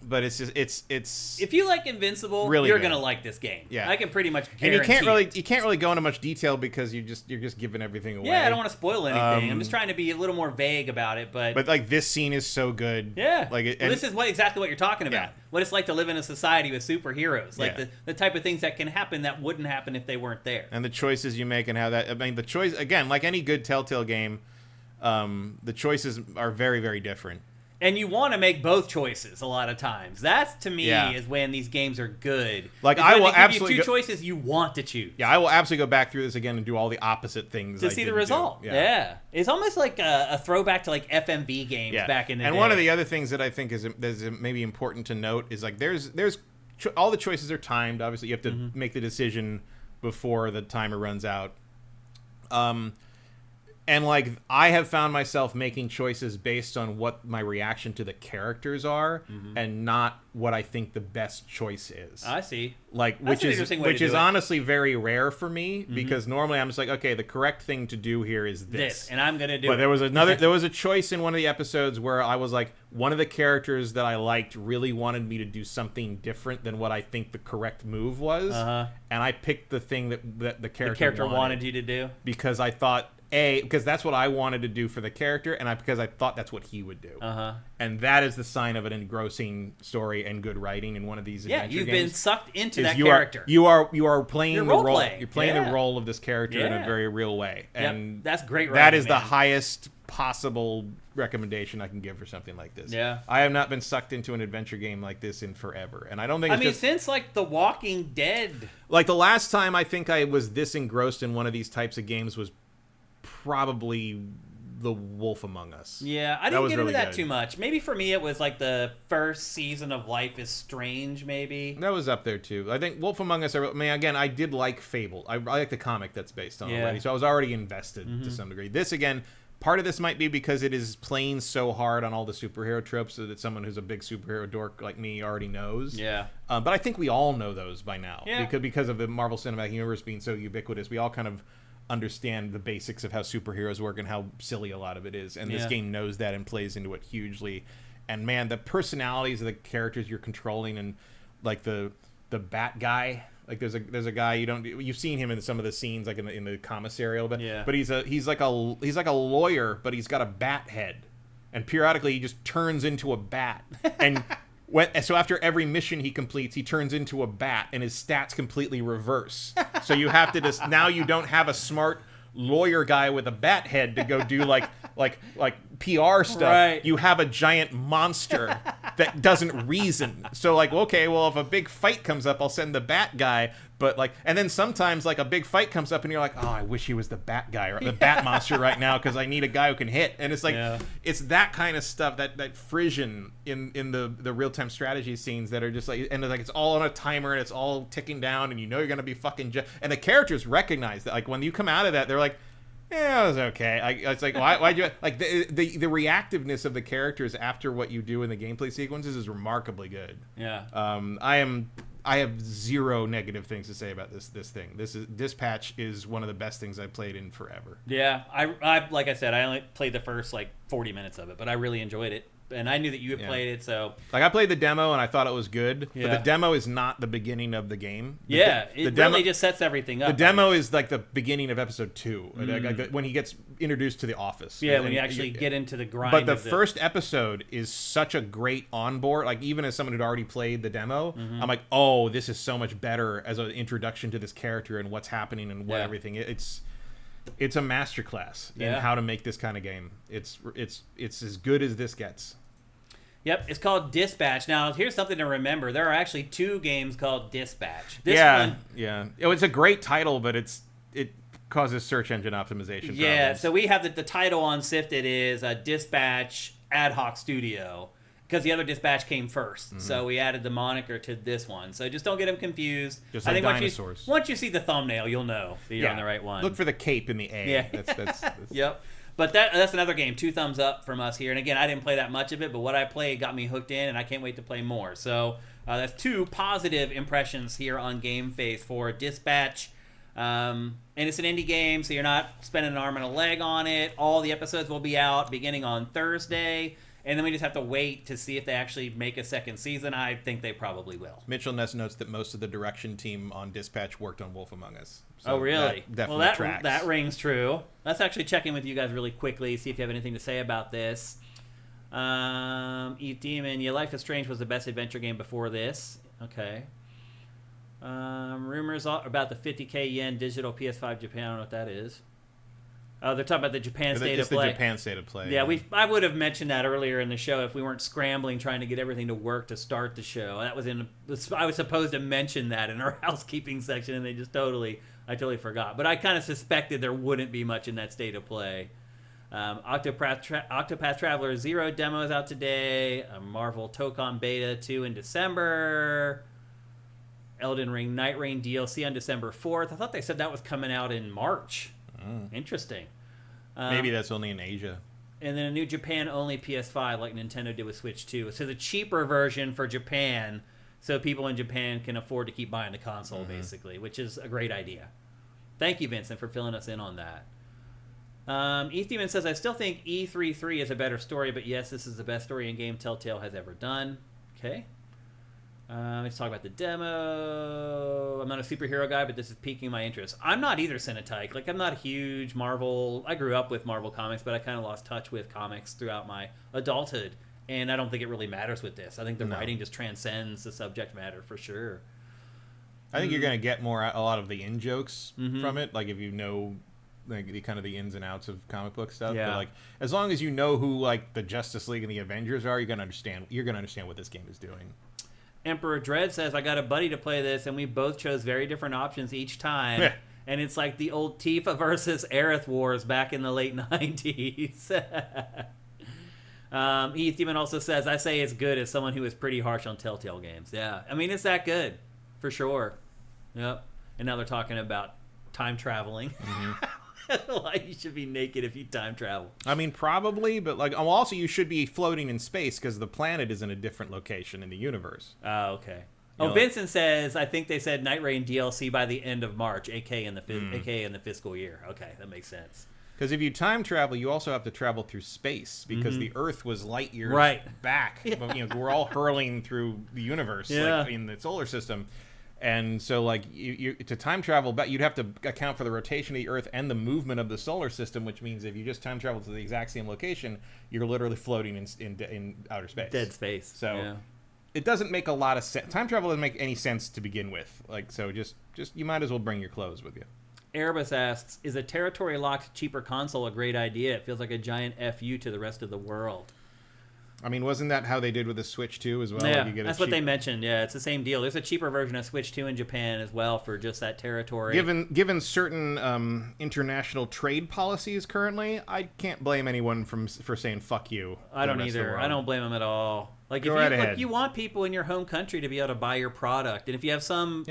But it's just it's if you like Invincible, really you're good. gonna like this game. Yeah, I can pretty much guarantee. And you can't really go into much detail because you're just giving everything away. Yeah, I don't want to spoil anything. I'm just trying to be a little more vague about it, but like this scene is so good. Yeah, like this is exactly what you're talking about. Yeah. What it's like to live in a society with superheroes, like the type of things that can happen that wouldn't happen if they weren't there. And the choices you make and how that. I mean, the choice again, like any good Telltale game, the choices are very, very different. And you want to make both choices a lot of times. That's, to me, is when these games are good. Like, I will absolutely you two choices you want to choose. Yeah, I will absolutely go back through this again and do all the opposite things to see the result. Yeah. It's almost like a throwback to like FMV games back in the day. And one of the other things that I think is maybe important to note is like there's all the choices are timed. Obviously, you have to make the decision before the timer runs out. And, like, I have found myself making choices based on what my reaction to the characters are and not what I think the best choice is. I see. Like, which is honestly very rare for me, because normally I'm just like, okay, the correct thing to do here is this. And I'm going to do it. But there was a choice in one of the episodes where I was like, one of the characters that I liked really wanted me to do something different than what I think the correct move was. And I picked the thing that the character wanted you to do. Because I thought, because that's what I wanted to do for the character, and because I thought that's what he would do. And that is the sign of an engrossing story and good writing in one of these adventure games. You've been sucked into that character. You are playing the role. You're playing the role of this character in a very real way. And that's great writing, that is the highest possible recommendation I can give for something like this. Yeah. I have not been sucked into an adventure game like this in forever. And I don't think since like The Walking Dead. Like the last time I think I was this engrossed in one of these types of games was probably The Wolf Among Us. Yeah, I didn't get into that too much. Maybe for me it was like the first season of Life is Strange, maybe. That was up there too. I think Wolf Among Us, I mean, again, I did like Fable. I like the comic that's based on already, so I was already invested to some degree. This, again, part of this might be because it is playing so hard on all the superhero tropes that someone who's a big superhero dork like me already knows. Yeah. But I think we all know those by now. Yeah. Because of the Marvel Cinematic Universe being so ubiquitous, we all kind of understand the basics of how superheroes work and how silly a lot of it is. And this game knows that and plays into it hugely. And man, the personalities of the characters you're controlling, and like the bat guy. Like there's a guy you've seen him in some of the scenes, like in the commissary a little bit. Yeah. But he's like a lawyer, but he's got a bat head, and periodically he just turns into a bat. And so after every mission he completes, he turns into a bat, and his stats completely reverse. So you have to just now you don't have a smart lawyer guy with a bat head to go do like PR stuff. Right. You have a giant monster that doesn't reason. So like, okay, well, if a big fight comes up, I'll send the bat guy. But like, and then sometimes like a big fight comes up and you're like, oh, I wish he was the bat guy or the bat monster right now, because I need a guy who can hit. And it's like, it's that kind of stuff, that frisson in the real-time strategy scenes that are just like, and it's all on a timer and it's all ticking down, and you know you're going to be fucking and the characters recognize that. Like when you come out of that, they're like, yeah, it was okay. It's like, why'd you like the reactiveness of the characters after what you do in the gameplay sequences is remarkably good. Yeah. I have zero negative things to say about this thing. Dispatch is one of the best things I've played in forever. Yeah, I like I said, I only played the first like 40 minutes of it, but I really enjoyed it. And I knew that you had played it, so... Like, I played the demo, and I thought it was good, Yeah. but the demo is not the beginning of the game. It demo, really just sets everything up. The demo is, like, the beginning of Episode 2, like, when he gets introduced to the office. Yeah, when you actually get into the grind. But the first episode is such a great onboard. Like, even as someone who'd already played the demo, I'm like, oh, this is so much better as an introduction to this character and what's happening and what everything... It's a masterclass in how to make this kind of game. It's as good as this gets. Yep, it's called Dispatch. Now, here's something to remember. There are actually 2 games called Dispatch. This one, it's a great title, but it causes search engine optimization problems. So we have the title on SIFTD is Dispatch Ad Hoc Studio, because the other Dispatch came first. So we added the moniker to this one. So just don't get them confused. Just like dinosaurs. Once you see the thumbnail, you'll know that you're on the right one. Look for the cape in the A. Yeah. That's Yep. But that's another game. 2 thumbs up from us here. And again, I didn't play that much of it, but what I played got me hooked in, and I can't wait to play more. So that's 2 positive impressions here on GameFace for Dispatch. And it's an indie game, so you're not spending an arm and a leg on it. All the episodes will be out beginning on Thursday. And then we just have to wait to see if they actually make a second season. I think they probably will. Mitchell Ness notes that most of the direction team on Dispatch worked on Wolf Among Us. So oh, really? That definitely tracks. That rings true. Let's actually check in with you guys really quickly, see if you have anything to say about this. Eat Demon, Life is Strange was the best adventure game before this. Okay. Rumors about the 50k yen digital PS5 Japan. I don't know what that is. Oh, they're talking about the Japan State of Play. It's the Japan State of Play. Yeah, I would have mentioned that earlier in the show if we weren't scrambling trying to get everything to work to start the show. That was I was supposed to mention that in our housekeeping section, and they just I totally forgot. But I kind of suspected there wouldn't be much in that State of Play. Octopath Traveler 0 demo is out today. Marvel Tokon Beta 2 in December. Elden Ring Night Rain DLC on December 4th. I thought they said that was coming out in March. Interesting. Maybe that's only in Asia. And then a new Japan-only PS5 like Nintendo did with Switch 2. So the cheaper version for Japan, so people in Japan can afford to keep buying the console, basically, which is a great idea. Thank you, Vincent, for filling us in on that. Ethan says, I still think E3-3 is a better story, but yes, this is the best story in game Telltale has ever done. Okay. Let's talk about the demo. I'm not a superhero guy, but this is piquing my interest. I'm not either, Cinetyke. Like, I'm not a huge Marvel... I grew up with Marvel comics, but I kind of lost touch with comics throughout my adulthood. And I don't think it really matters with this. I think the writing just transcends the subject matter for sure. I think you're going to get a lot of the in-jokes from it. Like, if you know... like the kind of the ins and outs of comic book stuff. Yeah. But like, as long as you know who like the Justice League and the Avengers are, you're gonna understand what this game is doing. Emperor Dread says, I got a buddy to play this, and we both chose very different options each time. Yeah. And it's like the old Tifa versus Aerith wars back in the late 90s. Heath Demon also says, I say it's good as someone who is pretty harsh on Telltale games. Yeah, I mean, it's that good, for sure. Yep. And now they're talking about time traveling. Like, you should be naked if you time travel. I mean, probably, but like, also you should be floating in space because the planet is in a different location in the universe. Oh, okay. You Oh, know, Vincent says, I think they said Night Rain DLC by the end of March, aka in the fiscal year. Okay, that makes sense. Because if you time travel, you also have to travel through space because the Earth was light years back. But, you know, we're all hurling through the universe like, in the solar system. And so, like, you to time travel back, you'd have to account for the rotation of the Earth and the movement of the solar system, which means if you just time travel to the exact same location, you're literally floating in outer space. Dead space. So it doesn't make a lot of sense. Time travel doesn't make any sense to begin with. Like, so just you might as well bring your clothes with you. Erebus asks, is a territory-locked, cheaper console a great idea? It feels like a giant FU to the rest of the world. I mean, wasn't that how they did with the Switch 2 as well? Yeah, like you get that's what they mentioned. Yeah, it's the same deal. There's a cheaper version of Switch 2 in Japan as well for just that territory. Given certain international trade policies currently, I can't blame anyone for saying "fuck you." I don't either. I don't blame them at all. Like, Go right ahead. You want people in your home country to be able to buy your product, and if you have some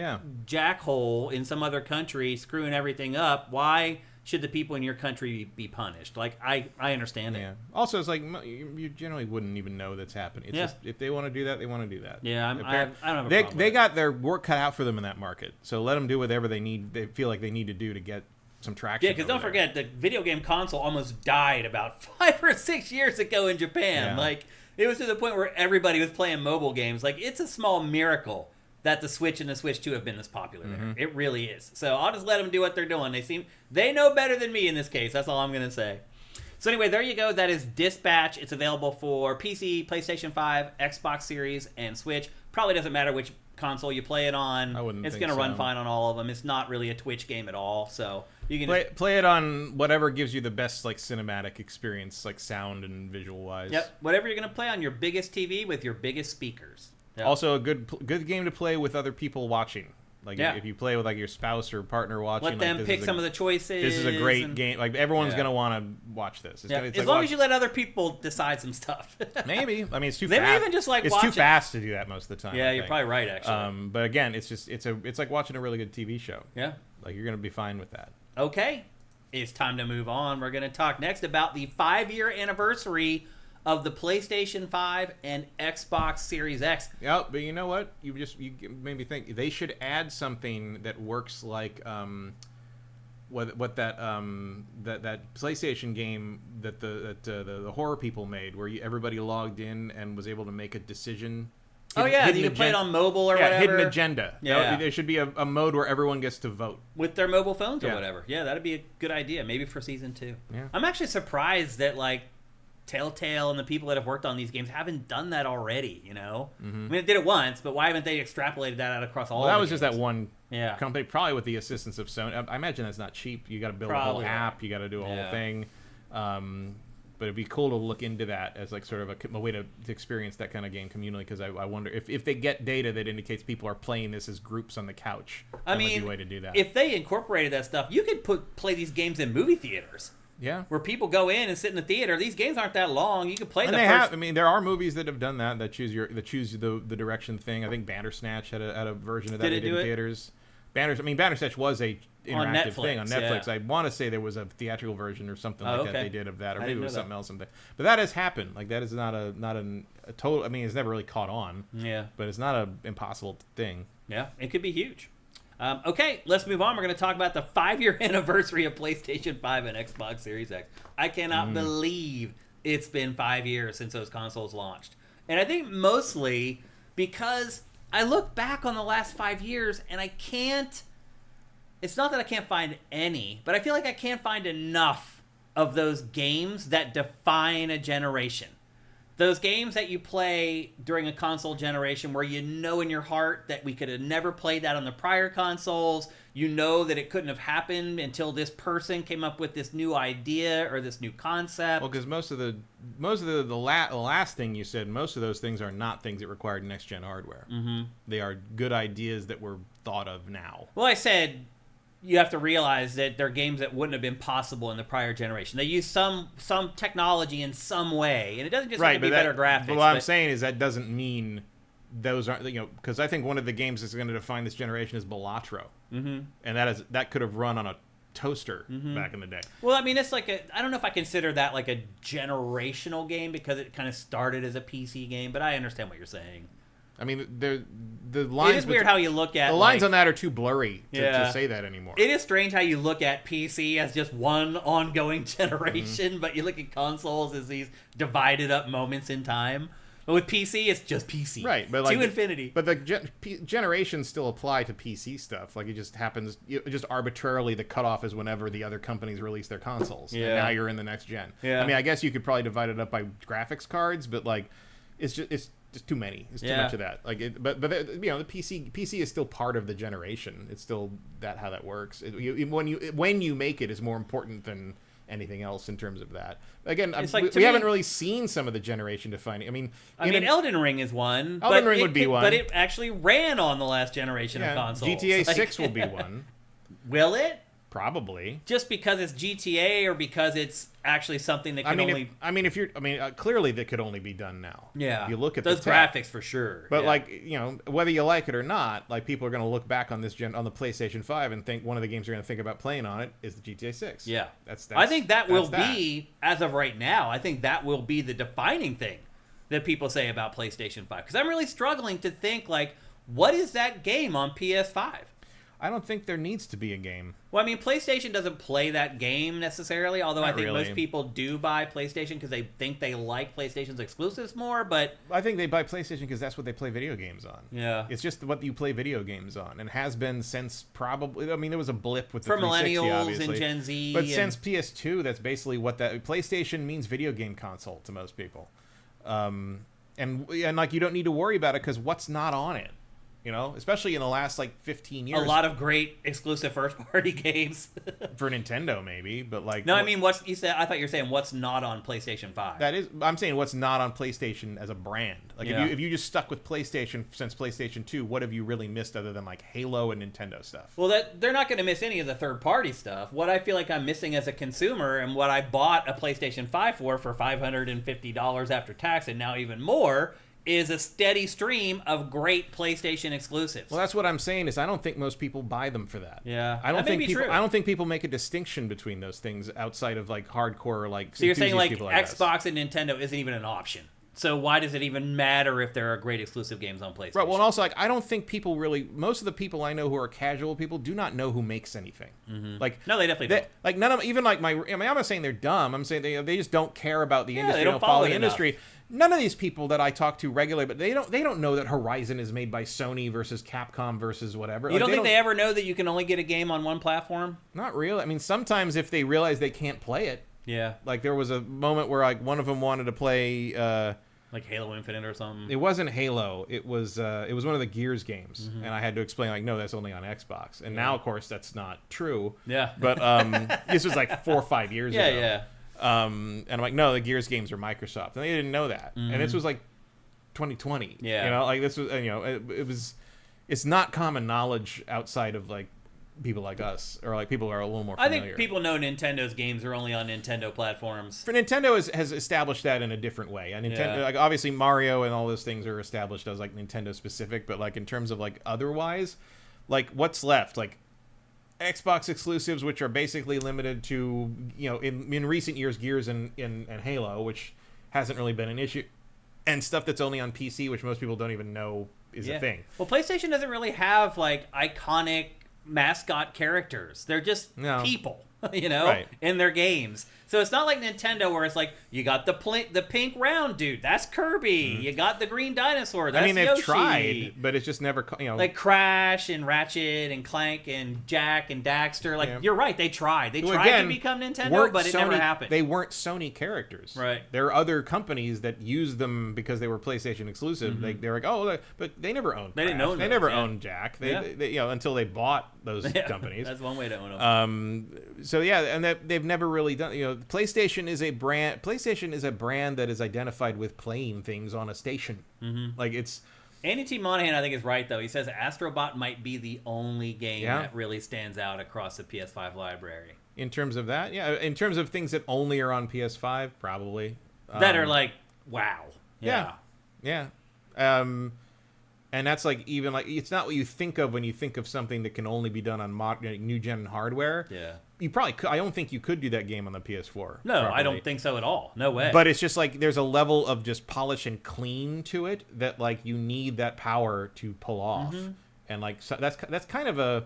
jackhole in some other country screwing everything up, why should the people in your country be punished? Like, I understand it. Yeah. Also, it's like you generally wouldn't even know that's happening. It's just if they want to do that, they want to do that. Yeah, I don't have a problem with They it. got their work cut out for them in that market. So let them do whatever they need. They feel like they need to do to get some traction. Yeah, because don't forget, the video game console almost died about 5 or 6 years ago in Japan. Yeah. Like, it was to the point where everybody was playing mobile games. Like, it's a small miracle that the Switch and the Switch 2 have been this popular there. It really is. So I'll just let them do what they're doing. They know better than me in this case. That's all I'm going to say. So anyway, there you go. That is Dispatch. It's available for PC, PlayStation 5, Xbox Series, and Switch. Probably doesn't matter which console you play it on. It's going to run fine on all of them. It's not really a Twitch game at all. So you can play it on whatever gives you the best like cinematic experience, like sound and visual wise. Yep. Whatever you're going to play on your biggest TV with your biggest speakers. Yep. Also, a good game to play with other people watching. Like if you play with like your spouse or partner watching, let them pick some of the choices. This is a great game. Like everyone's gonna want to watch this. It's as long as you let other people decide some stuff. Maybe. I mean, it's too they fast. may even just like it's watch too fast to do that most of the time. Yeah, you're probably right. Actually, but again, it's like watching a really good TV show. Yeah, like you're gonna be fine with that. Okay, it's time to move on. We're gonna talk next about the 5-year anniversary of the PlayStation 5 and Xbox Series X. Yeah, but you know what? You made me think they should add something that works like what that PlayStation game that the horror people made, where everybody logged in and was able to make a decision. You can play it on mobile or whatever. Hidden agenda. Yeah. There should be a mode where everyone gets to vote with their mobile phones or whatever. Yeah, that'd be a good idea. Maybe for season 2. Yeah. I'm actually surprised that like Telltale and the people that have worked on these games haven't done that already, you know? I mean, it did it once, but why haven't they extrapolated that out across all of the games? Just that one company, probably with the assistance of Sony. I imagine that's not cheap. You got to build a whole app. You got to do a whole thing. But it'd be cool to look into that as like sort of a way to experience that kind of game communally, because I wonder if they get data that indicates people are playing this as groups on the couch. Might be a way to do that. If they incorporated that stuff, you could play these games in movie theaters. Yeah, where people go in and sit in the theater. These games aren't that long. You can play them. I mean, there are movies that have done that. That choose the direction thing. I think Bandersnatch had a version of that in theaters. Bandersnatch was a interactive thing on Netflix. I want to say there was a theatrical version or something like that they did of that, or maybe it was something else. But that has happened. Like that is not a total. I mean, it's never really caught on. Yeah, but it's not an impossible thing. Yeah, it could be huge. Okay, let's move on. We're going to talk about the 5-year anniversary of PlayStation 5 and Xbox Series X. I cannot believe it's been 5 years since those consoles launched. And I think mostly because I look back on the last 5 years and I can't... It's not that I can't find any, but I feel like I can't find enough of those games that define a generation. Those games that you play during a console generation where you know in your heart that we could have never played that on the prior consoles. You know that it couldn't have happened until this person came up with this new idea or this new concept. Well, because most of the last thing you said, most of those things are not things that required next-gen hardware. Mm-hmm. They are good ideas that were thought of now. Well, I said... You have to realize that they're games that wouldn't have been possible in the prior generation. They use some technology in some way, and it doesn't just have to be better graphics. But what I'm saying is that doesn't mean those aren't, because I think one of the games that's going to define this generation is Balatro, and that could have run on a toaster back in the day. Well, I mean, it's like I don't know if I consider that like a generational game because it kind of started as a PC game, but I understand what you're saying. I mean, the lines. It is weird how you look at the lines on that are too blurry to say that anymore. It is strange how you look at PC as just one ongoing generation, but you look at consoles as these divided up moments in time. But with PC, it's just PC. Right, but like to infinity. But the generations still apply to PC stuff. Like it just happens, just arbitrarily the cutoff is whenever the other companies release their consoles. Yeah. And now you're in the next gen. Yeah. I mean, I guess you could probably divide it up by graphics cards, but like, it's just too many. It's too much of that. Like, but the PC is still part of the generation. It's still how that works. When you make it is more important than anything else in terms of that. Again, we haven't really seen some of the generation defining. I mean, Elden Ring is one. Elden Ring would be one, but it actually ran on the last generation of consoles. GTA 6 will be one. Will it? Probably. Just because it's GTA or because it's actually something that can clearly that could only be done now. Yeah. If you look at those graphics for sure. But whether you like it or not, like people are going to look back on this on the PlayStation 5 and think one of the games they're going to think about playing on it is the GTA 6. Yeah. I think that will be, as of right now, I think that will be the defining thing that people say about PlayStation 5. Because I'm really struggling to think, like, what is that game on PS5? I don't think there needs to be a game. Well, I mean, PlayStation doesn't play that game necessarily, although I think most people do buy PlayStation because they think they like PlayStation's exclusives more, but... I think they buy PlayStation because that's what they play video games on. Yeah. It's just what you play video games on, and has been since probably... I mean, there was a blip with the for 360, millennials obviously. and Gen Z. But since PS2, that's basically what that... PlayStation means video game console to most people. And like, you don't need to worry about it because what's not on it? You know, especially in the last, 15 years. A lot of great exclusive first-party games. For Nintendo, maybe, but No, I mean, I thought you were saying what's not on PlayStation 5. I'm saying what's not on PlayStation as a brand. Like, if you just stuck with PlayStation since PlayStation 2, what have you really missed other than, Halo and Nintendo stuff? Well, they're not going to miss any of the third-party stuff. What I feel like I'm missing as a consumer, and what I bought a PlayStation 5 for $550 after tax, and now even more, is a steady stream of great PlayStation exclusives. Well, that's what I'm saying is I don't think most people buy them for that. Yeah, I don't think people make a distinction between those things outside of hardcore So you're saying Xbox and Nintendo isn't even an option. So why does it even matter if there are great exclusive games on PlayStation? Right. Well, and also I don't think people really. Most of the people I know who are casual people do not know who makes anything. Mm-hmm. No, they definitely don't. Like none of even my. I mean, I'm not saying they're dumb. I'm saying they just don't care about the industry. They don't follow the industry. None of these people that I talk to regularly, but they don't know that Horizon is made by Sony versus Capcom versus whatever. You don't think they ever know that you can only get a game on one platform? Not really. I mean, sometimes if they realize they can't play it. Yeah. Like there was a moment where one of them wanted to play. Like Halo Infinite or something. It wasn't Halo. It was one of the Gears games, and I had to explain no, that's only on Xbox. And now, of course, that's not true. Yeah. But this was 4 or 5 years ago. Yeah. And I'm like, no, the Gears games are Microsoft, and they didn't know that. And this was 2020. Yeah. This was, it's not common knowledge outside of people like us, or people who are a little more familiar. I think people know Nintendo's games are only on Nintendo platforms. For Nintendo has established that in a different way. And Nintendo, obviously Mario and all those things are established as Nintendo specific, but in terms of otherwise, what's left? Xbox exclusives, which are basically limited to in recent years Gears and Halo, which hasn't really been an issue, and stuff that's only on PC, which most people don't even know is a thing. Well, PlayStation doesn't really have iconic mascot characters. They're just people, right. in their games. So it's not like Nintendo where it's you got the pink round dude, that's Kirby. You got the green dinosaur, that's they've Yoshi. tried, but it's just never like Crash and Ratchet and Clank and Jack and Daxter. You're right, they tried. They tried to become Nintendo, but it never happened. They weren't Sony characters. Right. There are other companies that used them because they were PlayStation exclusive. They're but they never owned Crash. They didn't own They never owned Jack. They until they bought those companies. That's one way to own them. So and they've never really done. PlayStation is a brand. PlayStation is a brand that is identified with playing things on a station. It's. Andy T. Monahan, I think, is right though. He says Astrobot might be the only game that really stands out across the PS5 library. In terms of that, yeah. In terms of things that only are on PS5, probably that are wow. Yeah. And that's like even like it's not what you think of when you think of something that can only be done on new gen hardware. Yeah. You probably could. I don't think you could do that game on the PS4. No, properly. I don't think so at all. No way. But it's just like there's a level of just polish and clean to it that like you need that power to pull off. And like so that's kind of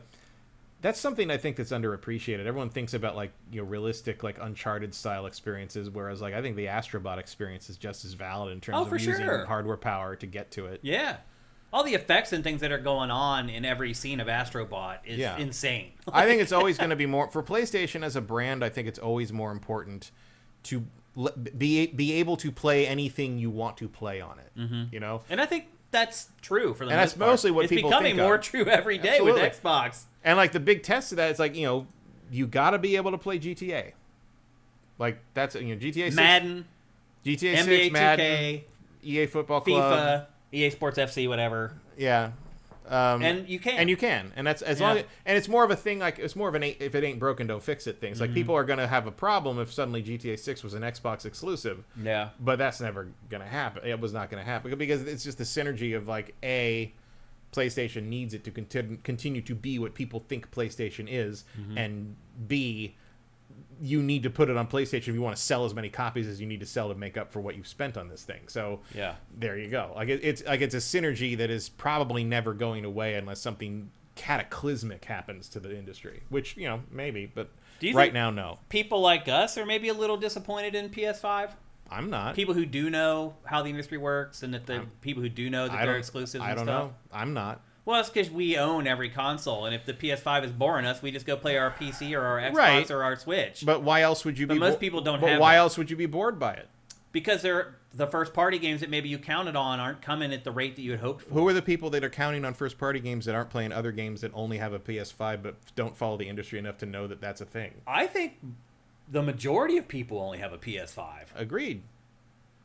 that's something I think that's underappreciated. Everyone thinks about like realistic like Uncharted style experiences, whereas like I think the Astrobot experience is just as valid in terms of using hardware power to get to it. Yeah. All the effects and things that are going on in every scene of Astrobot is insane. I think it's always going to be more for PlayStation as a brand. I think it's always more important to be able to play anything you want to play on it. You know, and I think that's true for the most that's part. mostly what it's people becoming think more of. true every day Absolutely. with Xbox. And like the big test of that is like you got to be able to play GTA. Like that's GTA 6, Madden, GTA NBA 6, Madden, 2K, EA Football Club, FIFA, EA Sports FC, whatever. Yeah. And you can. And that's as long as, and it's more of a thing like it's more of an if it ain't broken don't fix it things. Like people are going to have a problem if suddenly GTA 6 was an Xbox exclusive. Yeah. But that's never going to happen. It was not going to happen because it's just the synergy of like PlayStation needs it to continue to be what people think PlayStation is, and B, you need to put it on PlayStation if you want to sell as many copies as you need to sell to make up for what you've spent on this thing. So there you go. Like it's a synergy that is probably never going away unless something cataclysmic happens to the industry, which maybe, but right now no. People like us are maybe a little disappointed in PS5. I'm not. People who do know how the industry works and that the people who do know that they're exclusives and stuff. I don't know. I'm not. Well, it's because we own every console, and if the PS5 is boring us, we just go play our PC or our Xbox right. or our Switch. But why else would you be? But most people don't have. But why else would you be bored by it? Because the first-party games that maybe you counted on aren't coming at the rate that you had hoped for. Who are the people that are counting on first-party games that aren't playing other games that only have a PS5 but don't follow the industry enough to know that that's a thing? I think the majority of people only have a PS5. Agreed.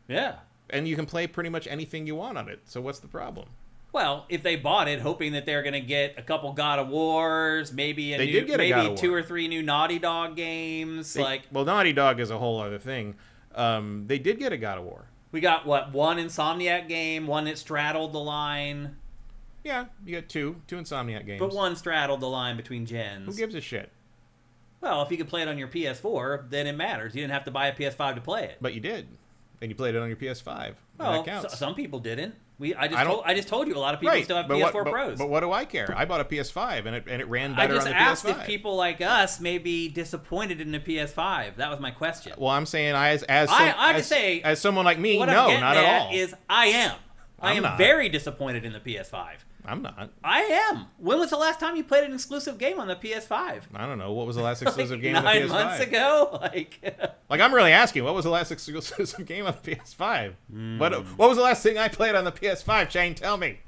Yeah. And you can play pretty much anything you want on it, so what's the problem? Well, if they bought it hoping that they're going to get a couple God of Wars, maybe maybe 2 or 3 new Naughty Dog games. Well, Naughty Dog is a whole other thing. They did get a God of War. We got, one Insomniac game, one that straddled the line. Yeah, you got two Insomniac games. But one straddled the line between gens. Who gives a shit? Well, if you could play it on your PS4, then it matters. You didn't have to buy a PS5 to play it. But you did. And you played it on your PS5. Well, that counts. Some people didn't. I just told you a lot of people still have PS4 Pros. But what do I care? I bought a PS5 and it ran better on the PS5. I just asked if people like us may be disappointed in the PS5. That was my question. Well, I'm saying as someone like me, no, not at all. I am. I am very disappointed in the PS5. I'm not. I am. When was the last time you played an exclusive game on the PS5? I don't know. What was the last exclusive game on the PS5? 9 months ago? Like, I'm really asking, what was the last exclusive game on the PS5? What was the last thing I played on the PS5, Shane? Tell me.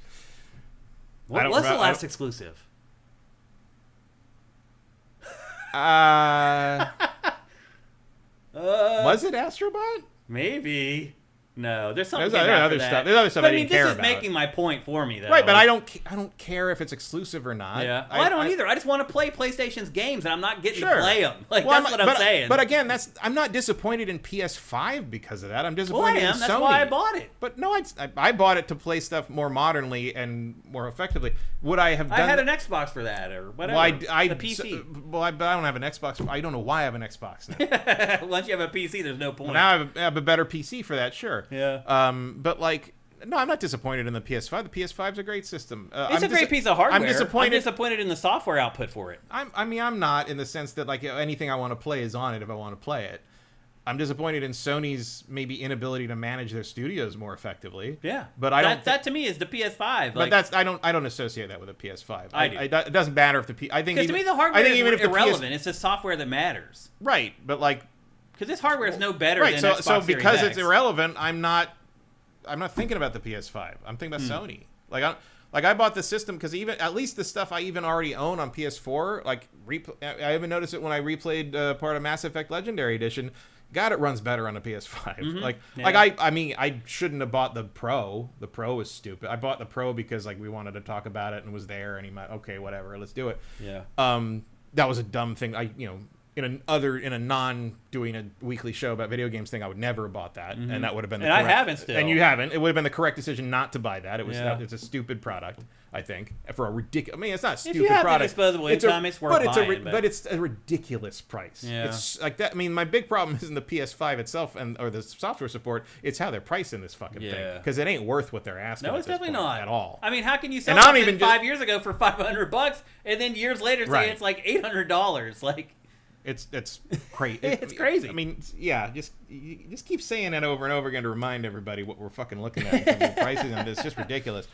What was the last exclusive? Was it Astrobot? Maybe. No, there's something. There's other stuff. There's other stuff I didn't care about. This is making my point for me, though. Right, but I don't care if it's exclusive or not. Yeah, I don't either. I just want to play PlayStation's games, and I'm not getting to play them. That's what I'm saying. But again, I'm not disappointed in PS5 because of that. I'm disappointed in Sony. That's why I bought it. But no, I bought it to play stuff more modernly and more effectively. Would I have done? I had an Xbox for that, or whatever. Well, the PC. I don't have an Xbox. I don't know why I have an Xbox now. Once you have a PC, there's no point. Now I have a better PC for that, sure. Yeah. But no, I'm not disappointed in the PS5. The PS5 is a great system. It's a great piece of hardware. I'm disappointed in the software output for it. I'm not in the sense that anything I want to play is on it if I want to play it. I'm disappointed in Sony's maybe inability to manage their studios more effectively. Yeah, but that to me is the PS5. But I don't associate that with a PS5. I do. It doesn't matter if I think because to me the hardware is irrelevant. It's the software that matters. Right, but because this hardware is no better than Xbox Series X. Because it's irrelevant, I'm not thinking about the PS5. I'm thinking about Sony. I bought the system because at least the stuff I even already own on PS4, I even noticed it when I replayed part of Mass Effect Legendary Edition. God, it runs better on a PS5. Mm-hmm. I shouldn't have bought the Pro. The Pro was stupid. I bought the Pro because we wanted to talk about it and it was there and okay, whatever, let's do it. Yeah. That was a dumb thing. in a non doing a weekly show about video games thing, I would never have bought that, and that would have been. And I haven't still. And you haven't. It would have been the correct decision not to buy that. It was. Yeah. It's a stupid product, I think, for a ridiculous. I mean, it's not a stupid If you have product. the disposable income, it's worth buying. But it's a ridiculous price. Yeah. It's like that. I mean, my big problem isn't the PS5 itself or the software support. It's how they're pricing this fucking thing, because it ain't worth what they're asking. No, it's definitely not at all. I mean, how can you sell And I'm something even 5 years ago for $500 and then years later say it's like $800? Like, it's crazy. It's crazy. I mean, yeah, just keep saying that over and over again to remind everybody what we're fucking looking at in terms of prices on this. It's just ridiculous.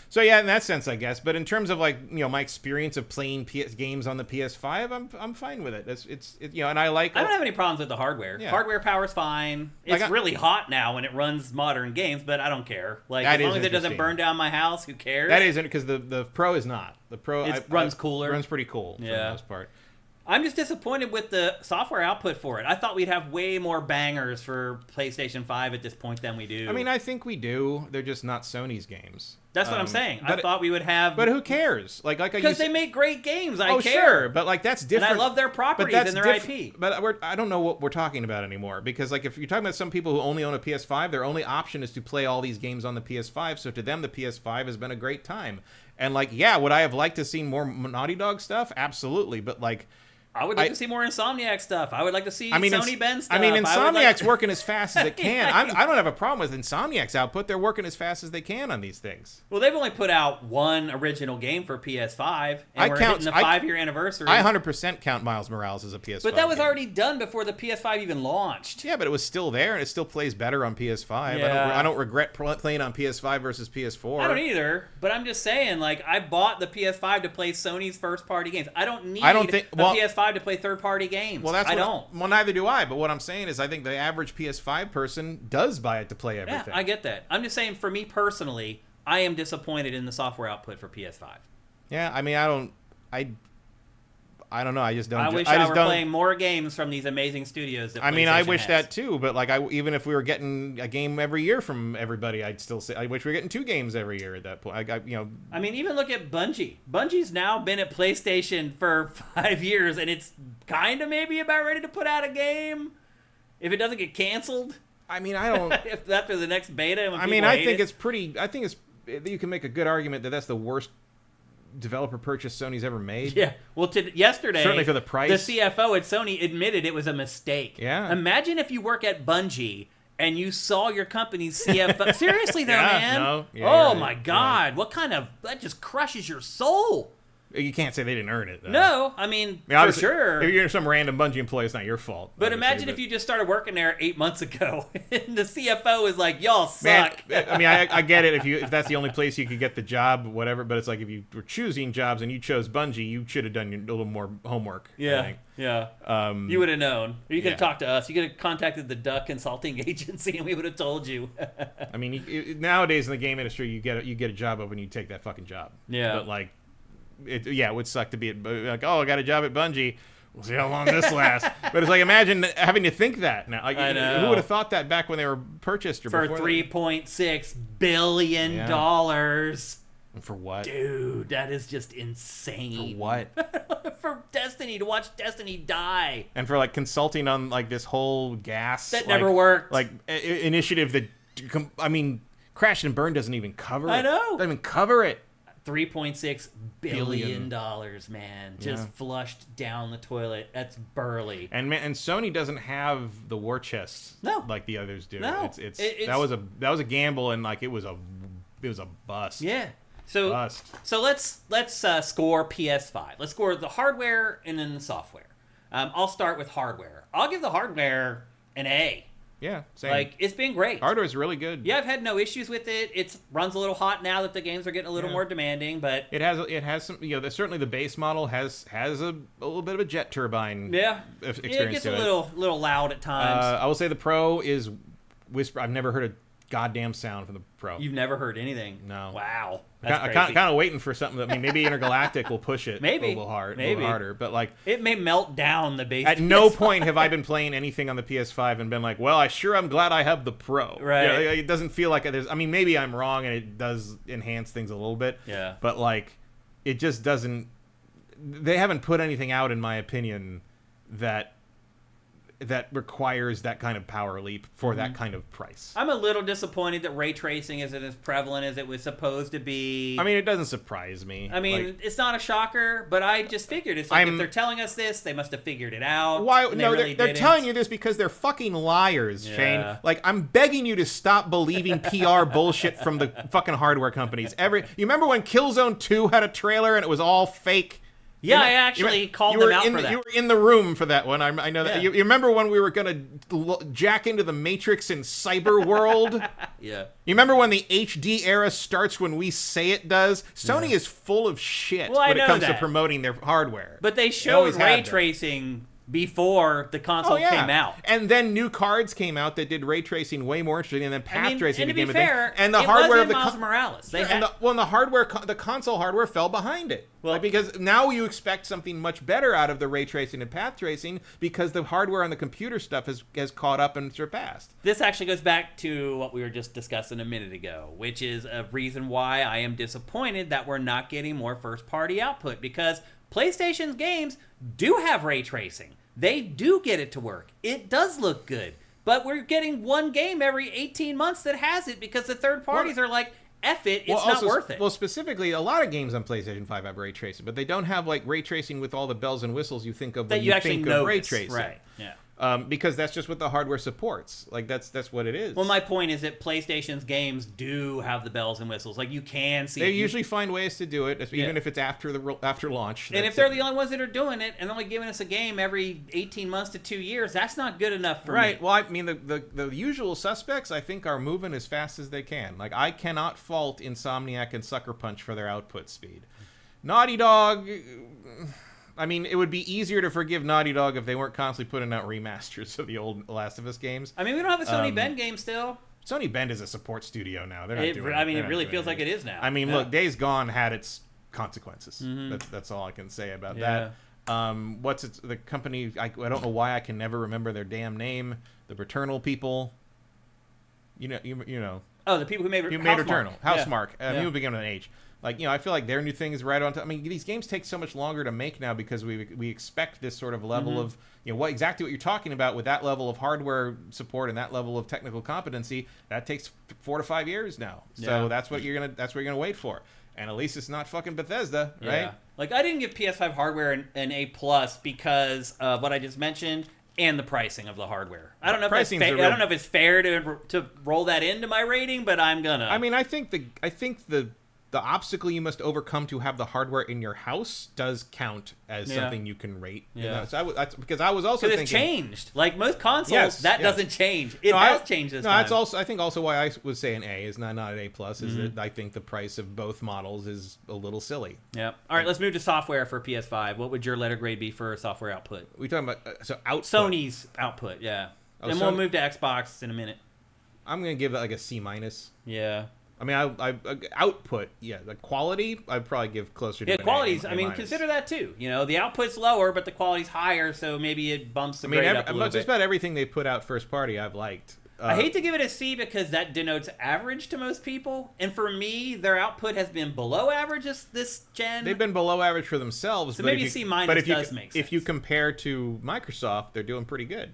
So yeah, in that sense, I guess. But in terms of like my experience of playing games on the PS5, I'm fine with it. It's and I like. I don't have any problems with the hardware. Yeah. Hardware power's fine. It's really hot now when it runs modern games, but I don't care. Like as long as it doesn't burn down my house, who cares? That isn't, because the Pro is not. The Pro runs cooler. Runs pretty cool for the most part. I'm just disappointed with the software output for it. I thought we'd have way more bangers for PlayStation 5 at this point than we do. I mean, I think we do. They're just not Sony's games. That's what I'm saying. I thought we would have... But who cares? Because they make great games. I care. Sure, but like that's different. And I love their properties and their IP. But I don't know what we're talking about anymore. Because like if you're talking about some people who only own a PS5, their only option is to play all these games on the PS5. So to them, the PS5 has been a great time. And like, yeah, would I have liked to see more Naughty Dog stuff? Absolutely. But like... I would like to see more Insomniac stuff. I would like to see Sony Bend stuff. I mean, Insomniac's working as fast as it can. I don't have a problem with Insomniac's output. They're working as fast as they can on these things. Well, they've only put out one original game for PS5, and we're hitting the 5-year anniversary. I 100% count Miles Morales as a PS5 But that was game. already done before the PS5 even launched. Yeah, but it was still there, and it still plays better on PS5. Yeah. I don't regret playing on PS5 versus PS4. I don't either, but I'm just saying, like, I bought the PS5 to play Sony's first-party games. I don't need a PS5 to play third-party games. Well, I don't. Well, neither do I. But what I'm saying is, I think the average PS5 person does buy it to play everything. Yeah, I get that. I'm just saying, for me personally, I am disappointed in the software output for PS5. Yeah, I mean, I don't know. I just don't. I wish I were playing more games from these amazing studios. That I mean, I wish that too. But like, even if we were getting a game every year from everybody, I'd still say I wish we were getting 2 games every year at that point. I mean, even look at Bungie. Bungie's now been at PlayStation for 5 years, and it's kind of maybe about ready to put out a game if it doesn't get canceled. I mean, I don't. If after the next beta. I mean, I think it's pretty. I think you can make a good argument that that's the worst developer purchase Sony's ever made. Yeah. Well, yesterday, certainly for the price, the CFO at Sony admitted it was a mistake. Yeah. Imagine if you work at Bungie and you saw your company's CFO. Seriously, though, man. No. Yeah, oh my God! What kind of that just crushes your soul. You can't say they didn't earn it, though. No, I mean for sure. If you're some random Bungie employee, it's not your fault. But imagine if you just started working there 8 months ago, and the CFO is like, "Y'all suck." Man, I mean, I get it if that's the only place you could get the job, whatever. But it's like if you were choosing jobs and you chose Bungie, you should have done a little more homework. Yeah, yeah. You would have known. Or you could have talked to us. You could have contacted the Duck Consulting Agency, and we would have told you. I mean, nowadays in the game industry, you get a job open, you take that fucking job. Yeah. But like. It would suck to be like, oh, I got a job at Bungie. We'll see how long this lasts. But it's like, imagine having to think that now. Like, I know. Who would have thought that back when they were purchased? Or for $3.6 billion. And for what? Dude, that is just insane. For what? For Destiny, to watch Destiny die. And for like consulting on like this whole gas that never worked. Like initiative that, I mean, Crash and Burn doesn't even cover it. I know. Doesn't even cover it. $3.6 billion, man, just flushed down the toilet. That's burly. And Sony doesn't have the war chest like the others do. No, that was a gamble, and like it was a bust. Yeah. So let's score PS5. Let's score the hardware and then the software. I'll start with hardware. I'll give the hardware an A. Yeah, same. Like, it's been great. Hardware is really good. Yeah, I've had no issues with it. It runs a little hot now that the games are getting a little more demanding, but it has some. Certainly the base model has a little bit of a jet turbine. Experience. It gets a little loud at times. I will say the Pro is whisper. I've never heard a goddamn sound from the Pro. You've never heard anything? No. Wow. I'm kind of waiting for something that maybe Intergalactic will push it a little harder. But like it may melt down the base. At no point have I been playing anything on the PS5 and been like, well, I'm glad I have the Pro. Right. It doesn't feel like there's. I mean, maybe I'm wrong and it does enhance things a little bit. Yeah. But like, it just doesn't. They haven't put anything out, in my opinion, that requires that kind of power leap for that kind of price. I'm a little disappointed that ray tracing isn't as prevalent as it was supposed to be. I mean, it doesn't surprise me. I mean, it's not a shocker, but I just figured it's like if they're telling us this, they must have figured it out. Why? No, they're telling you this because they're fucking liars, Shane. Like, I'm begging you to stop believing PR bullshit from the fucking hardware companies. You remember when Killzone 2 had a trailer and it was all fake? Yeah, I actually called them out for that. You were in the room for that one. I know that. Yeah. You remember when we were going to jack into the Matrix in cyber world? Yeah. You remember when the HD era starts when we say it does? Sony is full of shit when it comes to promoting their hardware. But they showed ray tracing before the console came out. And then new cards came out that did ray tracing way more interesting, and then path tracing became a thing. And the hardware of the Miles Morales. The console hardware fell behind it. Well, because now you expect something much better out of the ray tracing and path tracing because the hardware on the computer stuff has caught up and surpassed. This actually goes back to what we were just discussing a minute ago, which is a reason why I am disappointed that we're not getting more first-party output, because PlayStation's games do have ray tracing. They do get it to work. It does look good. But we're getting one game every 18 months that has it because the third parties are like, F it, it's not worth it. Well, specifically, a lot of games on PlayStation 5 have ray tracing, but they don't have like ray tracing with all the bells and whistles you think of when you think of ray tracing. Right, yeah. Because that's just what the hardware supports. Like, that's what it is. Well, my point is that PlayStation's games do have the bells and whistles. Like, you can see... They usually find ways to do it, even if it's after launch. And if they're the only ones that are doing it and only giving us a game every 18 months to 2 years, that's not good enough for me. Right. Well, I mean, the usual suspects, I think, are moving as fast as they can. Like, I cannot fault Insomniac and Sucker Punch for their output speed. Naughty Dog... I mean, it would be easier to forgive Naughty Dog if they weren't constantly putting out remasters of the old Last of Us games. I mean, we don't have a Sony Bend game still. Sony Bend is a support studio now. They're not it really feels like it is now. I mean, look, Days Gone had its consequences. Mm-hmm. That's all I can say about that. The company? I don't know why I can never remember their damn name. The Returnal people. You know. Oh, the people who made Returnal. Housemarque. People begin with an H. Like, I feel like their new thing is right on time. I mean, these games take so much longer to make now because we expect this sort of level of, exactly what you're talking about with that level of hardware support and that level of technical competency. That takes 4 to 5 years now. So that's what you're gonna wait for. And at least it's not fucking Bethesda, right? Yeah. Like, I didn't give PS5 hardware an A+ because of what I just mentioned and the pricing of the hardware. I don't know if it's fair to roll that into my rating, but I'm gonna. I mean, I think the obstacle you must overcome to have the hardware in your house does count as something you can rate. Yeah. So because I was also thinking... it's changed. Like most consoles, doesn't change. It has changed this time. That's I think also why I would say an A is not an A+, is that I think the price of both models is a little silly. Yeah. All right, let's move to software for PS5. What would your letter grade be for software output? We talking about output? Sony's output, yeah. And we'll move to Xbox in a minute. I'm going to give that like a C-. Yeah. I mean, I output, the quality, I'd probably give closer to quality's, I mean, consider that too. The output's lower, but the quality's higher, so maybe it bumps the grade up a little bit. Just about everything they put out first party, I've liked. I hate to give it a C because that denotes average to most people, and for me, their output has been below average this gen. They've been below average for themselves. So maybe C- does make sense. If you compare to Microsoft, they're doing pretty good.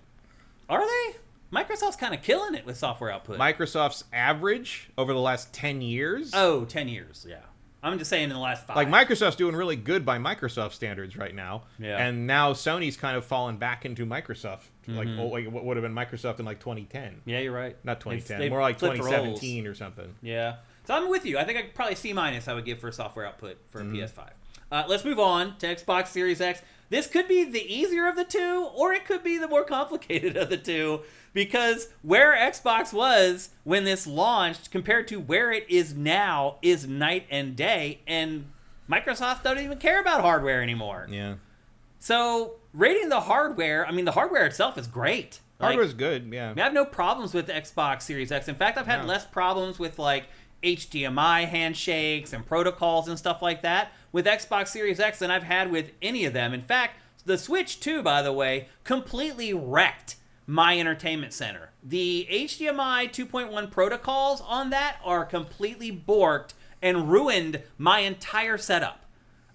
Are they? Microsoft's kind of killing it with software output. Microsoft's average over the last 10 years? Oh, 10 years, yeah. I'm just saying in the last 5. Like, Microsoft's doing really good by Microsoft standards right now. Yeah. And now Sony's kind of fallen back into Microsoft. Like, what would have been Microsoft in, like, 2010. Yeah, you're right. Not 2010. More like 2017 or something. Yeah. So I'm with you. I think probably C- I would give for software output for PS5. Let's move on to Xbox Series X. This could be the easier of the two, or it could be the more complicated of the two, because where Xbox was when this launched compared to where it is now is night and day, and Microsoft doesn't even care about hardware anymore. Yeah. So rating the hardware, I mean, the hardware itself is great. Hardware's good, yeah. I have no problems with the Xbox Series X. In fact, I've had less problems with, like, HDMI handshakes and protocols and stuff like that with Xbox Series X than I've had with any of them. In fact, the Switch 2, by the way, completely wrecked my entertainment center. The HDMI 2.1 protocols on that are completely borked and ruined my entire setup.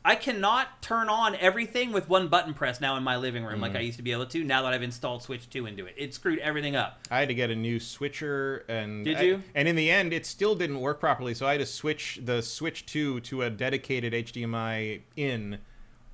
I cannot turn on everything with one button press now in my living room like I used to be able to, now that I've installed Switch 2 into it. It screwed everything up. I had to get a new switcher, and Did you? And in the end, it still didn't work properly, so I had to switch the Switch 2 to a dedicated HDMI in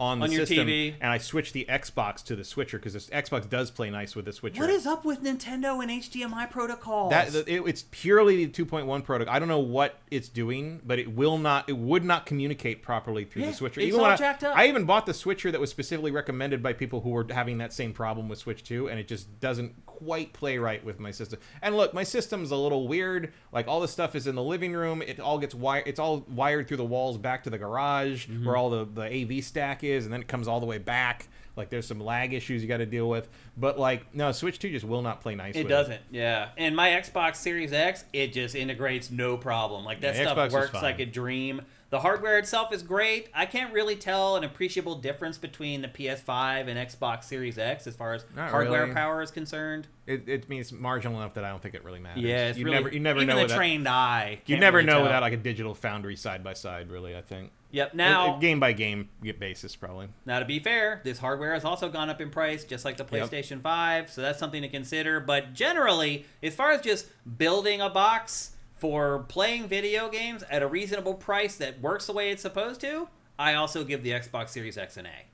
on the your system, TV. and I switched the Xbox to the switcher because this Xbox does play nice with the switcher. What is up with Nintendo and HDMI protocols? It's purely the 2.1 protocol. I don't know what it's doing, but it would not communicate properly through the switcher. It's all jacked up. I even bought the switcher that was specifically recommended by people who were having that same problem with Switch 2, and it just doesn't quite play right with my system. And look, my system's a little weird. Like, all the stuff is in the living room. It all gets it's all wired through the walls back to the garage where all the AV stack is, and then it comes all the way back. Like, there's some lag issues you got to deal with. But, like, no, Switch 2 just will not play nice with it. It doesn't, yeah. And my Xbox Series X, it just integrates no problem. Like, that stuff Xbox works like a dream. The hardware itself is great. I can't really tell an appreciable difference between the PS5 and Xbox Series X as far as hardware power is concerned. It means marginal enough that I don't think it really matters. Yeah, it's you really, never even know a trained eye. You can't never really know tell. without like a digital foundry side by side, really. I think. Yep. Now, game by game basis, probably. Now, to be fair, this hardware has also gone up in price, just like the PlayStation 5. So that's something to consider. But generally, as far as just building a box for playing video games at a reasonable price that works the way it's supposed to, I also give the Xbox Series X an A.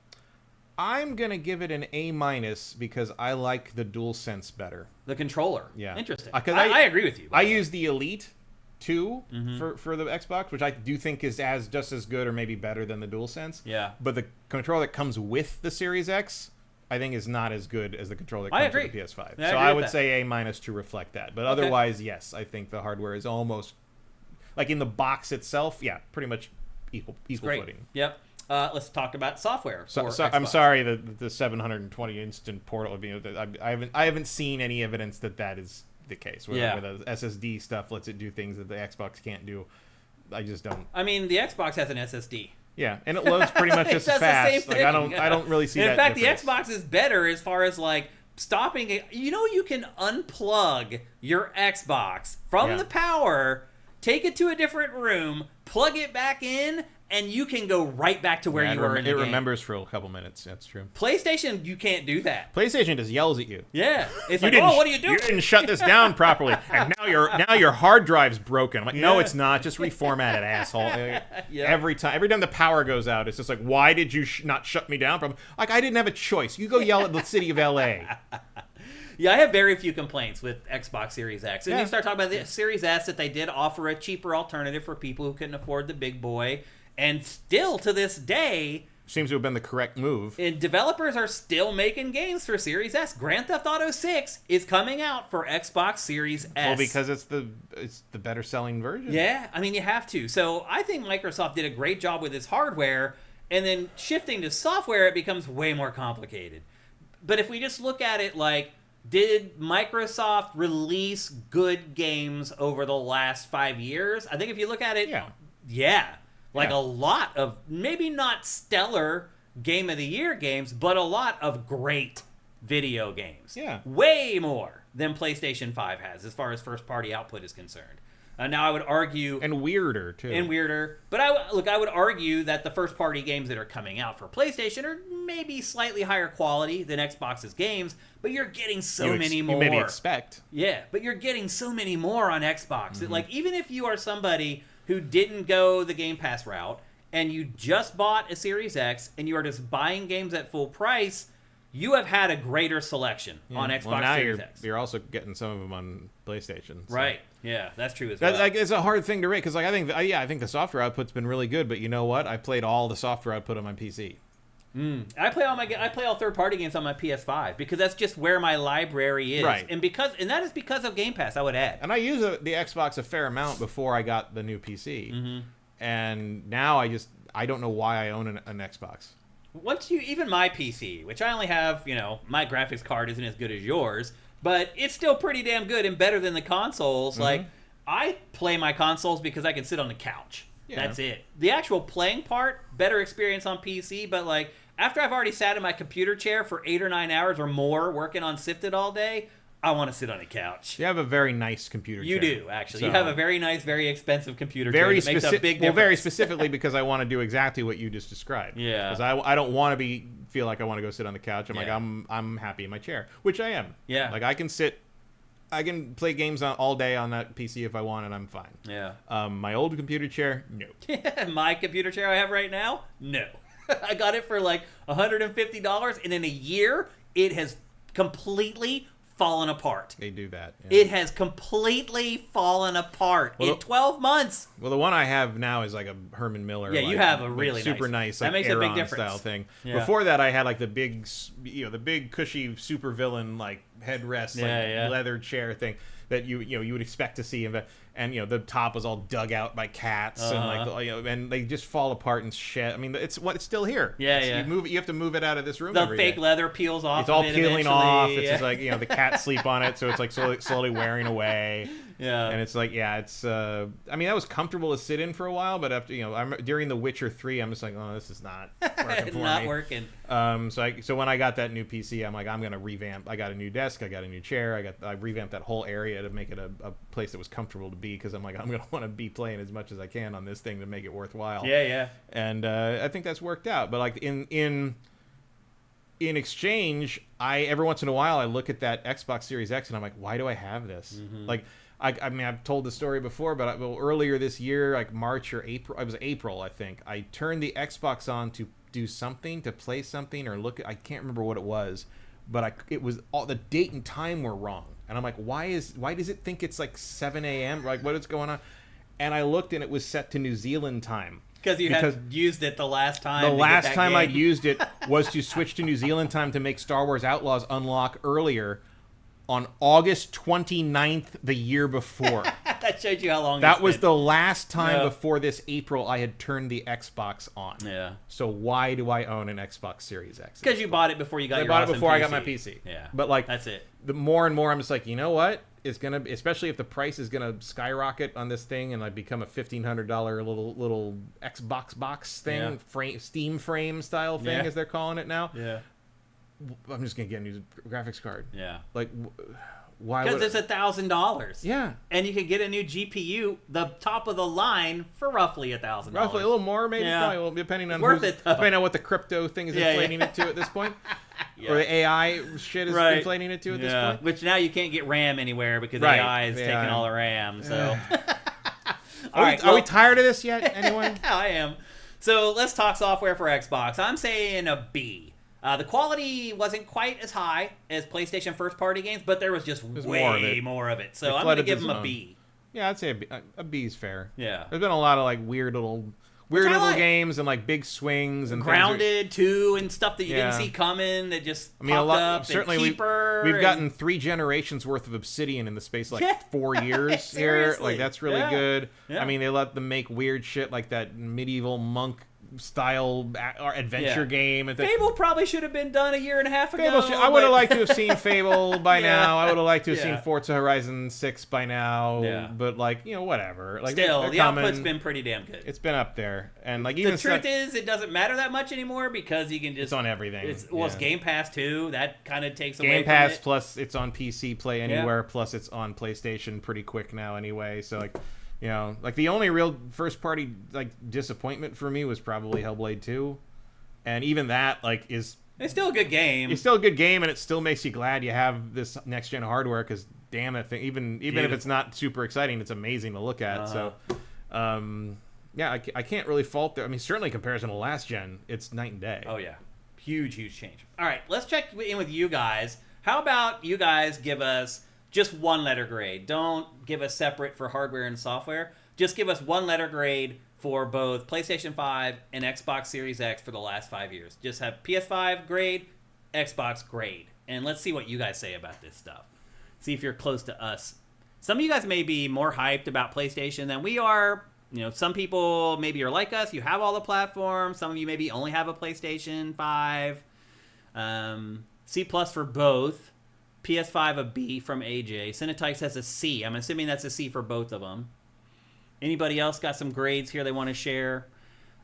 I'm going to give it an A- because I like the DualSense better. The controller. Yeah. Interesting. I agree with you. I use the Elite 2 for the Xbox, which I do think is just as good or maybe better than the DualSense. Yeah. But the controller that comes with the Series X, I think, is not as good as the controller that comes with the PS5. Yeah, so I would say A- to reflect that. But otherwise, yes, I think the hardware is almost, like, in the box itself, yeah, pretty much equal footing. Yep. Let's talk about software. So I'm sorry that the 720 instant portal. I haven't seen any evidence that is the case. Where the SSD stuff lets it do things that the Xbox can't do. I just don't. I mean, the Xbox has an SSD. Yeah, and it loads pretty much just as fast. The same thing. I don't really see that. In fact, difference. the Xbox is better as far as like stopping it. You know, you can unplug your Xbox from the power, take it to a different room, plug it back in, and you can go right back to where you were in the game. It remembers for a couple minutes. That's true. PlayStation, you can't do that. PlayStation just yells at you. Yeah, it's like, oh, what are you doing? You didn't shut this down properly, and now your hard drive's broken. I'm like, no, it's not. Just reformat it, asshole. Every time the power goes out, it's just like, why did you not shut me down? Like, I didn't have a choice. You go yell at the city of LA. Yeah, I have very few complaints with Xbox Series X. And you start talking about the Series S, that they did offer a cheaper alternative for people who couldn't afford the big boy. And still, to this day, seems to have been the correct move. And developers are still making games for Series S. Grand Theft Auto 6 is coming out for Xbox Series S. Well, because it's the better selling version. Yeah, I mean, you have to. So I think Microsoft did a great job with its hardware, and then shifting to software, it becomes way more complicated. But if we just look at it like, did Microsoft release good games over the last 5 years? I think if you look at it, a lot of, maybe not stellar Game of the Year games, but a lot of great video games. Yeah. Way more than PlayStation 5 has as far as first-party output is concerned. Now, I would argue... And weirder, too. But I would argue that the first-party games that are coming out for PlayStation are maybe slightly higher quality than Xbox's games, but you're getting many more. You maybe expect. Yeah, but you're getting so many more on Xbox. Mm-hmm. Like, even if you are somebody who didn't go the Game Pass route, and you just bought a Series X, and you are just buying games at full price, you have had a greater selection on Xbox Series X. You're also getting some of them on PlayStation. So. Right. Yeah, that's true as well. It's a hard thing to rate, because I think the software output's been really good, but you know what? I played all the software output on my PC. I play all third-party games on my PS5 because that's just where my library is, right? And that is because of Game Pass, I would add. And I used the Xbox a fair amount before I got the new PC, and now I don't know why I own an Xbox. Even my PC, which I only have, my graphics card isn't as good as yours, but it's still pretty damn good and better than the consoles. Like, I play my consoles because I can sit on the couch. Yeah. That's it. The actual playing part, better experience on PC, but after I've already sat in my computer chair for 8 or 9 hours or more working on SIFTD all day, I want to sit on a couch. You have a very nice computer chair. You do, actually. So, You have a very nice, very expensive computer chair that makes a big difference. Well, very specifically because I want to do exactly what you just described. Yeah. Because I don't want to feel like I want to go sit on the couch. I'm like, Yeah. I'm happy in my chair, which I am. Yeah. Like, I can play games all day on that PC if I want, and I'm fine. Yeah. My old computer chair, no. My computer chair I have right now, no. I got it for like $150, and in a year, it has completely fallen apart. They do that. Yeah. It has completely fallen apart in 12 months. Well, the one I have now is like a Herman Miller. Yeah, you have a like, really super nice, that like makes a big Aeron difference. style thing. Yeah. Before that, I had like the big, the big cushy supervillain like headrest, like leather chair thing that you would expect to see, and the top was all dug out by cats and like and they just fall apart and shit. I mean, it's still here. Yeah. You have to move it out of this room. The every fake day. leather peels off. It's all of it peeling eventually. off. It's just like the cats sleep on it, so it's like slowly wearing away. Yeah. And it's like, it's. I mean, that was comfortable to sit in for a while, but after during The Witcher 3, I'm just like, oh, this is not working for Not me. working. So when I got that new PC, I'm like, I'm gonna revamp. I got a new desk. I got a new chair. I revamped that whole area to make it a place that was comfortable to be, because I'm like, I'm gonna want to be playing as much as I can on this thing to make it worthwhile. Yeah. And I think that's worked out. But like in exchange, every once in a while I look at that Xbox Series X and I'm like, why do I have this? Mm-hmm. Like, I mean, I've told the story before, but earlier this year, like March or April, it was April, I think, I turned the Xbox on to do something, to play something, or look at, I can't remember what it was, but it was all the date and time were wrong. And I'm like, why does it think it's like 7 a.m.? Like, what is going on? And I looked and it was set to New Zealand time. Because you had used it the last time. The last time I'd used it was to switch to New Zealand time to make Star Wars Outlaws unlock earlier on August 29th the year before. That showed you how long that was the last time before this April I had turned the Xbox on. Yeah. So why do I own an Xbox Series X? Because you bought it before you got your I bought it awesome before PC. I got my PC. Yeah. But like, that's it. The more and more I'm just like, you know what? It's gonna, especially if the price is gonna skyrocket on this thing and like become a $1,500 little Xbox box thing, Steam frame style thing as they're calling it now. Yeah. I'm just gonna get a new graphics card. Yeah. Like, why? Because it's $1,000. Yeah. And you can get a new GPU, the top of the line, for roughly $1,000. Roughly a little more, maybe. Yeah. Probably, well, depending on depending on what the crypto thing is inflating it to at this point, or the AI shit is inflating it to at this point. Which now you can't get RAM anywhere because AI is taking all the RAM. So. Are we tired of this yet? Anyone? I am. So let's talk software for Xbox. I'm saying a B. The quality wasn't quite as high as PlayStation first-party games, but there was just way more of it. So I'm going to give them a B. Yeah, I'd say a B is fair. Yeah. There's been a lot of like weird little games and like big swings and Grounded too and stuff that you didn't see coming that just popped up. Certainly, Keeper we've gotten 3 generations worth of Obsidian in the space of like 4 years here. Like that's really good. Yeah. I mean, they let them make weird shit like that medieval monk style adventure game. Fable probably should have been done a year and a half ago. I would have liked to have seen Fable by now. I would have liked to have seen Forza Horizon 6 by now. Yeah. But like, whatever. Like, still, the output's been pretty damn good. It's been up there. And like, even the truth is, it doesn't matter that much anymore because you can just... It's on everything. It's Game Pass too. That kind of takes away Game from Pass it. plus it's on PC Play Anywhere plus it's on PlayStation pretty quick now anyway. So like... like the only real first-party like disappointment for me was probably Hellblade 2, and even that like it's still a good game. It's still a good game, and it still makes you glad you have this next-gen hardware because damn that thing, even if it's not super exciting, it's amazing to look at. So, I can't really fault it. I mean, certainly in comparison to last gen, it's night and day. Oh yeah, huge change. All right, let's check in with you guys. How about you guys give us just one letter grade. Don't give us separate for hardware and software. Just give us one letter grade for both PlayStation 5 and Xbox Series X for the last 5 years. Just have PS5 grade, Xbox grade. And let's see what you guys say about this stuff. See if you're close to us. Some of you guys may be more hyped about PlayStation than we are. Some people maybe are like us. You have all the platforms. Some of you maybe only have a PlayStation 5. C+ for both. PS5 a B from AJ. Cinetike says a C. I'm assuming that's a C for both of them. Anybody else got some grades here they want to share?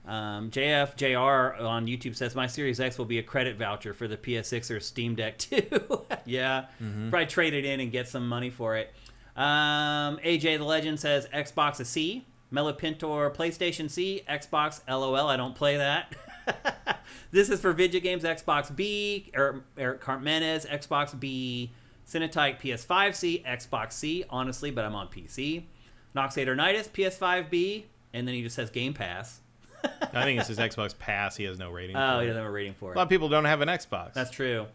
JFJR on YouTube says, my Series X will be a credit voucher for the PS6 or Steam Deck too. Yeah, probably trade it in and get some money for it. AJ the Legend says, Xbox a C. Melopintor, PlayStation C. Xbox, LOL, I don't play that. This is for Vidya Games, Xbox B. Eric Carmenez, Xbox B. Cinetype, PS5 C. Xbox C, honestly, but I'm on PC. Noxatornitis, PS5 B. And then he just says Game Pass. I think it says Xbox Pass. He has no rating. Oh, he doesn't have a rating for it. A lot of people don't have an Xbox. That's true.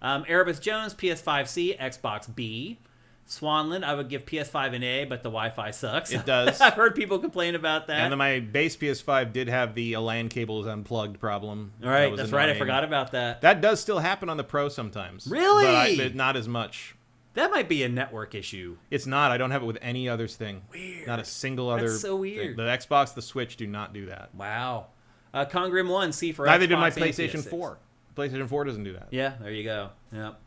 Erebus Jones, PS5C, Xbox B. Swanland, I would give PS5 an A, but the Wi-Fi sucks. It does. I've heard people complain about that. And then my base PS5 did have the LAN cables unplugged problem. All right, that's right. I forgot about that. That does still happen on the Pro sometimes. Really? But not as much. That might be a network issue. It's not. I don't have it with any other thing. Weird. Not a single other That's so weird. thing. The Xbox, the Switch do not do that. Wow. Congrim 1, C for Neither Xbox did my and PlayStation PS6. 4. PlayStation 4 doesn't do that. Yeah, there you go. Yep.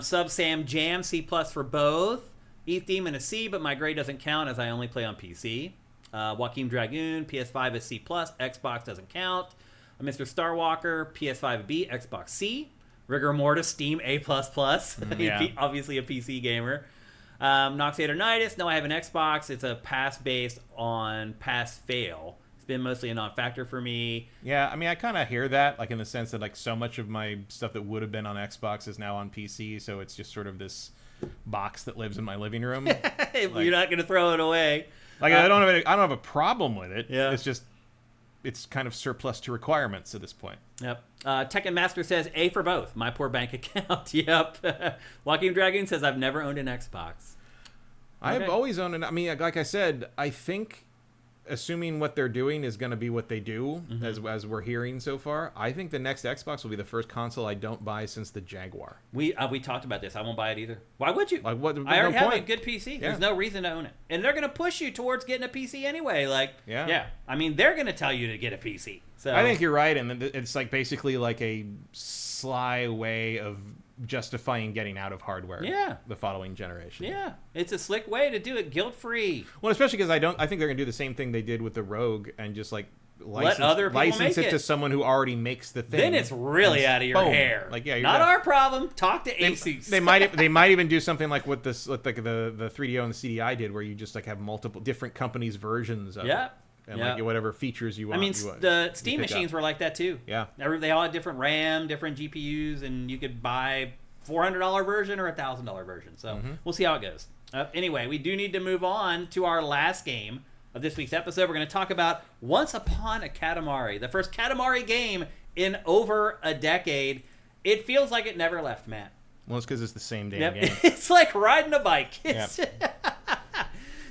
Sub Sam Jam, C+ for both. Theme and a C, but my grade doesn't count as I only play on PC. Joaquin Dragoon, PS5 is C+, Xbox doesn't count. Mr. Starwalker, PS5 B, Xbox C. Rigor Mortis, Steam A++. Yeah. Obviously a PC gamer. Noxatornitis, no, I have an Xbox. It's a pass based on pass-fail. It's been mostly a non-factor for me. Yeah, I mean, I kind of hear that, like in the sense that like so much of my stuff that would have been on Xbox is now on PC, so it's just sort of this box that lives in my living room. You're not going to throw it away. Like I don't have a problem with it. Yeah. It's just it's kind of surplus to requirements at this point. Yep. Tekken Master says A for both. My poor bank account. Yep. Joaquin Dragoon says I've never owned an Xbox. I have always owned an. I mean, like I said, I think assuming what they're doing is going to be what they do, as we're hearing so far, I think the next Xbox will be the first console I don't buy since the Jaguar. We talked about this. I won't buy it either. Why would you? Like what? I already have a point. good PC. Yeah. There's no reason to own it, and they're going to push you towards getting a PC anyway. Like, Yeah. I mean, they're going to tell you to get a PC. So I think you're right, and it's like basically like a sly way of justifying getting out of hardware. Yeah. The following generation. Yeah, it's a slick way to do it, guilt-free. Well, especially because I think they're gonna do the same thing they did with the Rogue and just like other people license make it to it. someone who already makes the thing. Then it's really out of your boom. hair. Like yeah, you're not done. our problem. Talk to Asus. They might even do something like what this like the 3DO and the CDI did, where you just like have multiple different companies' versions of it. And like whatever features you want. I mean, the Steam machines were like that too. Yeah. They all had different RAM, different GPUs, and you could buy $400 version or a $1,000 version. So we'll see how it goes. Anyway, we do need to move on to our last game of this week's episode. We're going to talk about Once Upon a Katamari, the first Katamari game in over a decade. It feels like it never left, Matt. Well, it's because it's the same damn game. It's like riding a bike. Yep.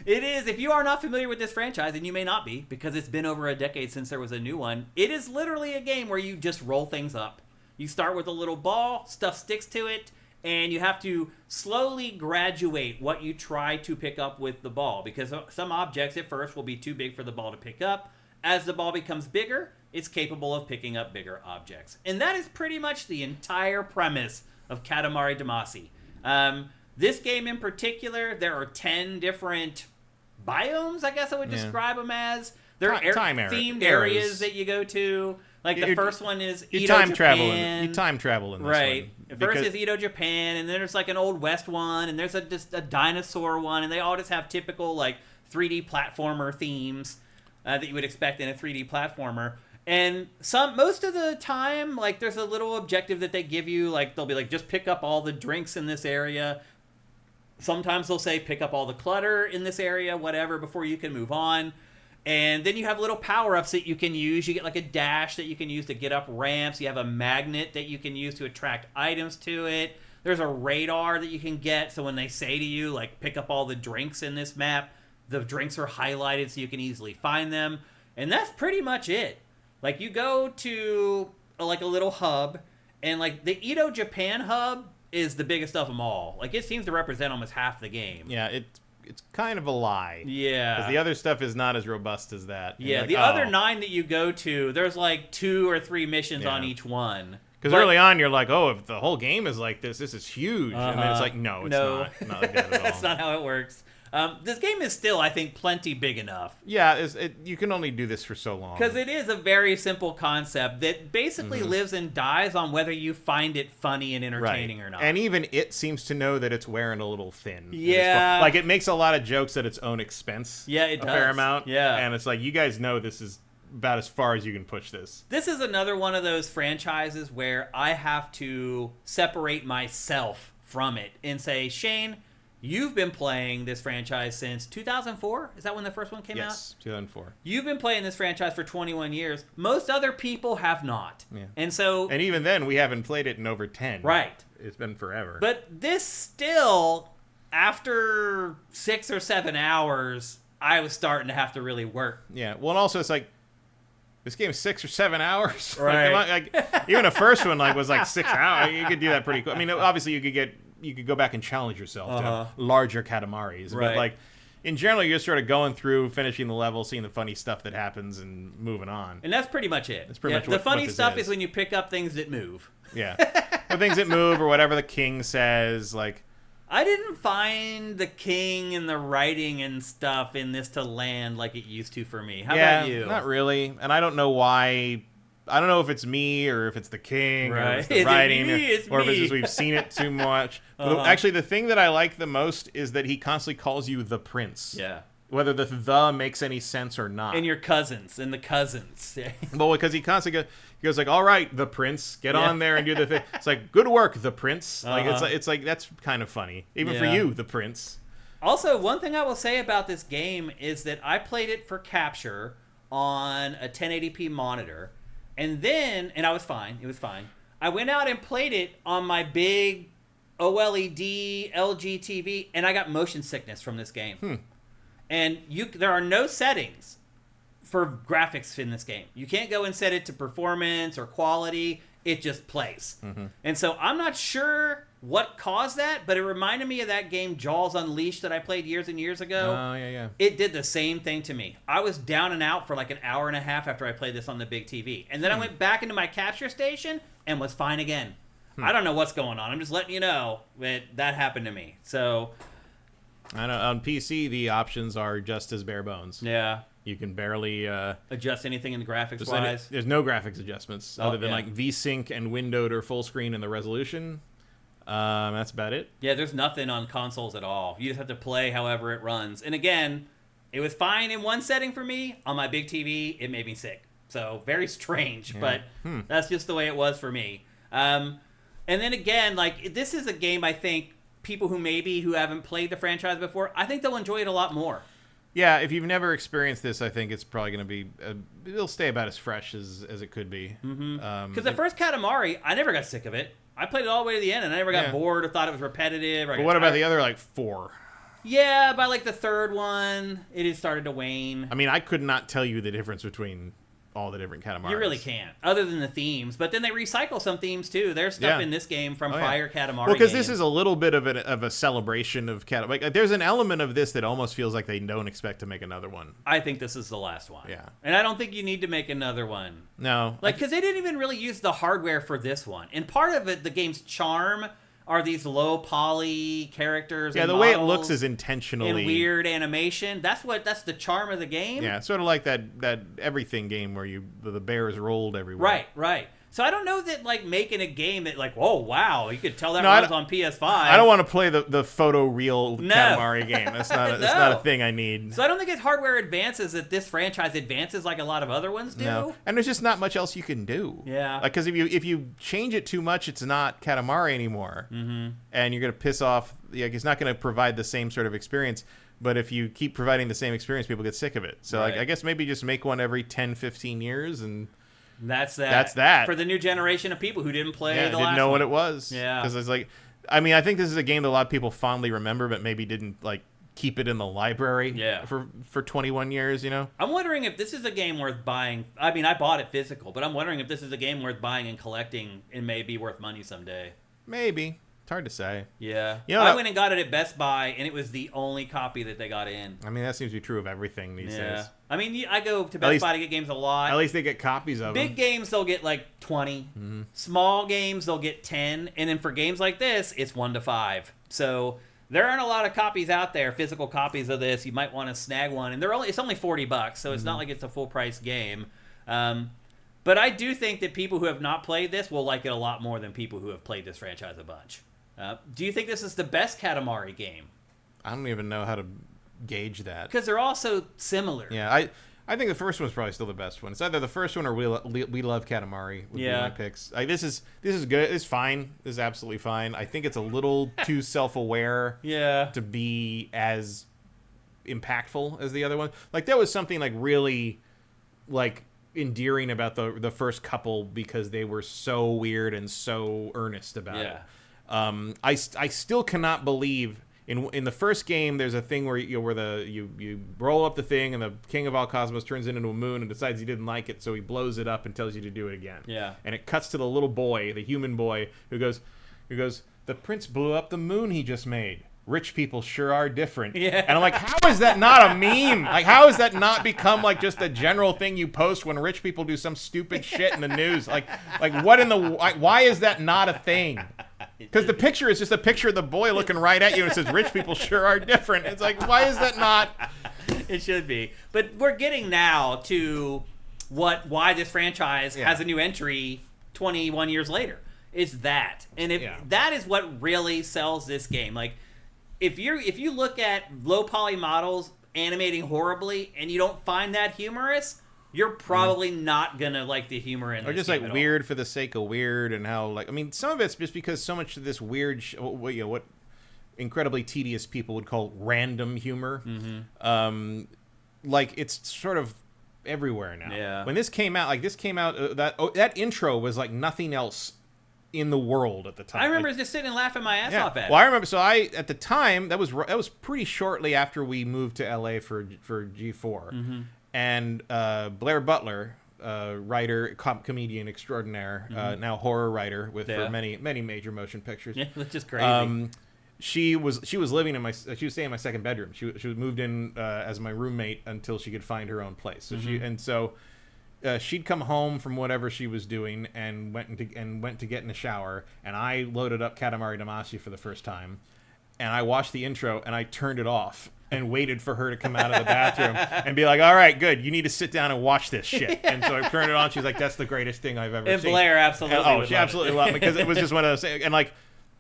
It is. If you are not familiar with this franchise, and you may not be, because it's been over a decade since there was a new one, it is literally a game where you just roll things up. You start with a little ball, stuff sticks to it, and you have to slowly graduate what you try to pick up with the ball, because some objects at first will be too big for the ball to pick up. As the ball becomes bigger, it's capable of picking up bigger objects. And that is pretty much the entire premise of Katamari Damacy. This game in particular, there are 10 different biomes, I guess I would describe them as. There are themed areas that you go to. Like the first one is Edo, Japan. You time travel in this right. one. First is Edo, Japan, and then there's like an Old West one, and there's just a dinosaur one, and they all just have typical like 3D platformer themes that you would expect in a 3D platformer. And most of the time, like there's a little objective that they give you, like they'll be like, just pick up all the drinks in this area. Sometimes they'll say pick up all the clutter in this area, whatever, before you can move on. And then you have little power-ups that you can use. You get like a dash that you can use to get up ramps. You have a magnet that you can use to attract items to it. There's a radar that you can get, so when they say to you, like, pick up all the drinks in this map, the drinks are highlighted so you can easily find them. And that's pretty much it. Like, you go to, like, a little hub, and, like, the Edo, Japan hub is the biggest of them all. Like, it seems to represent almost half the game. Yeah, it's kind of a lie. Yeah. Because the other stuff is not as robust as that. And Yeah, like, the other 9 that you go to, there's like 2 or 3 missions on each one. Because early on, you're like, oh, if the whole game is like this is huge. And then it's like, no, it's not. Not like that at all. That's not how it works. This game is still, I think, plenty big enough. Yeah, you can only do this for so long. Because it is a very simple concept that basically lives and dies on whether you find it funny and entertaining or not. And even it seems to know that it's wearing a little thin. Yeah. Like, it makes a lot of jokes at its own expense. Yeah, it does. A fair amount. Yeah. And it's like, you guys know this is about as far as you can push this. This is another one of those franchises where I have to separate myself from it and say, Shane, you've been playing this franchise since 2004? Is that when the first one came out? Yes, 2004. You've been playing this franchise for 21 years. Most other people have not. Yeah. And even then, we haven't played it in over 10. Right. It's been forever. But this still, after 6 or 7 hours, I was starting to have to really work. Yeah. Well, and also it's like, this game's 6 or 7 hours. Right. Like, even the first one was like 6 hours. You could do that pretty quick. I mean, obviously you could go back and challenge yourself to larger Katamaris. Right. But like, in general, you're just sort of going through, finishing the level, seeing the funny stuff that happens, and moving on. And that's pretty much it. That's pretty much the funny this stuff is when you pick up things that move. Yeah. The things that move, or whatever the king says, like... I didn't find the king and the writing and stuff in this to land like it used to for me. How about you? Not really. And I don't know why. I don't know if it's me or if it's the king or if it's the writing or if it's just we've seen it too much. Actually, the thing that I like the most is that he constantly calls you the prince. Yeah. Whether the makes any sense or not. And your cousins and the cousins. Well, because he constantly goes like, all right, the prince, get on there and do the thing. It's like, good work, the prince. Like it's like that's kind of funny. Even for you, the prince. Also, one thing I will say about this game is that I played it for capture on a 1080p monitor. And I was fine. It was fine. I went out and played it on my big OLED LG TV, and I got motion sickness from this game. And there are no settings for graphics in this game. You can't go and set it to performance or quality. It just plays. And so I'm not sure what caused that, but it reminded me of that game Jaws Unleashed that I played years and years ago. Oh, yeah. It did the same thing to me. I was down and out for like an hour and a half after I played this on the big TV. And then I went back into my capture station and was fine again. I don't know what's going on. I'm just letting you know that happened to me. So... I know on PC the options are just as bare bones. Yeah. You can barely adjust anything in the graphics wise. There's no graphics adjustments other than like VSync and windowed or full screen in the resolution. That's about it. Yeah, there's nothing on consoles at all. You just have to play however it runs. And again, it was fine in one setting for me. On my big TV, it made me sick. So very strange, but that's just the way it was for me. And then again, like this is a game I think people who haven't played the franchise before, I think they'll enjoy it a lot more. Yeah, if you've never experienced this, I think it's probably going to be... it'll stay about as fresh as it could be. Because the first Katamari, I never got sick of it. I played it all the way to the end, and I never got bored or thought it was repetitive. But what about the other, like, 4? Yeah, by, like, the third one, it had started to wane. I mean, I could not tell you the difference between all the different Katamaris. You really can't, other than the themes. But then they recycle some themes, too. There's stuff in this game from prior Katamari Well, because games. this is a little bit of a celebration of Katamari. Like, there's an element of this that almost feels like they don't expect to make another one. I think this is the last one. Yeah. And I don't think you need to make another one. No. Like, because they didn't even really use the hardware for this one. And part of it, the game's charm... are these low poly characters? Yeah, and the way it looks is intentionally and weird animation. That's the charm of the game. Yeah, it's sort of like that everything game where the bears rolled everywhere. Right. So I don't know that like making a game that like, whoa, wow, you could tell that runs on PS5. I don't want to play the photo real Katamari game. That's not that's not a thing I need. So I don't think it's hardware advances that this franchise advances like a lot of other ones do. No. And there's just not much else you can do. Yeah. Like because if you change it too much, it's not Katamari anymore. And you're gonna piss off. Like, it's not gonna provide the same sort of experience. But if you keep providing the same experience, people get sick of it. So like I guess maybe just make one every 10, 15 years and. That's that. That's that. For the new generation of people who didn't play the last didn't know one. what it was. Yeah. Because it's like, I mean, I think this is a game that a lot of people fondly remember, but maybe didn't like keep it in the library for 21 years, you know? I'm wondering if this is a game worth buying. I mean, I bought it physical, but I'm wondering if this is a game worth buying and collecting and may be worth money someday. Maybe. It's hard to say. Yeah. You know, I went and got it at Best Buy, and it was the only copy that they got in. I mean, that seems to be true of everything these days. I mean, I go to Best Buy to get games a lot. At least they get copies of them. Big games, they'll get like 20. Small games, they'll get 10. And then for games like this, it's 1 to 5. So there aren't a lot of copies out there, physical copies of this. You might want to snag one, and it's only $40, so it's not like it's a full price game. But I do think that people who have not played this will like it a lot more than people who have played this franchise a bunch. Do you think this is the best Katamari game? I don't even know how to gauge that. Because they're all so similar. Yeah, I think the first one's probably still the best one. It's either the first one or We Love Katamari would be my picks. This is good. It's fine. This is absolutely fine. I think it's a little too self-aware to be as impactful as the other one. Like, there was something like really like endearing about the first couple because they were so weird and so earnest about it. I still cannot believe in the first game there's a thing where you roll up the thing and the King of all Cosmos turns it into a moon and decides he didn't like it, so he blows it up and tells you to do it again. Yeah. And it cuts to the little boy, the human boy, who goes, "The prince blew up the moon he just made. Rich people sure are different." Yeah. And I'm like, how is that not a meme? Like, how has that not become like just a general thing you post when rich people do some stupid shit in the news? Like what in the why is that not a thing? Because the picture is just a picture of the boy looking right at you and it says, "Rich people sure are different." It's like, why is that not? It should be. But we're getting now to why this franchise has a new entry 21 years later. It's that. And that is what really sells this game. Like, if you look at low poly models animating horribly and you don't find that humorous, you're probably not gonna like the humor in this. Or just game like weird for the sake of weird, and how some of it's just because so much of this weird, what incredibly tedious people would call random humor, like it's sort of everywhere now. Yeah. When this came out, that intro was like nothing else in the world at the time. I remember just sitting and laughing my ass off at it. Well, I remember. So at the time that was pretty shortly after we moved to LA for G4, and Blair Butler, writer, comedian extraordinaire, now horror writer for many major motion pictures. Yeah, that's just crazy. She was staying in my second bedroom. She was moved in as my roommate until she could find her own place. So she'd come home from whatever she was doing and went to get in the shower, and I loaded up Katamari Damacy for the first time, and I watched the intro and I turned it off and waited for her to come out of the bathroom and be like, "All right, good, you need to sit down and watch this shit." And so I turned it on. She's like, "That's the greatest thing I've ever seen." And Blair absolutely she absolutely loved it because it was just one of those things. And like,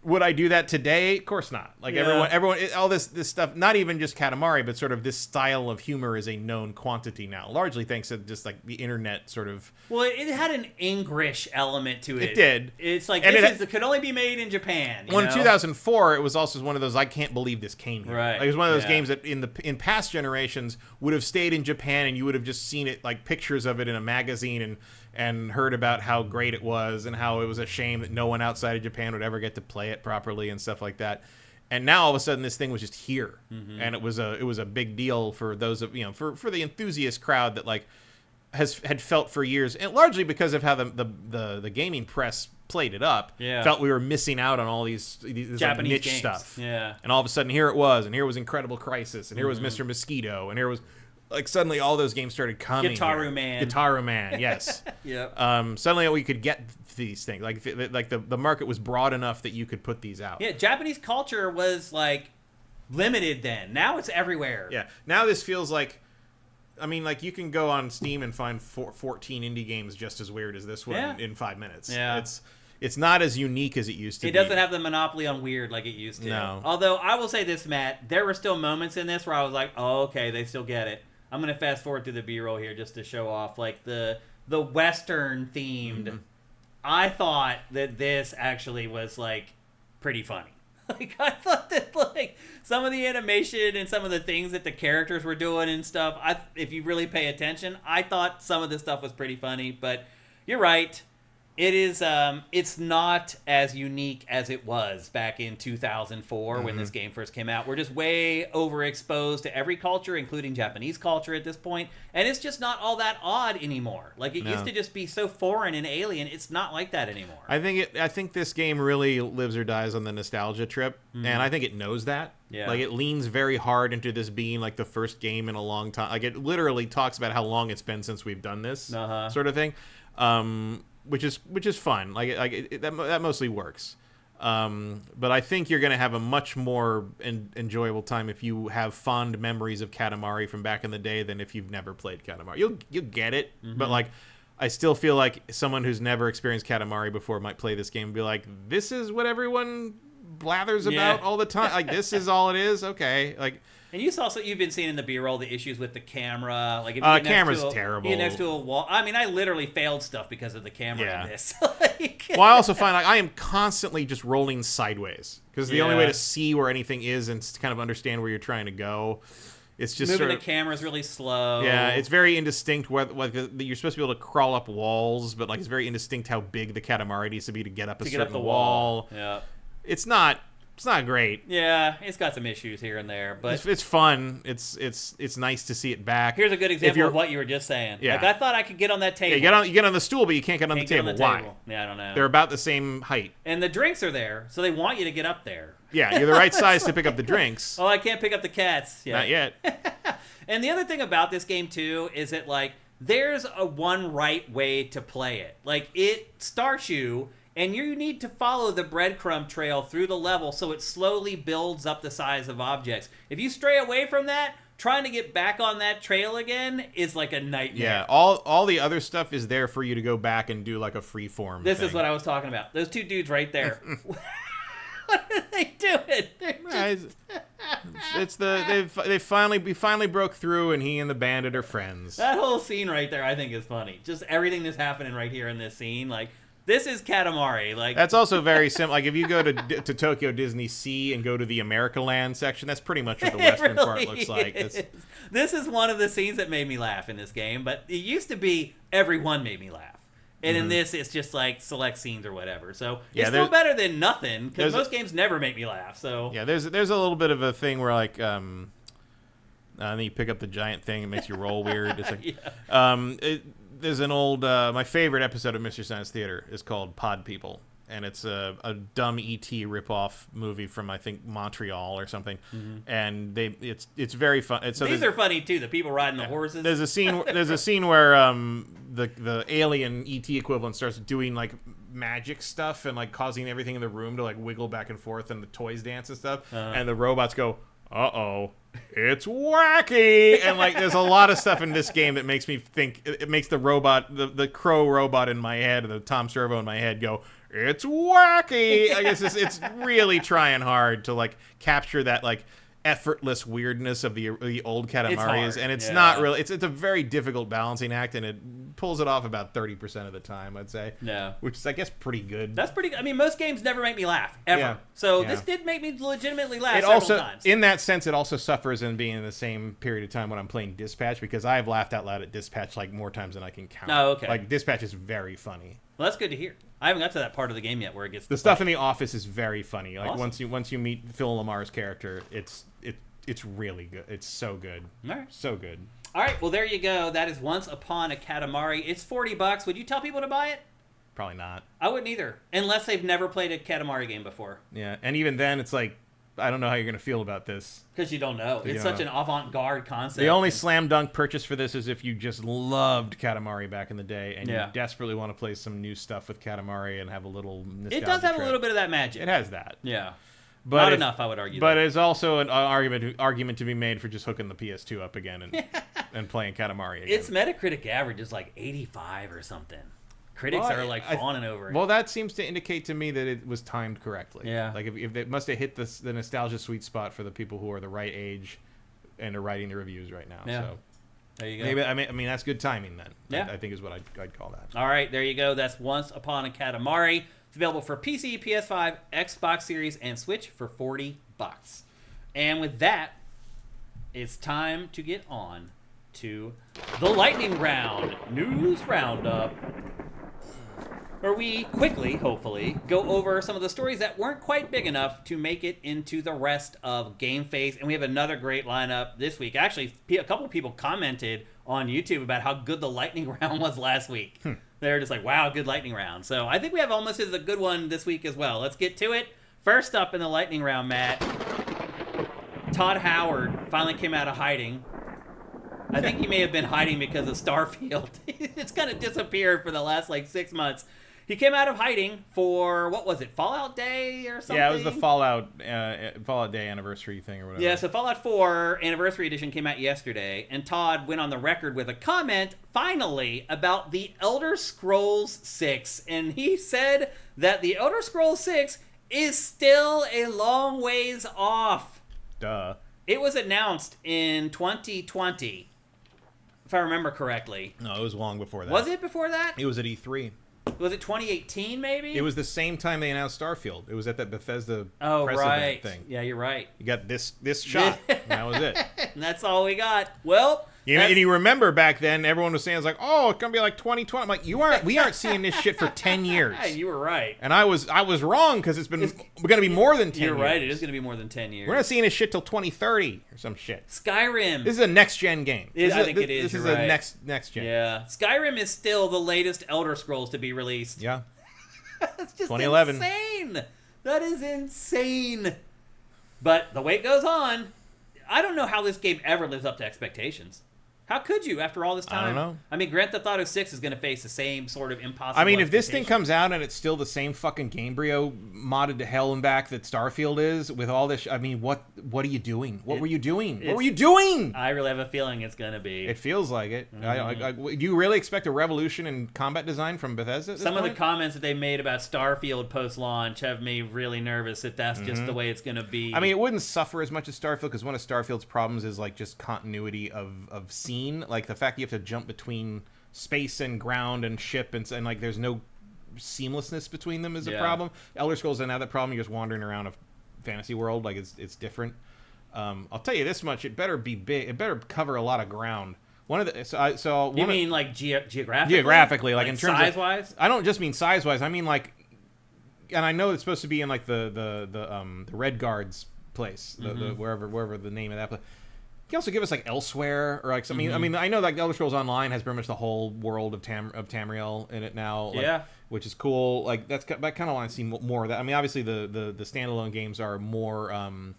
would I do that today? Of course not. Like everyone, all this stuff, not even just Katamari, but sort of this style of humor is a known quantity now, largely thanks to just like the internet sort of. Well, it had an English element to it. It did. It's like, it could only be made in Japan. Well, in 2004, it was also one of those, I can't believe this came here. Right. Like, it was one of those games that in past generations would have stayed in Japan, and you would have just seen it, like pictures of it in a magazine, and heard about how great it was and how it was a shame that no one outside of Japan would ever get to play it properly and stuff like that. And now all of a sudden this thing was just here, and it was a big deal for those of for the enthusiast crowd that like had felt for years, and largely because of how the gaming press played it up, felt we were missing out on all these Japanese like niche games. stuff. Yeah. And all of a sudden here it was, and here was Incredible Crisis, and here was Mr. Mosquito, and here was. Like, suddenly all those games started coming. Guitar Man, yes. Yep. Suddenly we could get these things. Like the market was broad enough that you could put these out. Yeah, Japanese culture was, like, limited then. Now it's everywhere. Yeah. Now this feels like, I mean, like, you can go on Steam and find 14 indie games just as weird as this one in 5 minutes. Yeah. It's not as unique as it used to be. It doesn't have the monopoly on weird like it used to. No. Although, I will say this, Matt. There were still moments in this where I was like, oh, okay, they still get it. I'm going to fast forward through the B-roll here just to show off, like, the Western themed. I thought that this actually was, like, pretty funny. Like, I thought that, like, some of the animation and some of the things that the characters were doing and stuff, if you really pay attention, I thought some of this stuff was pretty funny. But you're right. It is, it's not as unique as it was back in 2004 when this game first came out. We're just way overexposed to every culture, including Japanese culture at this point, and it's just not all that odd anymore. Like, it used to just be so foreign and alien. It's not like that anymore. I think this game really lives or dies on the nostalgia trip, and I think it knows that. Yeah. Like, it leans very hard into this being like the first game in a long time. Like, it literally talks about how long it's been since we've done this sort of thing. Which is fun. Like that mostly works. But I think you're going to have a much more enjoyable time if you have fond memories of Katamari from back in the day than if you've never played Katamari. You'll get it, but like I still feel like someone who's never experienced Katamari before might play this game and be like, this is what everyone blathers about all the time. Like, this is all it is? Okay. Like, and you've been seeing in the B-roll the issues with the camera. Like, if you camera's terrible. You get next to a wall. I mean, I literally failed stuff because of the camera in this. Well, I also find like I am constantly just rolling sideways because the only way to see where anything is and to kind of understand where you're trying to go. It's just moving the camera's really slow. Yeah, it's very indistinct. Whether you're supposed to be able to crawl up walls, but like it's very indistinct how big the Katamari needs to be to get up a certain wall. Yeah, it's not great. Yeah, it's got some issues here and there, but it's fun. It's nice to see it back. Here's a good example of what you were just saying. Yeah, like I thought I could get on that table. Yeah, you get on the stool, but you can't get on the table. Why? Yeah, I don't know. They're about the same height, and the drinks are there, so they want you to get up there. Yeah, you're the right size to pick up the drinks. Oh, I can't pick up the cats. Not yet. And the other thing about this game too is that like there's a one right way to play it. Like it starts you. And you need to follow the breadcrumb trail through the level so it slowly builds up the size of objects. If you stray away from that, trying to get back on that trail again is like a nightmare. Yeah, all the other stuff is there for you to go back and do like a free form. This is what I was talking about. Those two dudes right there. What are they doing? We finally broke through, and he and the bandit are friends. That whole scene right there, I think, is funny. Just everything that's happening right here in this scene, like. This is Katamari. Like that's also very simple. Like if you go to Tokyo Disney Sea and go to the America Land section, that's pretty much what the western part looks like. This is one of the scenes that made me laugh in this game, but it used to be everyone made me laugh. And in this, it's just like select scenes or whatever. So it's still better than nothing because most games never make me laugh. So yeah, there's a little bit of a thing where like and then you pick up the giant thing, it makes you roll weird. It's like there's an old my favorite episode of Mystery Science Theater is called Pod People, and it's a dumb E.T. ripoff movie from I think Montreal or something, and it's very fun. These are funny too. The people riding the horses. There's a scene where the alien E.T. equivalent starts doing like magic stuff and like causing everything in the room to like wiggle back and forth and the toys dance and stuff, and the robots go, "Uh-oh. It's wacky," and like there's a lot of stuff in this game that makes me think it makes the robot, the crow robot in my head, the Tom Servo in my head go, "It's wacky." I guess it's really trying hard to like capture that like effortless weirdness of the old Katamaris, and it's not really. It's a very difficult balancing act, and it pulls it off about 30% of the time, I'd say. Yeah, which is I guess pretty good. That's pretty. I mean, most games never make me laugh ever. Yeah. So this did make me legitimately laugh it several also, times. In that sense, it also suffers in being in the same period of time when I'm playing Dispatch because I have laughed out loud at Dispatch like more times than I can count. Oh, okay. Like Dispatch is very funny. Well, that's good to hear. I haven't got to that part of the game yet where it gets the stuff in the office is very funny. Like awesome. once you meet Phil Lamar's character, it's really good. It's so good. All right. So good. All right. Well, there you go. That is Once Upon a Katamari. It's $40. Would you tell people to buy it? Probably not. I wouldn't either, unless they've never played a Katamari game before. Yeah, and even then, it's like I don't know how you're gonna feel about this because you don't know. It's such an avant-garde concept. The only slam dunk purchase for this is if you just loved Katamari back in the day and you desperately want to play some new stuff with Katamari and have a little nostalgia. It does have a little bit of that magic. It has that. Yeah. But not enough, I would argue. But there's also an argument to be made for just hooking the PS2 up again and playing Katamari again. Its Metacritic average is like 85 or something. Critics are like fawning over it. Well, that seems to indicate to me that it was timed correctly. Yeah. Like if it must have hit the nostalgia sweet spot for the people who are the right age and are writing the reviews right now. Yeah. So there you go. Maybe I mean that's good timing then. Yeah. I think is what I'd call that. All right, there you go. That's Once Upon a Katamari. It's available for PC, PS5, Xbox Series, and Switch for $40. And with that, it's time to get on to the lightning round, news roundup, where we quickly, hopefully, go over some of the stories that weren't quite big enough to make it into the rest of GameFace. And we have another great lineup this week. Actually, a couple of people commented on YouTube about how good the lightning round was last week. They're just like, wow, good lightning round. So I think we have almost as a good one this week as well. Let's get to it. First up in the lightning round, Matt, Todd Howard finally came out of hiding. I think he may have been hiding because of Starfield. It's kind of disappeared for the last 6 months. He came out of hiding for, what was it, Fallout Day or something? Yeah, it was the Fallout Day anniversary thing or whatever. Yeah, so Fallout 4 Anniversary Edition came out yesterday, and Todd went on the record with a comment, finally, about the Elder Scrolls 6. And he said that the Elder Scrolls 6 is still a long ways off. Duh. It was announced in 2020, if I remember correctly. No, it was long before that. Was it before that? It was at E3. Was it 2018, maybe? It was the same time they announced Starfield. It was at that Bethesda oh, press right. event thing. Yeah, you're right. You got this shot, and that was it. And that's all we got. Well... And you remember back then, everyone was saying, it's like, oh, it's going to be like 2020. I'm like, we aren't seeing this shit for 10 years. You were right. And I was wrong, because it's going to be more than 10 years. You're right, it is going to be more than 10 years. We're not seeing this shit till 2030 or some shit. Skyrim. This is a next-gen game. I think it is, This is right. a next-gen. Yeah. Skyrim is still the latest Elder Scrolls to be released. Yeah. That's just 2011. insane. That is insane. But the wait goes on. I don't know how this game ever lives up to expectations. How could you after all this time? I don't know. I mean, Grand Theft Auto 6 is going to face the same sort of impossible I mean, if this thing expectation. comes out and it's still the same fucking Gamebryo modded to hell and back that Starfield is, with all this, I mean, what are you doing? What were you doing? What were you doing? I really have a feeling it's going to be. It feels like it. Mm-hmm. Do you really expect a revolution in combat design from Bethesda at this Some of the point? comments that they made about Starfield post-launch have me really nervous that that's just the way it's going to be. I mean, it wouldn't suffer as much as Starfield, because one of Starfield's problems is like just continuity of scene, like the fact you have to jump between space and ground and ship, and like there's no seamlessness between them is a problem. Elder Scrolls doesn't have that problem. You're just wandering around a fantasy world, like it's different. I'll tell you this much: it better be big. It better cover a lot of ground. One of the you mean like geographically? Geographically, like in terms size wise. I don't just mean size wise. I mean like, and I know it's supposed to be in like the Red Guard's place, the wherever the name of that place. Can you also give us like Elsewhere or like something? I mean, I know like Elder Scrolls Online has pretty much the whole world of Tamriel in it now. Like, which is cool. Like I kind of want to see more of that. I mean, obviously the standalone games are more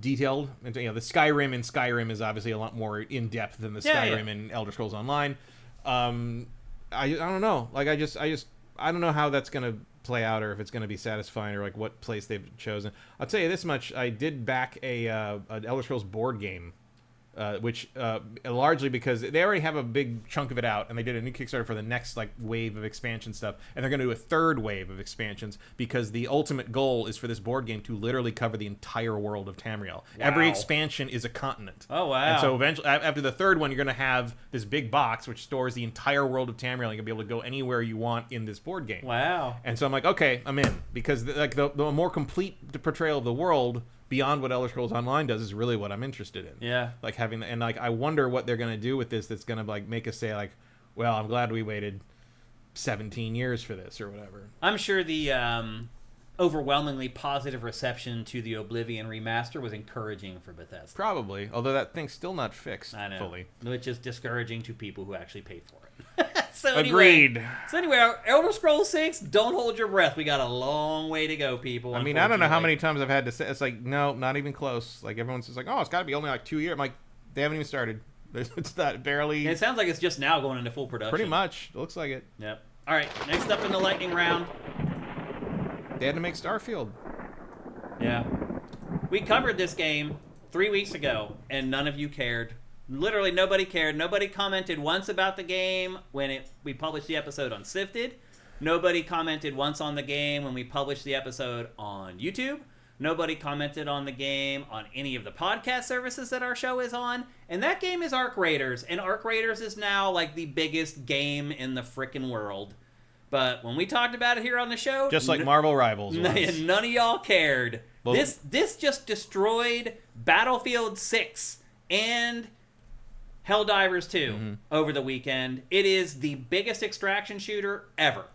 detailed. And, the Skyrim in Skyrim is obviously a lot more in depth than the Skyrim in Elder Scrolls Online. I don't know. Like I don't know how that's gonna play out, or if it's going to be satisfying, or like what place they've chosen. I'll tell you this much: I did back an Elder Scrolls board game, which largely because they already have a big chunk of it out, and they did a new Kickstarter for the next like wave of expansion stuff, and they're going to do a third wave of expansions because the ultimate goal is for this board game to literally cover the entire world of Tamriel. Wow. Every expansion is a continent. Oh wow! And so eventually, after the third one, you're going to have this big box which stores the entire world of Tamriel. You're going to be able to go anywhere you want in this board game. Wow! And so I'm like, okay, I'm in, because like the more complete portrayal of the world beyond what Elder Scrolls Online does is really what I'm interested in. Yeah. Like having, and like I wonder what they're gonna do with this that's gonna like make us say like, well, I'm glad we waited 17 years for this or whatever. I'm sure the overwhelmingly positive reception to the Oblivion remaster was encouraging for Bethesda. Probably, although that thing's still not fixed fully. Which is discouraging to people who actually paid for it. Agreed. Anyway, Elder Scrolls 6, don't hold your breath. We got a long way to go, people. I mean, I don't know how many times I've had to say, it's like, no, not even close. Like, everyone's just like, oh, it's got to be only like 2 years. I'm like, they haven't even started. It's not barely. It sounds like it's just now going into full production. Pretty much. It looks like it. Yep. All right, next up in the lightning round. They had to make Starfield. Yeah. We covered this game 3 weeks ago, and none of you cared. Literally nobody cared. Nobody commented once about the game when we published the episode on SIFTD. Nobody commented once on the game when we published the episode on YouTube. Nobody commented on the game on any of the podcast services that our show is on. And that game is Arc Raiders. And Arc Raiders is now like the biggest game in the frickin' world. But when we talked about it here on the show... Just like Marvel Rivals was. None of y'all cared. Well, this just destroyed Battlefield 6 and Helldivers 2 over the weekend. It is the biggest extraction shooter ever.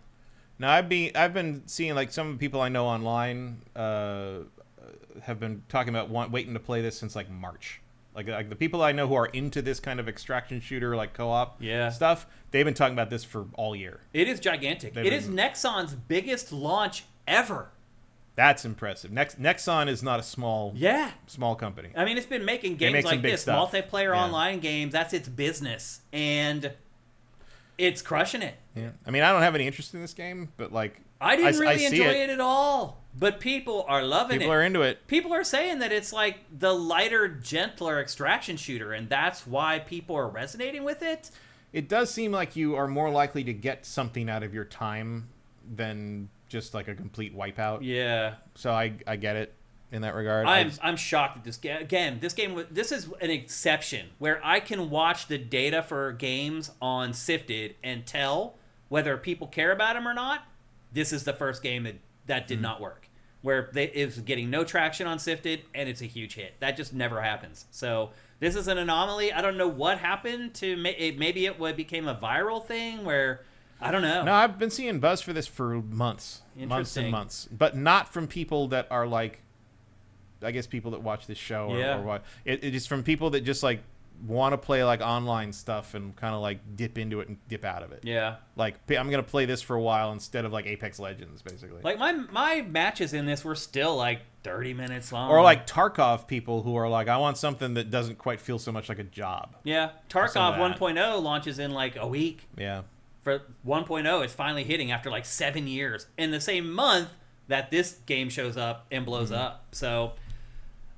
Now, I've been seeing, like, some people I know online have been talking about waiting to play this since, like, March. Like the people I know who are into this kind of extraction shooter, like co-op stuff, they've been talking about this for all year. It is gigantic. It is Nexon's biggest launch ever. That's impressive. Nexon is not a small company. I mean, it's been making games like this, stuff. multiplayer online games. That's its business, and It's crushing it. Yeah. I mean, I don't have any interest in this game, but like I didn't really see enjoy it at all. But people are loving it. People are into it. People are saying that it's like the lighter, gentler extraction shooter, and that's why people are resonating with it. It does seem like you are more likely to get something out of your time than just like a complete wipeout. Yeah. So I get it in that regard. I'm shocked at this game. Again, this is an exception where I can watch the data for games on SIFTD and tell whether people care about them or not. This is the first game that did not work, where it was getting no traction on SIFTD and it's a huge hit. That just never happens. So this is an anomaly. I don't know what happened to maybe it became a viral thing where I don't know. No, I've been seeing buzz for this for months and months, but not from people that are like, I guess people that watch this show or what. It is from people that just like want to play like online stuff and kind of like dip into it and dip out of it. Yeah. Like I'm gonna play this for a while instead of like Apex Legends, basically. Like my matches in this were still like 30 minutes long. Or like Tarkov people who are like, I want something that doesn't quite feel so much like a job. Yeah. Tarkov 1.0 launches in like a week. Yeah. For 1.0, it's finally hitting after like 7 years in the same month that this game shows up and blows up. So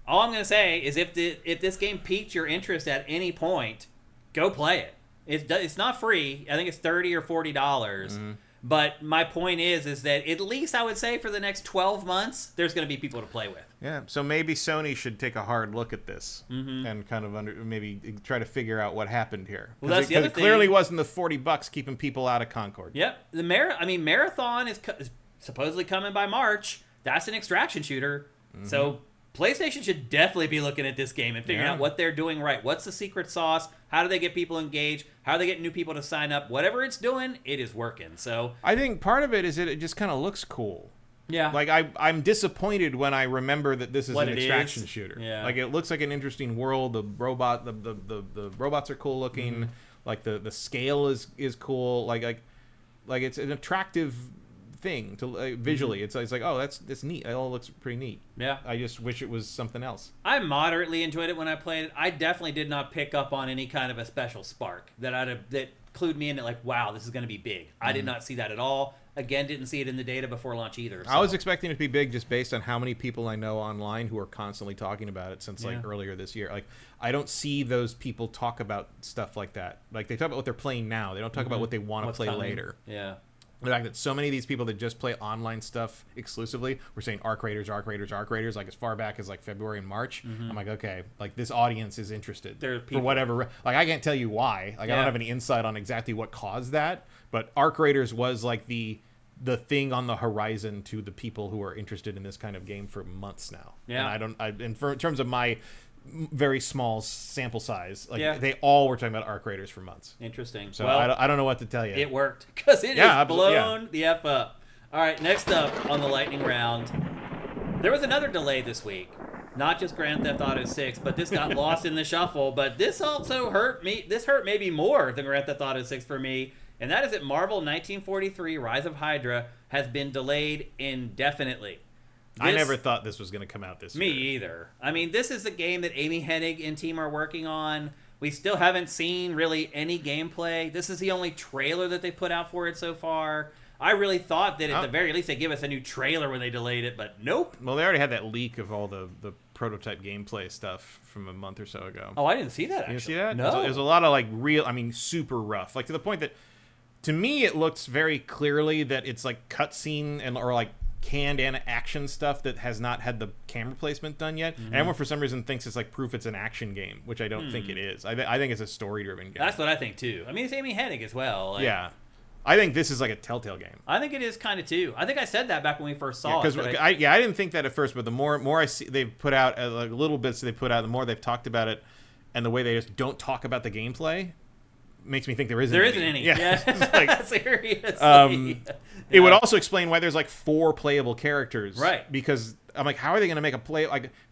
all I'm going to say is if this game piqued your interest at any point, go play it. It's not free. I think it's $30 or $40. But my point is that at least I would say for the next 12 months, there's going to be people to play with. Yeah, so maybe Sony should take a hard look at this and kind of maybe try to figure out what happened here. Well, that's the other thing. It clearly wasn't the $40 keeping people out of Concord. Yep. Marathon is supposedly coming by March. That's an extraction shooter. So PlayStation should definitely be looking at this game and figuring out what they're doing right. What's the secret sauce? How do they get people engaged? How do they get new people to sign up? Whatever it's doing, it is working. So I think part of it is that it just kind of looks cool. Yeah. Like I'm disappointed when I remember that this is an extraction shooter. Yeah. Like it looks like an interesting world. The robots are cool looking. Like the scale is cool. Like it's an attractive thing to visually. It's like, oh, that's neat. It all looks pretty neat. Yeah. I just wish it was something else. I moderately enjoyed it when I played it. I definitely did not pick up on any kind of a special spark that clued me into like, wow, this is going to be big. I did not see that at all. Again, didn't see it in the data before launch either. So. I was expecting it to be big just based on how many people I know online who are constantly talking about it since like earlier this year. Like I don't see those people talk about stuff like that. Like they talk about what they're playing now. They don't talk about what they want to play later. Yeah. The fact that so many of these people that just play online stuff exclusively were saying arc raiders, like as far back as like February and March. I'm like, okay, like this audience is interested for whatever. Like I can't tell you why. Like I don't have any insight on exactly what caused that. But arc raiders was like the thing on the horizon to the people who are interested in this kind of game for months now. Yeah. And in terms of my very small sample size, like they all were talking about arc raiders for months. Interesting. So well, I don't know what to tell you. It worked because it has blown the F up. All right, next up on the lightning round, there was another delay this week. Not just Grand Theft Auto 6, but this got lost in the shuffle. But this also hurt me. This hurt maybe more than Grand Theft Auto 6 for me. And that is that Marvel 1943 Rise of Hydra has been delayed indefinitely. I never thought this was going to come out this year. Me either. I mean, this is a game that Amy Hennig and team are working on. We still haven't seen really any gameplay. This is the only trailer that they put out for it so far. I really thought that at the very least they'd give us a new trailer when they delayed it, but nope. Well, they already had that leak of all the prototype gameplay stuff from a month or so ago. Oh, I didn't see that, actually. You didn't see that? No. It was a lot of like super rough. Like to the point that, to me, it looks very clearly that it's like cutscene or like canned action stuff that has not had the camera placement done yet. And everyone for some reason thinks it's like proof it's an action game, which I don't think it is. I think it's a story-driven game. That's what I think too. I mean, it's Amy Hennig as well. Like, yeah. I think this is like a Telltale game. I think it is kind of too. I think I said that back when we first saw it. Because I didn't think that at first, but the more I see they've put out, like little bits they put out, the more they've talked about it, and the way they just don't talk about the gameplay makes me think there isn't any. Yeah. Like, seriously. It would also explain why there's like 4 playable characters. Right. Because I'm like, how are they going to make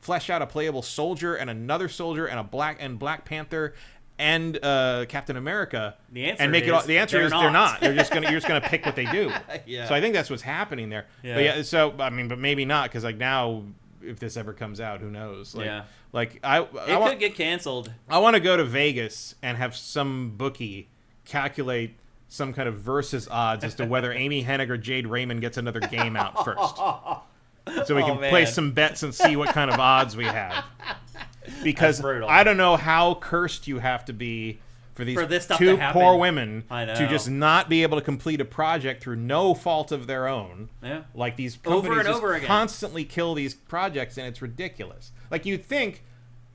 flesh out a playable soldier and another soldier and Black Panther and Captain America? The answer and make is, it all, the answer is they're not. You're just gonna pick what they do. Yeah. So I think that's what's happening there. Yeah. But yeah. So I mean, but maybe not, because like now, if this ever comes out, who knows? Like, yeah. Like it could get canceled. I want to go to Vegas and have some bookie calculate some kind of versus odds as to whether Amy Hennig or Jade Raymond gets another game out first. So we can place some bets and see what kind of odds we have. Because I don't know how cursed you have to be for these two poor women to just not be able to complete a project through no fault of their own. Yeah. Like these companies over again. Constantly kill these projects, and it's ridiculous. Like you'd think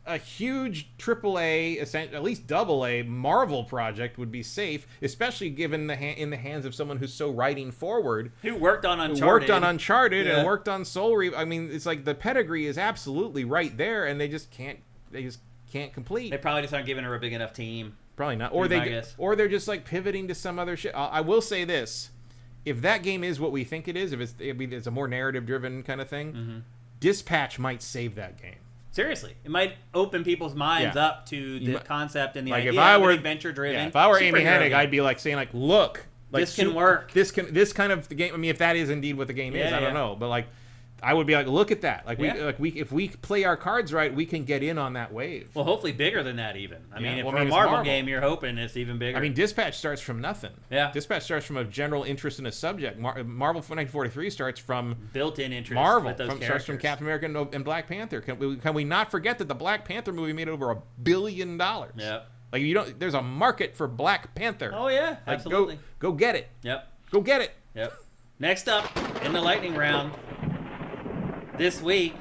a huge AAA, at least AA Marvel project would be safe, especially given in the hands of someone who's so writing forward. Who worked on Uncharted. And worked on Soul Reaver. I mean, it's like the pedigree is absolutely right there, and they just can't complete. They probably just aren't giving her a big enough team. Probably not. Or they're just like pivoting to some other shit. I will say this: if that game is what we think it is, if it's a more narrative-driven kind of thing, Dispatch might save that game. Seriously, it might open people's minds up to the concept and the idea if I were adventure-driven. If I were Amy Hennig, I'd be like saying, like, look, like, this can work. This kind of the game. I mean, if that is indeed what the game is, I don't know, but like, I would be like, look at that. Like if we play our cards right, we can get in on that wave. Well, hopefully bigger than that even. I mean, for a Marvel game, you're hoping it's even bigger. I mean, Dispatch starts from nothing. Yeah. Dispatch starts from a general interest in a subject. Marvel 1943 starts from built-in interest. Marvel with those starts from Captain America and Black Panther. Can we not forget that the Black Panther movie made over $1 billion? Yep. Like there's a market for Black Panther. Oh yeah, like, absolutely. Go get it. Yep. Go get it. Yep. Next up in the lightning round. This week,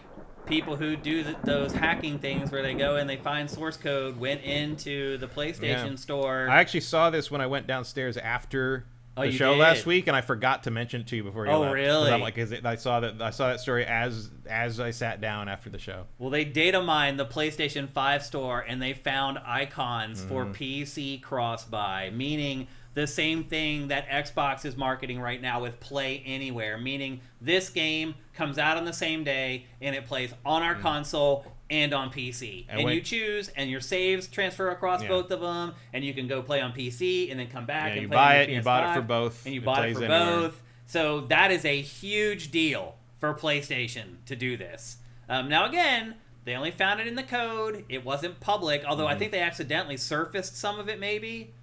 people who do those hacking things where they go and they find source code went into the PlayStation Store. I actually saw this when I went downstairs after the show last week, and I forgot to mention it to you before you left. Oh, really? I'm like, I saw that story as I sat down after the show. Well, they data mined the PlayStation 5 store, and they found icons for PC cross-buy, meaning the same thing that Xbox is marketing right now with Play Anywhere, meaning this game comes out on the same day and it plays on our console and on PC. And you choose, and your saves transfer across both of them, and you can go play on PC and then come back and play on your PS5. You bought it for both. And you bought it for both. So that is a huge deal for PlayStation to do this. Now again, they only found it in the code. It wasn't public, although I think they accidentally surfaced some of it maybe.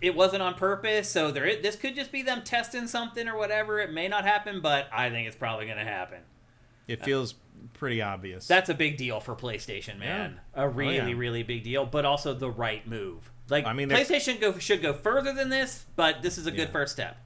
It wasn't on purpose, so this could just be them testing something or whatever. It may not happen, but I think it's probably going to happen. It feels pretty obvious. That's a big deal for PlayStation, man. A really, really big deal, but also the right move. Like, I mean, PlayStation should go further than this, but this is a good first step.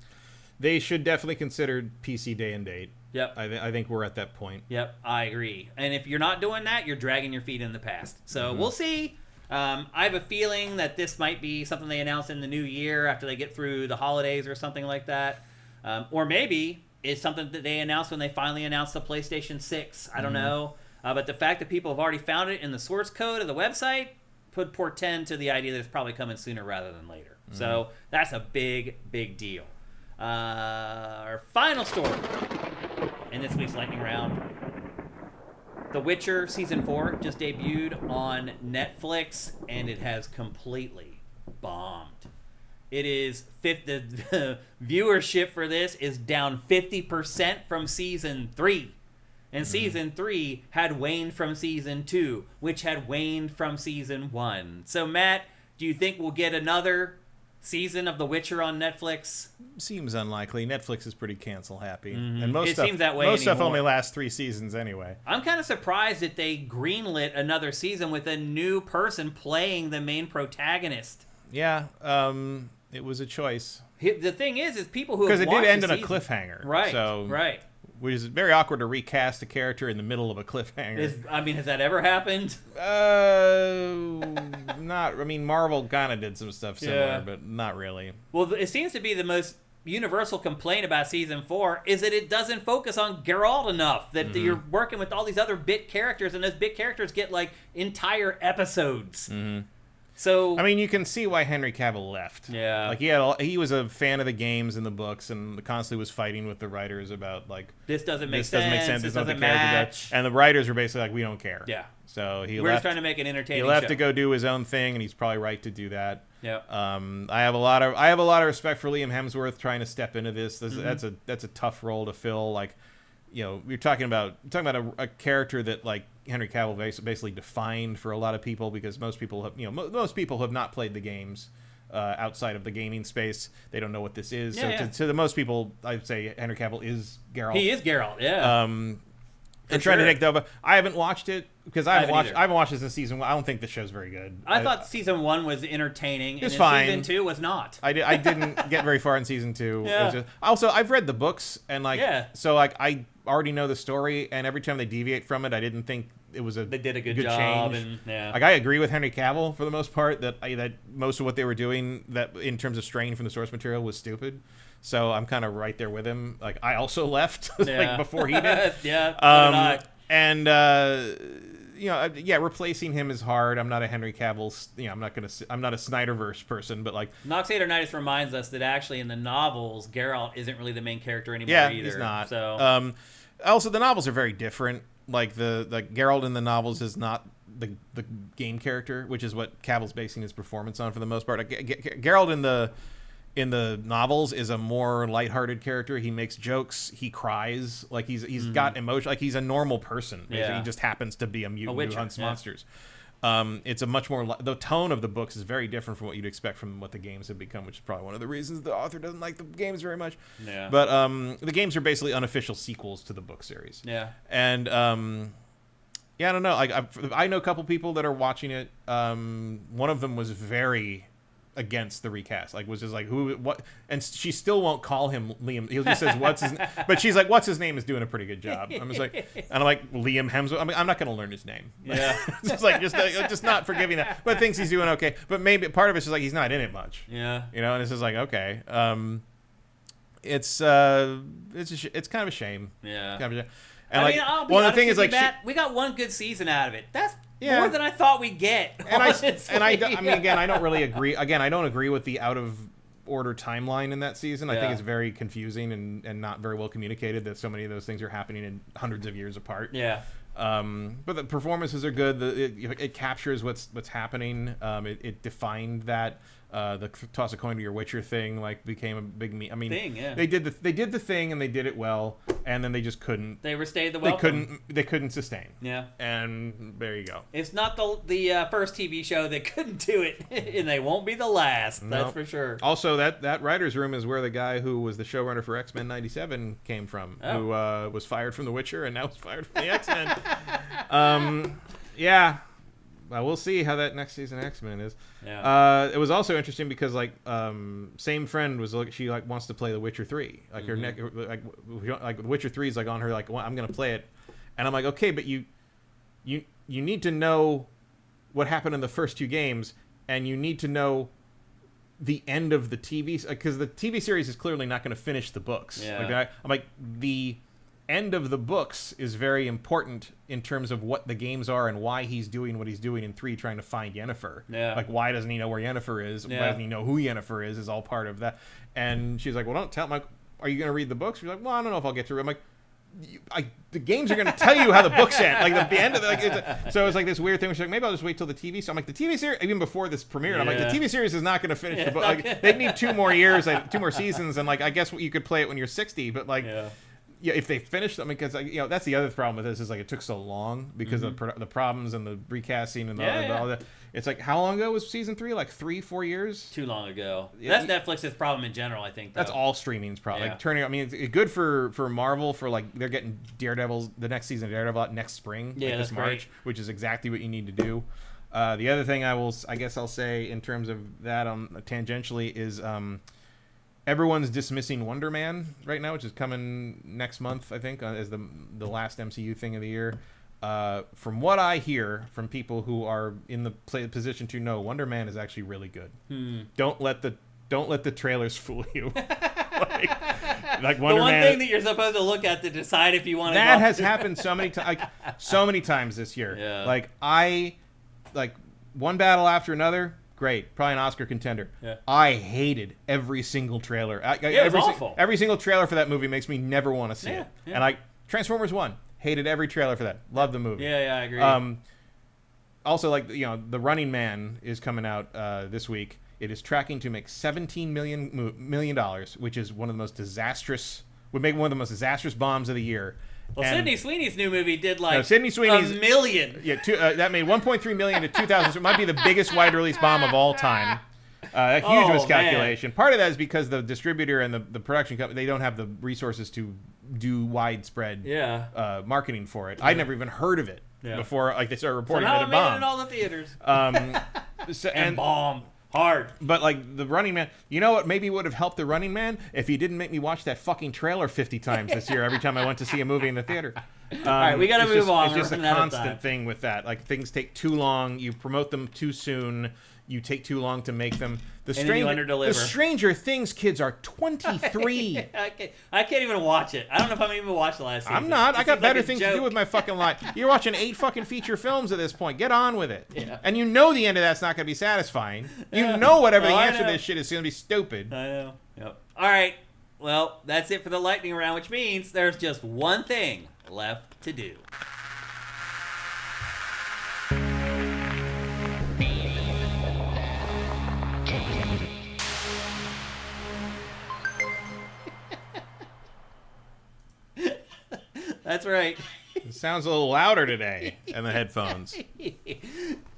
They should definitely consider PC day and date. Yep. I think we're at that point. Yep, I agree. And if you're not doing that, you're dragging your feet in the past. So we'll see. I have a feeling that this might be something they announce in the new year after they get through the holidays or something like that. Or maybe it's something that they announced when they finally announced the PlayStation 6. I don't know. But the fact that people have already found it in the source code of the website could portend to the idea that it's probably coming sooner rather than later. So that's a big, big deal. Our final story in this week's Lightning Round. The Witcher Season 4 just debuted on Netflix, and it has completely bombed. It is the viewership for this is down 50% from Season 3. And Season 3 had waned from Season 2, which had waned from Season 1. So, Matt, do you think we'll get another season of The Witcher on Netflix? Seems unlikely. Netflix is pretty cancel happy. And most stuff only lasts 3 seasons anyway. I'm kind of surprised that they greenlit another season with a new person playing the main protagonist. Yeah, it was a choice. The thing is people who have watched because it did end on a cliffhanger. Right, so, right. Which is very awkward to recast a character in the middle of a cliffhanger. Has that ever happened? Not. I mean, Marvel kind of did some stuff similar, but not really. Well, it seems to be the most universal complaint about Season 4 is that it doesn't focus on Geralt enough. That you're working with all these other bit characters, and those bit characters get, like, entire episodes. So I mean, you can see why Henry Cavill left. Yeah, like he was a fan of the games and the books, and constantly was fighting with the writers about like this doesn't make sense. This doesn't match. And the writers were basically like, we don't care. Yeah. So we're just trying to make an entertaining. He left to go do his own thing, and he's probably right to do that. Yeah. I have a lot of respect for Liam Hemsworth trying to step into this. That's a tough role to fill. Like, you know, you're talking about a character that like Henry Cavill basically defined for a lot of people, because most people have not played the games. outside of the gaming space. They don't know what this is. Yeah, so yeah. to the most people, I'd say Henry Cavill is Geralt. He is Geralt, yeah. And trying to take over. I haven't watched it because I haven't watched this in season 1. I don't think the show's very good. I thought season 1 was entertaining, and fine. season 2 was not. I didn't get very far in season 2. Yeah. Also, I've read the books, and so I already know the story, and every time they deviate from it, I didn't think it was they did a good change. job, and Like, I agree with Henry Cavill for the most part that most of what they were doing that in terms of straying from the source material was stupid. So I'm kind of right there with him. Like, I also left like before he did. Yeah. And replacing him is hard. I'm not a Henry Cavill. I'm not a Snyderverse person, but like Noxatornitis reminds us that actually in the novels, Geralt isn't really the main character anymore either. He's not. So also the novels are very different. Like Geralt in the novels is not the game character, which is what Cavill's basing his performance on for the most part. Geralt in the novels is a more lighthearted character. He makes jokes. He cries. Like he's got emotion. Like he's a normal person. Basically. He just happens to be a mutant who hunts monsters. It's a much more the tone of the books is very different from what you'd expect from what the games have become, which is probably one of the reasons the author doesn't like the games very much. Yeah. But the games are basically unofficial sequels to the book series. Yeah. And I don't know. Like I know a couple people that are watching it. One of them was very against the recast, like was just like what, and she still won't call him Liam. He just says what's his, but she's like, what's his name is doing a pretty good job. I'm just like, and I'm like Liam Hemsworth. I mean, I'm not going to learn his name. Yeah, just not forgiving that, but thinks he's doing okay. But maybe part of it's just like he's not in it much. Yeah, and it's just like okay, it's kind of a shame. Yeah, kind of a shame. And I'll be honest with you, Matt, we got one good season out of it. That's more than I thought we'd get. And I mean, again, I don't really agree. Again, I don't agree with the out of order timeline in that season. I think it's very confusing and not very well communicated that so many of those things are happening in hundreds of years apart. Yeah. But the performances are good. It captures what's happening. It defined that. The toss a coin to your Witcher thing became a big thing. Yeah. They did the thing and they did it well, and then they just couldn't. They overstayed the welcome. They couldn't sustain. Yeah. And there you go. It's not the first TV show that couldn't do it, and they won't be the last. No. That's for sure. Also, that writer's room is where the guy who was the showrunner for X-Men '97 came from, who was fired from The Witcher and now was fired from the X-Men. Yeah. Well, we'll see how that next season of X-Men is. Yeah. It was also interesting because same friend was she wants to play The Witcher 3. Like her neck like The Witcher 3 is on her well, I'm going to play it. And I'm like, "Okay, but you need to know what happened in the first two games, and you need to know the end of the TV, because the TV series is clearly not going to finish the books." Yeah. I'm like, the end of the books is very important in terms of what the games are and why he's doing what he's doing in 3, trying to find Yennefer. Yeah. Like, why doesn't he know where Yennefer is? Yeah. Why doesn't he know who Yennefer is all part of that. And she's like, well, don't tell him. Like, are you going to read the books? She's like, well, I don't know if I'll get through. I'm like, the games are going to tell you how the books end. Like, the end of it. So it's like this weird thing. She's like, maybe I'll just wait till the TV. So I'm like, the TV series, even before this premiered, I'm like, the TV series is not going to finish the book. Like, they need 2 more years, 2 more seasons. And I guess you could play it when you're 60, but yeah, if they finish them, because that's the other problem with this is it took so long because of the problems and the recasting and all that. It's like, how long ago was season 3? 3-4 years? Too long ago. That's Netflix's problem in general, I think. Though. That's all streaming's problem. Yeah. It's good for Marvel for they're getting the next season of Daredevil out next spring, this March, great. Which is exactly what you need to do. The other thing I guess I'll say in terms of that tangentially is. Everyone's dismissing Wonder Man right now, which is coming next month, I think, as the last MCU thing of the year. From what I hear from people who are in the position to know, Wonder Man is actually really good. Don't let the trailers fool you. Like Wonder Man, thing that you're supposed to look at to decide if you want to. That has happened so many times this year. Yeah. One battle after another. Great, probably an Oscar contender. Yeah. I hated every single trailer. It was awful. Every single trailer for that movie makes me never want to see it. Yeah. And Transformers 1, hated every trailer for that. Love the movie. Yeah, I agree. Also, The Running Man is coming out this week. It is tracking to make $17 million, which is would make one of the most disastrous bombs of the year. Well, Sydney Sweeney's new movie did Sydney Sweeney's $1 million. Yeah, that made $1.3 million to 2000. So it might be the biggest wide release bomb of all time. A huge Oh, miscalculation. Part of that is because the distributor and the production company, they don't have the resources to do widespread marketing for it. I'd never even heard of it before like they started reporting that it made it bombed. in all the theaters. And bomb hard. But like the Running Man, you know what maybe would have helped the Running Man if he didn't make me watch that fucking trailer 50 times this year every time I went to see a movie in the theater. All right, we got to move on. It's just a constant thing with that. Like things take too long, you promote them too soon, you take too long to make them. The Stranger Things kids are 23. I can't even watch it. I don't know if I'm even watch the last season. I'm not. I got better things to do with my fucking life. You're watching 8 fucking feature films at this point. Get on with it. Yeah. And you know the end of that's not going to be satisfying. You know whatever the answer to this shit is going to be stupid. I know. Yep. All right. Well, that's it for the lightning round, which means there's just one thing left to do. That's right. It sounds a little louder today in the headphones.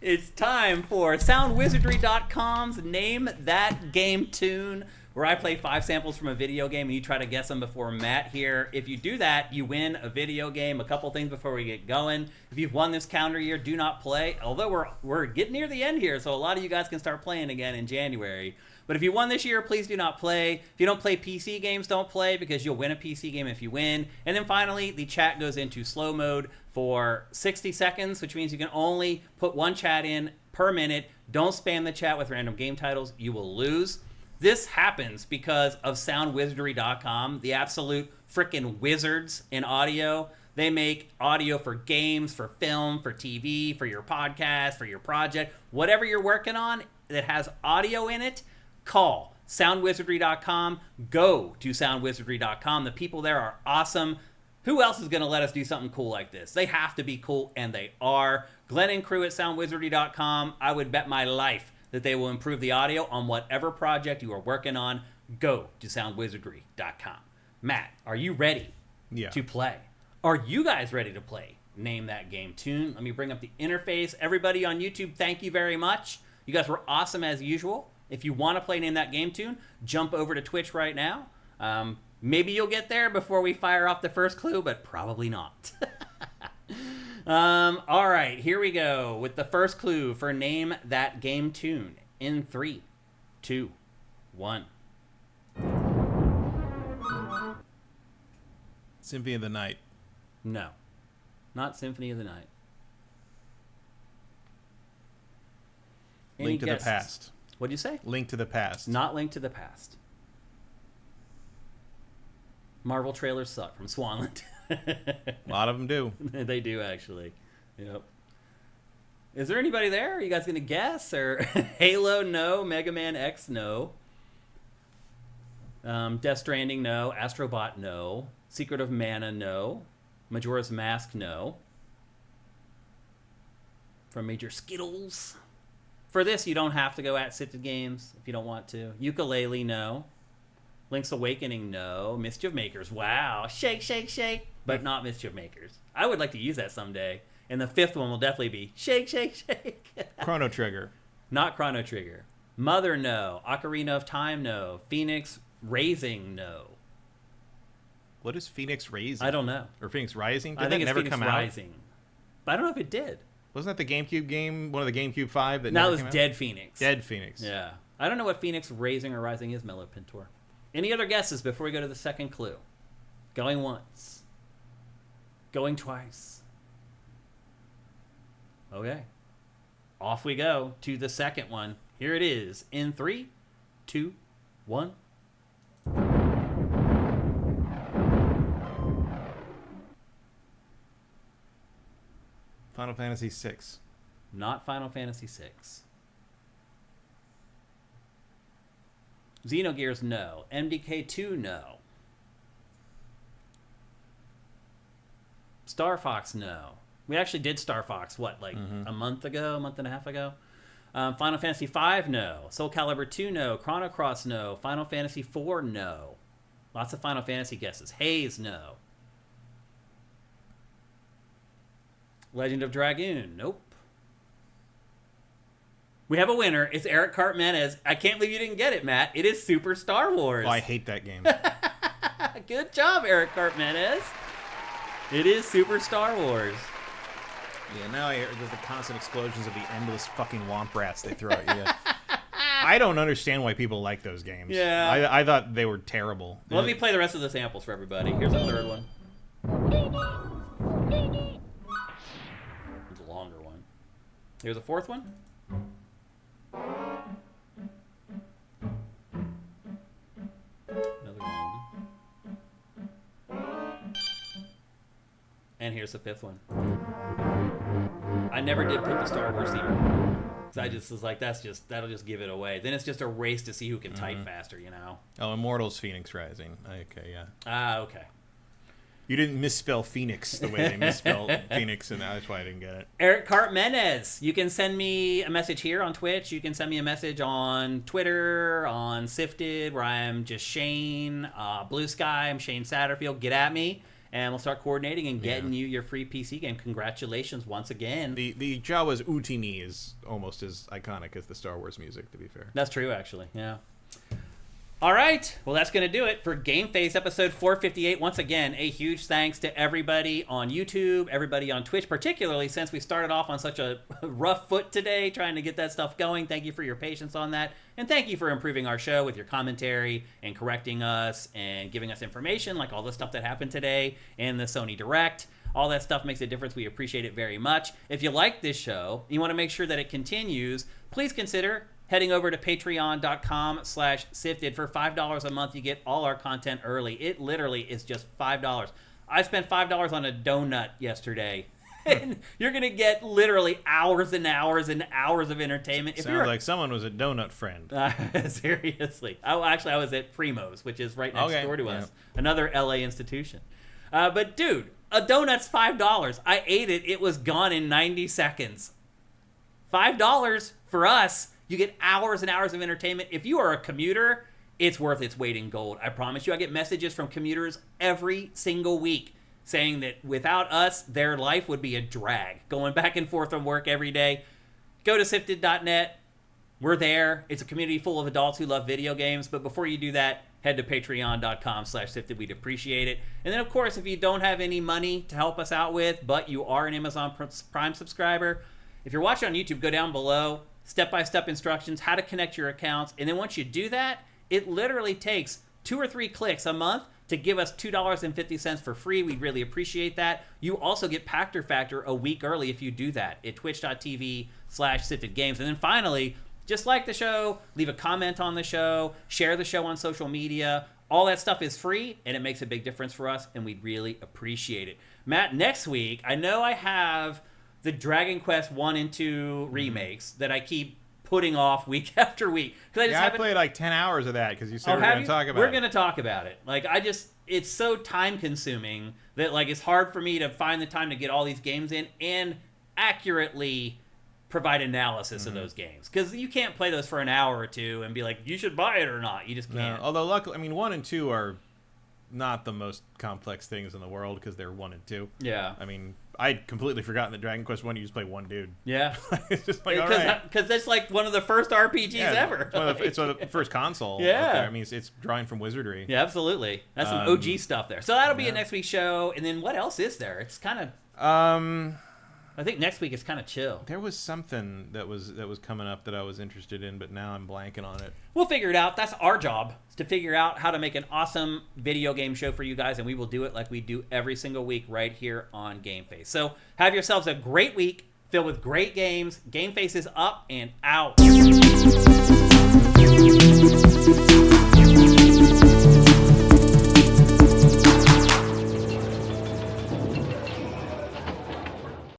It's time for Soundwizardry.com's Name That Game Tune, where I play 5 samples from a video game and you try to guess them before Matt here. If you do that, you win a video game. A couple things before we get going. If you've won this calendar year, do not play. Although we're getting near the end here, so a lot of you guys can start playing again in January. But if you won this year, please do not play. If you don't play PC games, don't play because you'll win a PC game if you win. And then finally, the chat goes into slow mode for 60 seconds, which means you can only put one chat in per minute. Don't spam the chat with random game titles. You will lose. This happens because of Soundwizardry.com, the absolute frickin' wizards in audio. They make audio for games, for film, for TV, for your podcast, for your project. Whatever you're working on that has audio in it, call Soundwizardry.com. Go to Soundwizardry.com. The people there are awesome. Who else is going to let us do something cool like this? They have to be cool, and they are. Glenn and crew at Soundwizardry.com. I would bet my life that they will improve the audio on whatever project you are working on. Go to Soundwizardry.com. Matt, are you ready to play? Are you guys ready to play Name That Game Tune? Let me bring up the interface. Everybody on YouTube, thank you very much. You guys were awesome as usual. If you want to play Name That Game Tune, jump over to Twitch right now. Maybe you'll get there before we fire off the first clue, but probably not. All right, here we go with the first clue for Name That Game Tune in 3, 2, 1. Symphony of the Night. No, not Symphony of the Night. Link to the Past. What'd you say? Link to the Past. Not Link to the Past. Marvel trailers suck from Swanland. A lot of them do. They do, actually. Yep. Is there anybody there? Are you guys going to guess? Or Halo, no. Mega Man X, no. Death Stranding, no. Astrobot, no. Secret of Mana, no. Majora's Mask, no. From Major Skittles. For this, you don't have to go at SIFTD Games if you don't want to. Ukulele, no. Link's Awakening, no. Mischief Makers, wow. Shake, shake, shake. But not Mischief Makers. I would like to use that someday. And the 5th one will definitely be Shake, Shake, Shake. Chrono Trigger. Not Chrono Trigger. Mother, no. Ocarina of Time, no. Phoenix Raising, no. What is Phoenix Raising? I don't know. Or Phoenix Rising? I think it's Phoenix Rising. But I don't know if it did. Wasn't that the GameCube game? One of the GameCube 5 that No, never it was came out? Dead Phoenix. Dead Phoenix. Yeah. I don't know what Phoenix Raising or Rising is, Mellow Pintor. Any other guesses before we go to the second clue? Going once. Going twice. Okay. Off we go to the second one. Here it is in 3, 2, 1. Final Fantasy VI. Not Final Fantasy VI. Xenogears, no. MDK2, no. Star Fox, no. We actually did Star Fox, what, like a month ago, a month and a half ago? Final Fantasy V, no. Soul Calibur 2, no. Chrono Cross, no. Final Fantasy 4, no. Lots of Final Fantasy guesses. Haze, no. Legend of Dragoon, nope. We have a winner. It's Eric Cartmenez. I can't believe you didn't get it, Matt. It is Super Star Wars. Oh, I hate that game. Good job, Eric Cartmenez. It is Super Star Wars. Yeah, now I hear the constant explosions of the endless fucking womp rats they throw at you. I don't understand why people like those games. Yeah. I thought they were terrible. Well, let me play the rest of the samples for everybody. Here's a third one. It's a longer one. Here's a fourth one. Another one. And here's the fifth one. I never did put the Star Wars theme on. So I just was like, that'll just give it away. Then it's just a race to see who can type faster, you know? Oh, Immortals Phoenix Rising. Okay, yeah. Ah, okay. You didn't misspell Phoenix the way they misspelled Phoenix, and that's why I didn't get it. Eric Cartmenez. You can send me a message here on Twitch. You can send me a message on Twitter, on SIFTD, where I'm just Shane. Blue Sky, I'm Shane Satterfield. Get at me, and we'll start coordinating and getting you your free PC game. Congratulations once again. The Jawa's Utini is almost as iconic as the Star Wars music, to be fair. That's true, actually. Yeah. All right. Well, that's going to do it for GameFace episode 458. Once again, a huge thanks to everybody on YouTube, everybody on Twitch, particularly since we started off on such a rough foot today trying to get that stuff going. Thank you for your patience on that. And thank you for improving our show with your commentary and correcting us and giving us information like all the stuff that happened today and the Sony Direct. All that stuff makes a difference. We appreciate it very much. If you like this show, you want to make sure that it continues, please consider heading over to patreon.com/SIFTD. For $5 a month, you get all our content early. It literally is just $5. I spent $5 on a donut yesterday. And you're going to get literally hours and hours and hours of entertainment. Sounds like someone was a donut friend. Seriously. I was at Primo's, which is right next door to us. Another LA institution. But, dude, a donut's $5. I ate it. It was gone in 90 seconds. $5 for us. You get hours and hours of entertainment. If you are a commuter, it's worth its weight in gold. I promise you. I get messages from commuters every single week saying that without us, their life would be a drag. Going back and forth from work every day. Go to sifted.net. We're there. It's a community full of adults who love video games. But before you do that, head to patreon.com/sifted. We'd appreciate it. And then, of course, if you don't have any money to help us out with, but you are an Amazon Prime subscriber, if you're watching on YouTube, go down below. Step-by-step instructions, how to connect your accounts. And then once you do that, it literally takes 2 or 3 clicks a month to give us $2.50 for free. We'd really appreciate that. You also get Pactor Factor a week early if you do that at twitch.tv/SiftedGames. And then finally, just like the show, leave a comment on the show, share the show on social media. All that stuff is free, and it makes a big difference for us, and we'd really appreciate it. Matt, next week, I know I have the Dragon Quest 1 and 2 remakes that I keep putting off week after week. I played like 10 hours of that because you said we were going to talk about it. We're going to talk about it. Like, it's so time consuming that like it's hard for me to find the time to get all these games in and accurately provide analysis of those games. Because you can't play those for an hour or two and be like, you should buy it or not. You just can't. No, although luckily, 1 and 2 are not the most complex things in the world because they're 1 and 2. Yeah. I'd completely forgotten that Dragon Quest 1 you just play one dude. Yeah. It's just like, all right. Because that's like one of the first RPGs ever. It's one of the first console. Yeah. It's drawing from Wizardry. Yeah, absolutely. That's some OG stuff there. So that'll be a next week's show. And then what else is there? It's kind of... I think next week is kind of chill. There was something that was coming up that I was interested in, but now I'm blanking on it. We'll figure it out. That's our job, is to figure out how to make an awesome video game show for you guys, and we will do it like we do every single week right here on GameFace. So have yourselves a great week filled with great games. GameFace is up and out.